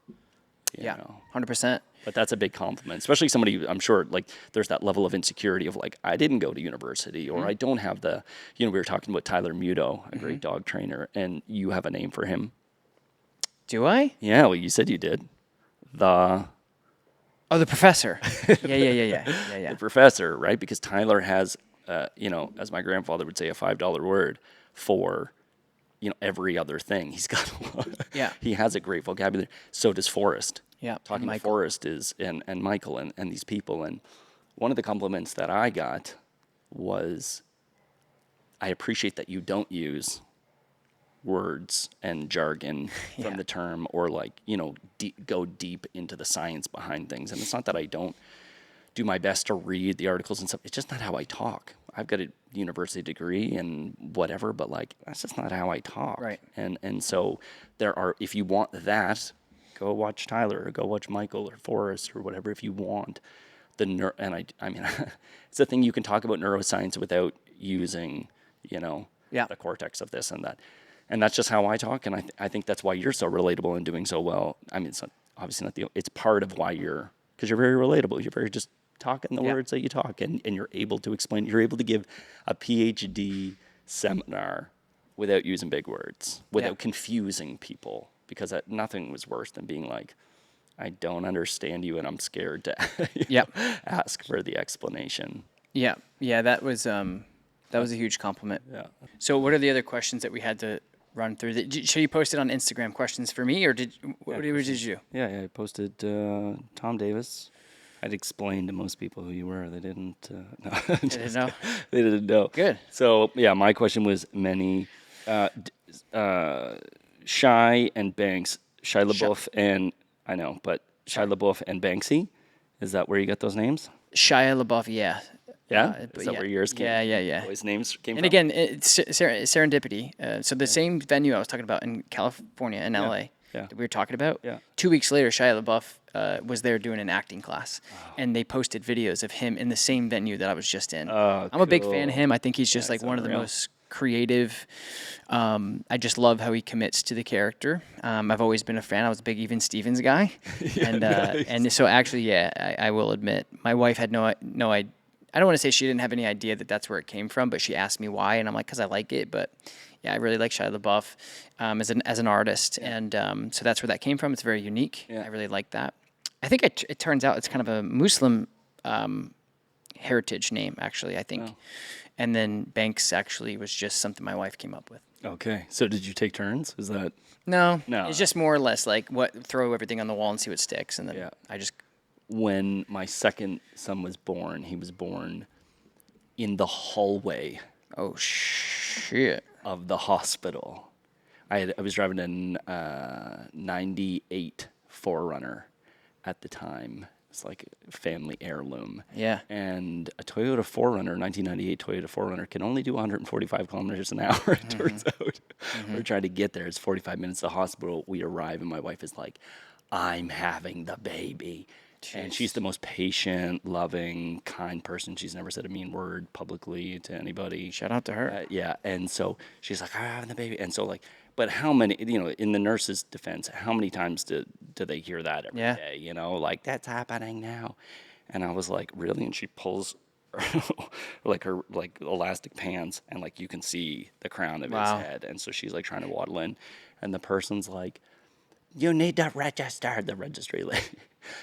You know? 100%. But that's a big compliment, especially somebody, I'm sure, like, there's that level of insecurity of, like, I didn't go to university, or I don't have the, you know, we were talking about Tyler Muto, a great dog trainer, and you have a name for him. Do I? Yeah, well, you said you did. The The professor. Yeah. the professor, right? Because Tyler has, you know, as my grandfather would say, a $5 word for, you know, every other thing. He's got a lot. Yeah. He has a great vocabulary. So does Forrest. Yeah. Talking to Michael. Forrest and Michael and these people. And one of the compliments that I got was, I appreciate that you don't use words and jargon from the term, or like, you know, go deep into the science behind things. And it's not that I don't do my best to read the articles and stuff. It's just not how I talk. I've got a university degree and whatever, but like, that's just not how I talk. Right. And so there are, if you want that, go watch Tyler or go watch Michael or Forrest or whatever, if you want and I mean, it's a thing you can talk about neuroscience without using, you know, the cortex of this and that. And that's just how I talk. And I think that's why you're so relatable and doing so well. I mean, it's not, obviously not it's part of why because you're very relatable. You're very just talking the words that you talk, and you're able to explain, you're able to give a PhD seminar without using big words, without confusing people, because nothing was worse than being like, I don't understand you and I'm scared to ask for the explanation. Yeah. That was a huge compliment. Yeah. So what are the other questions that we had to run through? Should you post it on Instagram, questions for me, or what did you? Yeah, I posted Tom Davis. I'd explained to most people who you were. They didn't. No, They didn't know? They didn't know. Good. So yeah, my question was many Shia and Banks, Shia LaBeouf and I know, but Shia LaBeouf and Banksy. Is that where you got those names? Shia LaBeouf, yeah. Yeah, is that where yours came? Yeah. Boys' names came And from. again, it's serendipity. So the same venue I was talking about in California, in LA, that we were talking about. Yeah. 2 weeks later, Shia LaBeouf was there doing an acting class, and they posted videos of him in the same venue that I was just in. Oh, I'm a big fan cool. of him. I think he's just like one of the unreal. most creative. I just love how he commits to the character. I've always been a fan. I was a big Even Stevens guy, and so actually, I will admit, my wife had no idea. I don't want to say she didn't have any idea that that's where it came from, but she asked me why, and I'm like, because I like it. But yeah, I really like Shia LaBeouf as an artist, and so that's where that came from. It's very unique. Yeah. I really like that. I think it turns out it's kind of a Muslim heritage name, actually. I think, and then Banks actually was just something my wife came up with. Okay, so did you take turns? Is that No, No. it's just more or less like throw everything on the wall and see what sticks, and then I just. when my second son was born? He was born in the hallway Oh shit! of the hospital. I was driving a 98 4Runner at the time. It's like a family heirloom. Yeah. And a Toyota 4Runner, 1998 Toyota 4Runner, can only do 145 kilometers an hour, it turns out. We're trying to get there. It's 45 minutes to the hospital. We arrive, and my wife is like, I'm having the baby. And she's the most patient, loving, kind person. She's never said a mean word publicly to anybody. Shout out to her. Yeah, and so she's like, I'm having the baby. And so, like, but how many, you know, in the nurse's defense, how many times do they hear that every day? You know, like, that's happening now. And I was like, really? And she pulls her elastic pants, and like you can see the crown of his head. And so she's like trying to waddle in, and the person's like, you need to register, the registry lady.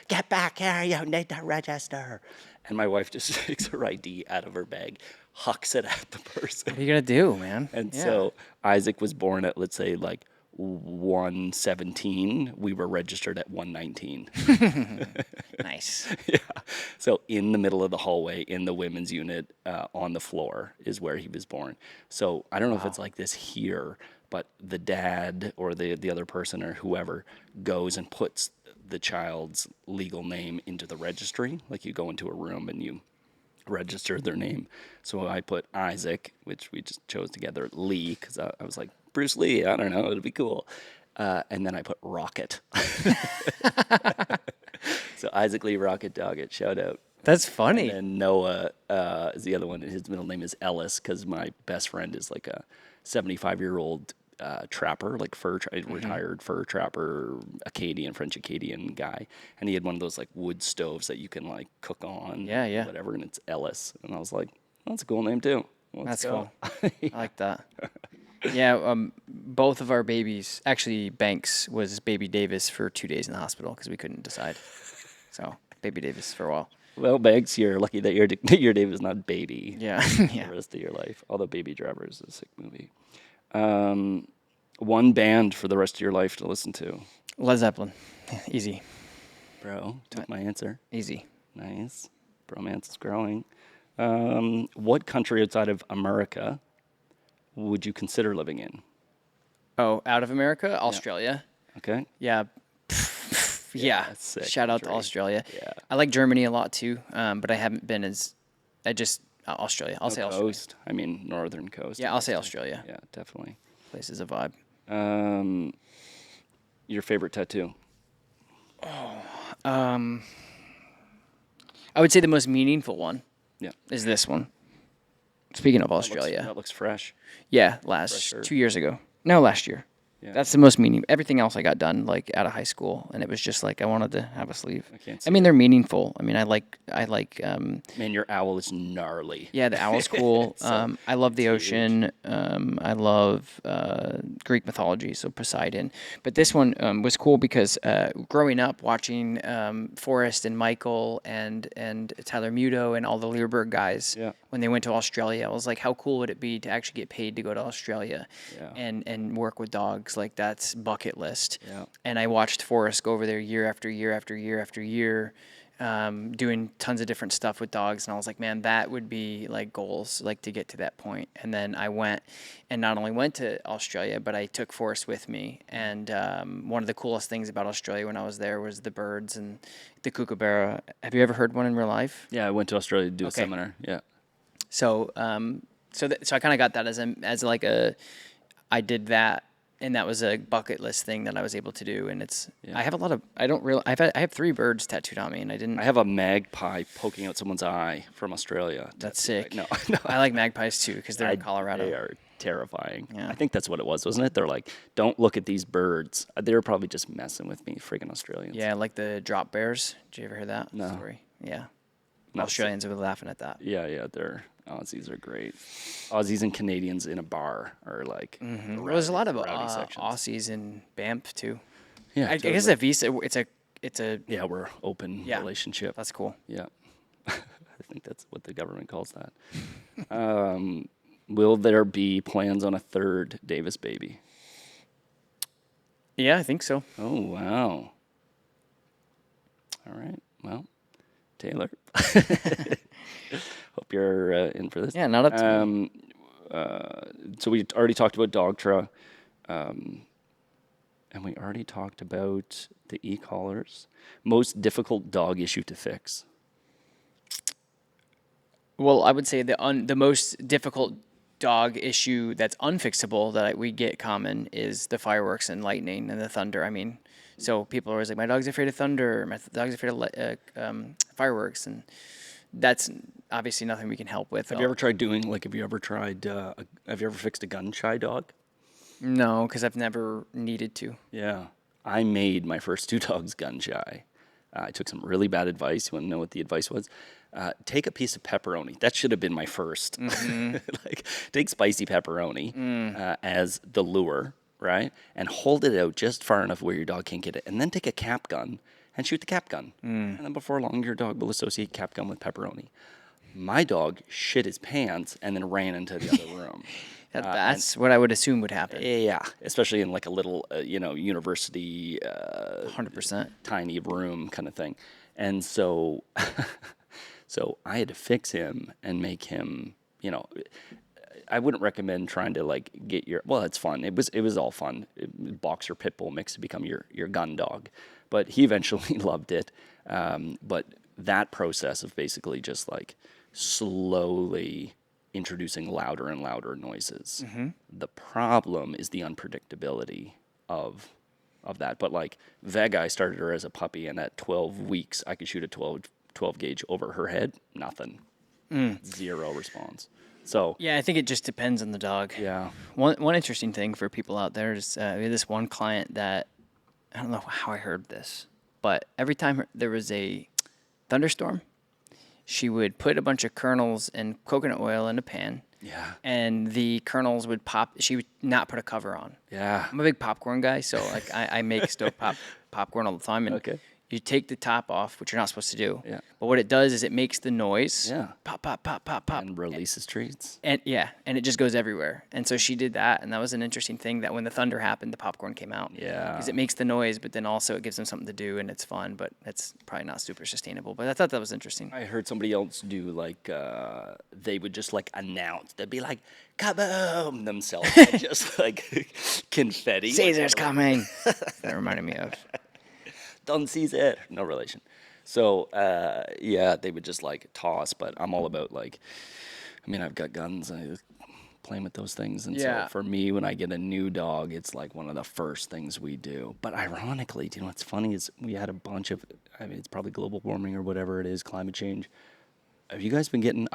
Get back here, you need to register. And my wife just takes her ID out of her bag, hucks it at the person. What are you gonna do, man? And Yeah. so Isaac was born at, let's say, like 117. We were registered at 119. Nice. Yeah. So in the middle of the hallway in the women's unit on the floor is where he was born. So I don't know if it's like this here, but the dad or the other person or whoever goes and puts the child's legal name into the registry. Like you go into a room and you register their name. So I put Isaac, which we just chose together, Lee, because I was like, Bruce Lee, I don't know, it'll be cool. And then I put Rocket. So Isaac Lee Rocket Doggett, shout out. That's funny. And Noah is the other one. His middle name is Ellis because my best friend is like a 75-year-old trapper, like retired fur trapper, French Acadian guy. And he had one of those like wood stoves that you can like cook on. Yeah, yeah. Whatever. And it's Ellis. And I was like, well, that's a cool name too. That's cool. I like that. Yeah, both of our babies, actually Banks was baby Davis for 2 days in the hospital because we couldn't decide. So baby Davis for a while. Well, Banks, you're lucky that your name is not Baby. Yeah, yeah. The rest of your life. Although Baby Driver is a sick movie. One band for the rest of your life to listen to. Led Zeppelin, easy, Bro, took my answer. easy. Nice. Bromance is growing. What country outside of America would you consider living in? Oh, out of America, Australia. Okay. Yeah. Yeah. that's sick Shout out to country. Australia. Yeah. I like Germany a lot too, but I haven't been Australia. I'll say Australia. Coast. I mean, northern coast. Yeah, I'll say Australia. Yeah, definitely. Place is a vibe. Your favorite tattoo? I would say the most meaningful one Yeah. is this one. Speaking of Australia. That looks fresh. Yeah, Fresher. 2 years ago. No, last year. Yeah. That's the most meaning. Everything else I got done like out of high school, and it was just like I wanted to have a sleeve. can't I mean, they're meaningful. I mean, I like. Man, your owl is gnarly. Yeah, the owl's cool. I love the ocean. I love Greek mythology, so Poseidon. But this one was cool because growing up watching Forrest and Michael and Tyler Muto and all the Learberg guys Yeah. when they went to Australia, I was like, how cool would it be to actually get paid to go to Australia Yeah. and work with dogs? Like that's bucket list. Yeah. And I watched Forrest go over there year after year after year after year. Doing tons of different stuff with dogs, and I was like, man, that would be like goals, like to get to that point. And then I went, and not only went to Australia, but I took Forrest with me. And one of the coolest things about Australia when I was there was the birds and the kookaburra. Have you ever heard one in real life? Yeah, I went to Australia to do a Okay. seminar. Yeah. So, so I kind of got that I did that. And that was a bucket list thing that I was able to do, and I have a lot of I have 3 birds tattooed on me, and I have a magpie poking out someone's eye from Australia. That's sick. No, I like magpies too because they're in Colorado. They are terrifying. Yeah. I think that's what it was, wasn't it? They're like, don't look at these birds. They were probably just messing with me, friggin' Australians. Yeah, like the drop bears. Did you ever hear that No. story? Yeah, No, Australians were laughing at that. Yeah, they're Aussies are great. Aussies and Canadians in a bar are like. Well, there's a lot of rowdy sections. Aussies in Banff too. Yeah, I guess at Visa, it's a Yeah, we're open relationship. that's cool. Yeah, I think that's what the government calls that. Will there be plans on a third Davis baby? Yeah, I think so. Oh, wow. All right. Well, Taylor. Hope you're in for this. Yeah, not up to me. So we already talked about Dogtra. And we already talked about the e-collars. Most difficult dog issue to fix. Well, I would say the most difficult dog issue that's unfixable that we get common is the fireworks and lightning and the thunder. I mean, so people are always like, my dog's afraid of thunder, my dog's afraid of fireworks, and that's obviously nothing we can help with. Have you ever fixed a gun shy dog? No, because I've never needed to. Yeah. I made my first 2 dogs gun shy. I took some really bad advice. You want to know what the advice was? Take a piece of pepperoni. That should have been my first. Like, take spicy pepperoni as the lure, right? And hold it out just far enough where your dog can't get it, and then take a cap gun and shoot the cap gun. And then before long, your dog will associate cap gun with pepperoni. My dog shit his pants and then ran into the other room. That's what I would assume would happen. Yeah, especially in like a little, university 100%. tiny room kind of thing. And so, so I had to fix him and make him, I wouldn't recommend trying to like get well, it's fun. It was all fun. Boxer pit bull mix to become your gun dog. But he eventually loved it. But that process of basically just like slowly introducing louder and louder noises. The problem is the unpredictability of that. But like Vega, I started her as a puppy, and at 12 weeks, I could shoot a 12 gauge over her head. Nothing. Zero response. So Yeah, I think it just depends on the dog. yeah, One interesting thing for people out there is we had this one client that, I don't know how I heard this, but every time there was a thunderstorm, she would put a bunch of kernels and coconut oil in a pan, yeah, and the kernels would pop. She would not put a cover on. yeah. I'm a big popcorn guy, so like I make stove popcorn all the time, and Okay. you take the top off, which you're not supposed to do. Yeah. But what it does is it makes the noise. Yeah. Pop, pop, pop, pop, pop. And releases treats. And and it just goes everywhere. And so she did that, and that was an interesting thing, that when the thunder happened, the popcorn came out. Yeah. Because it makes the noise, but then also it gives them something to do, and it's fun, but it's probably not super sustainable. But I thought that was interesting. I heard somebody else do like they would just like announce. They'd be like kaboom themselves, and just like confetti. Caesar's coming. That reminded me of. Don Caesar. No relation. So yeah, they would just like toss. But I'm all about like, I mean, I've got guns. I playing with those things, and Yeah. so for me, when I get a new dog, it's like one of the first things we do. But ironically, do you know what's funny is we had a bunch of. I mean, it's probably global warming or whatever it is, climate change. Have you guys been getting?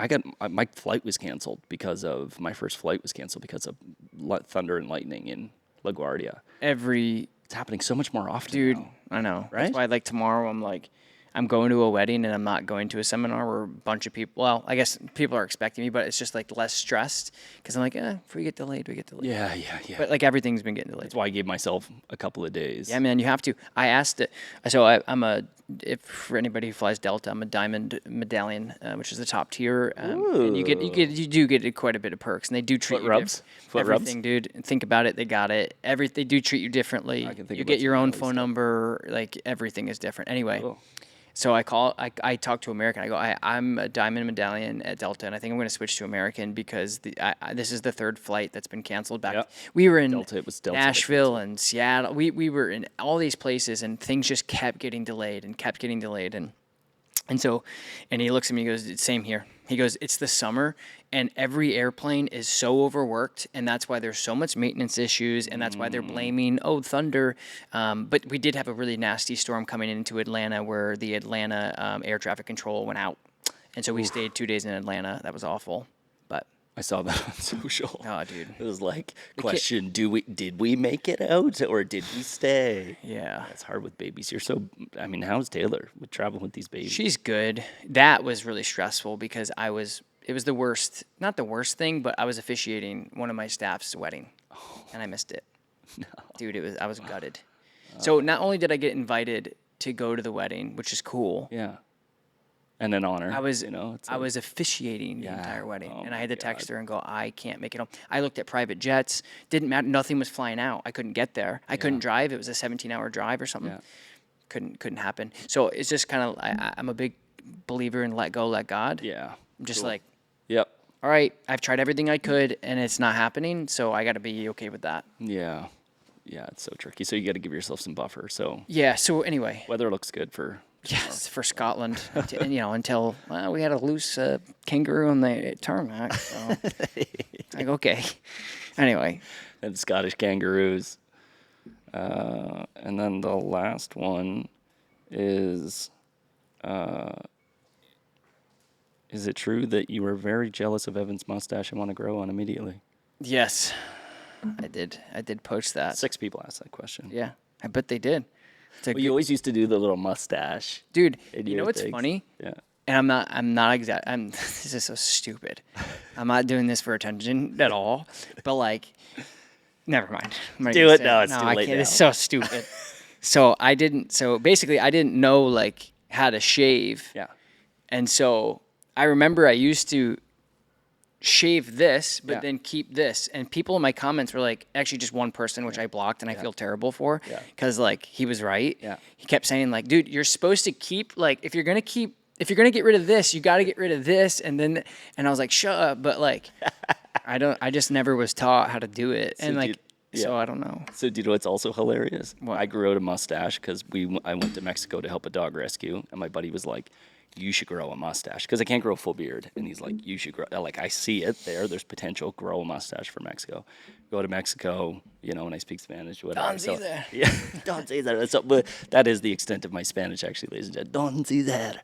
My flight was canceled because of my first flight was canceled because of thunder and lightning in LaGuardia. It's happening so much more often, Dude, now. I know. Right? That's why, like, tomorrow I'm going to a wedding, and I'm not going to a seminar where a bunch of people, well, I guess people are expecting me, but it's just like less stressed, because I'm like, if we get delayed, we get delayed. Yeah. But like everything's been getting delayed. That's why I gave myself a couple of days. Yeah, man, you have to. I asked it. So if for anybody who flies Delta, I'm a diamond medallion, which is the top tier, and you do get quite a bit of perks, and they do treat Foot you rubs? Foot rubs? everything, dude. Think about it, they got it. They do treat you differently. I can think You about get your some own of those phone stuff. number. Like everything is different. Anyway. Cool. So I talked to American. I go, I'm a diamond medallion at Delta, and I think I'm going to switch to American because this is the third flight that's been canceled back. Yep. We were in Delta, it was Delta that Nashville and Seattle. We were in all these places, and things just kept getting delayed. And so, and he looks at me and goes, "It's same here." He goes, "It's the summer, and every airplane is so overworked, and that's why there's so much maintenance issues, and that's why they're blaming, thunder." But we did have a really nasty storm coming into Atlanta where the Atlanta air traffic control went out. And so we stayed 2 days in Atlanta. That was awful. But I saw that on social. oh, dude. It was like, question, did we make it out or did we stay? Yeah. It's hard with babies. How's Taylor with traveling with these babies? She's good. That was really stressful because it was the worst, not the worst thing, but I was officiating one of my staff's wedding, and I missed it. No. Dude, I was gutted. So not only did I get invited to go to the wedding, which is cool, Yeah. And an honor. I was it's I like- was officiating the Yeah. entire wedding, Oh and I my had to text God. her and go, I can't make it home. I looked at private jets, didn't matter, nothing was flying out. I couldn't get there. I couldn't drive. It was a 17-hour drive or something. Yeah. Couldn't happen. So it's just kind of I'm a big believer in let go, let God. Yeah. I'm just Cool. like, Yep. all right, I've tried everything I could, and it's not happening, so I got to be okay with that. Yeah. Yeah, it's so tricky. So you got to give yourself some buffer. So Yeah. So anyway, weather looks good for. yes, for Scotland, until we had a loose kangaroo on the tarmac. So like, okay. Anyway, And Scottish kangaroos. And then the last one is it true that you were very jealous of Evan's mustache and want to grow one immediately? yes, I did post that. 6 people asked that question. Yeah, I bet they did. It's a Well, you always used to do the little mustache. dude. in You know your what's things. funny? Yeah. And I'm not exact. This is so stupid. I'm not doing this for attention at all. But like, Never mind. I'm not Do gonna it. say No, it's too I late can't. now. It's so stupid. So basically, I didn't know like how to shave. Yeah. And so I remember I used to shave this, but Yeah. then keep this. And people in my comments were like, actually just one person, which I blocked and I feel terrible for. Yeah. Because like he was right. Yeah. He kept saying like, dude, you're supposed to keep like, if you're going to get rid of this, you got to get rid of this. And I was like, shut up. But like, I just never was taught how to do it. And like, so I don't know. So do you know what's also hilarious? I grew out a mustache because I went to Mexico to help a dog rescue, and my buddy was like, "You should grow a mustache," because I can't grow a full beard, and he's like, "You should grow." Like I see it there. There's potential. Grow a mustache for Mexico. Go to Mexico, and I speak Spanish. Whatever. Don Caesar. Yeah, Don Caesar. So, but that is the extent of my Spanish, actually, ladies and gentlemen. Don Caesar.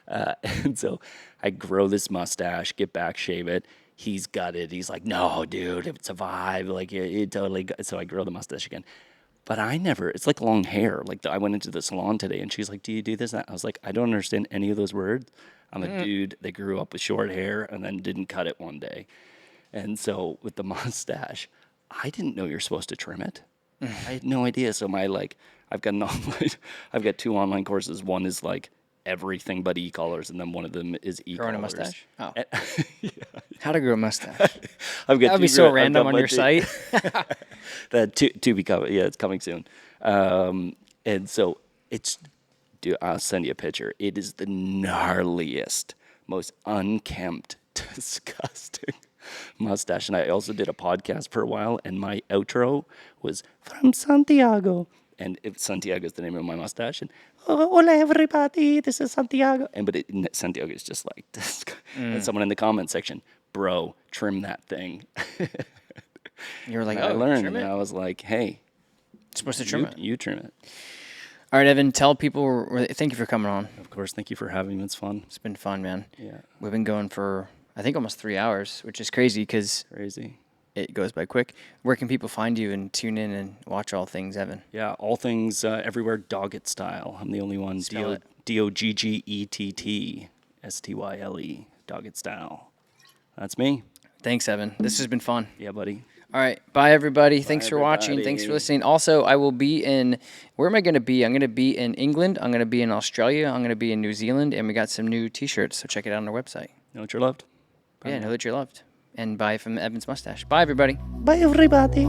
And so I grow this mustache, get back, shave it. He's got it. He's like, no, dude, it's a vibe. Like, it totally. So I grow the mustache again. But it's like long hair. Like, I went into the salon today and she's like, do you do this? And that? I was like, I don't understand any of those words. I'm a dude that grew up with short hair and then didn't cut it one day. And so with the mustache, I didn't know you're supposed to trim it. I had no idea. So I've got 2 online courses. One is like everything but e-collars, and then one of them is e-collars. Growing a mustache? Oh. Yeah. How to grow a mustache. I've got That would be so random on your site. That to be coming. Yeah, it's coming soon. And so dude, I'll send you a picture. It is the gnarliest, most unkempt, disgusting mustache. And I also did a podcast for a while, and my outro was from Santiago. And Santiago is the name of my mustache. And hola everybody, this is Santiago. Santiago is just like this. And someone in the comment section, bro, trim that thing. You were like, I learned, trim it? and I was like, hey, Supposed to trim it. you trim it. All right, Evan, tell people, thank you for coming on. Of course, thank you for having me. It's fun. It's been fun, man. Yeah. We've been going for, I think, almost 3 hours, which is crazy because Crazy. it goes by quick. Where can people find you and tune in and watch all things, Evan? Yeah, all things everywhere Doggett style. I'm the only one. Spell it. Doggett Doggett style. That's me. Thanks, Evan. This has been fun. Yeah, buddy. All right. Bye, everybody. Thanks for watching. Thanks for everybody. listening. Also, I will be where am I going to be? I'm going to be in England. I'm going to be in Australia. I'm going to be in New Zealand. And we got some new T-shirts, so check it out on our website. Know what you're loved. Yeah, know that you're loved. And bye from Evan's Mustache. Bye, everybody. Bye, everybody.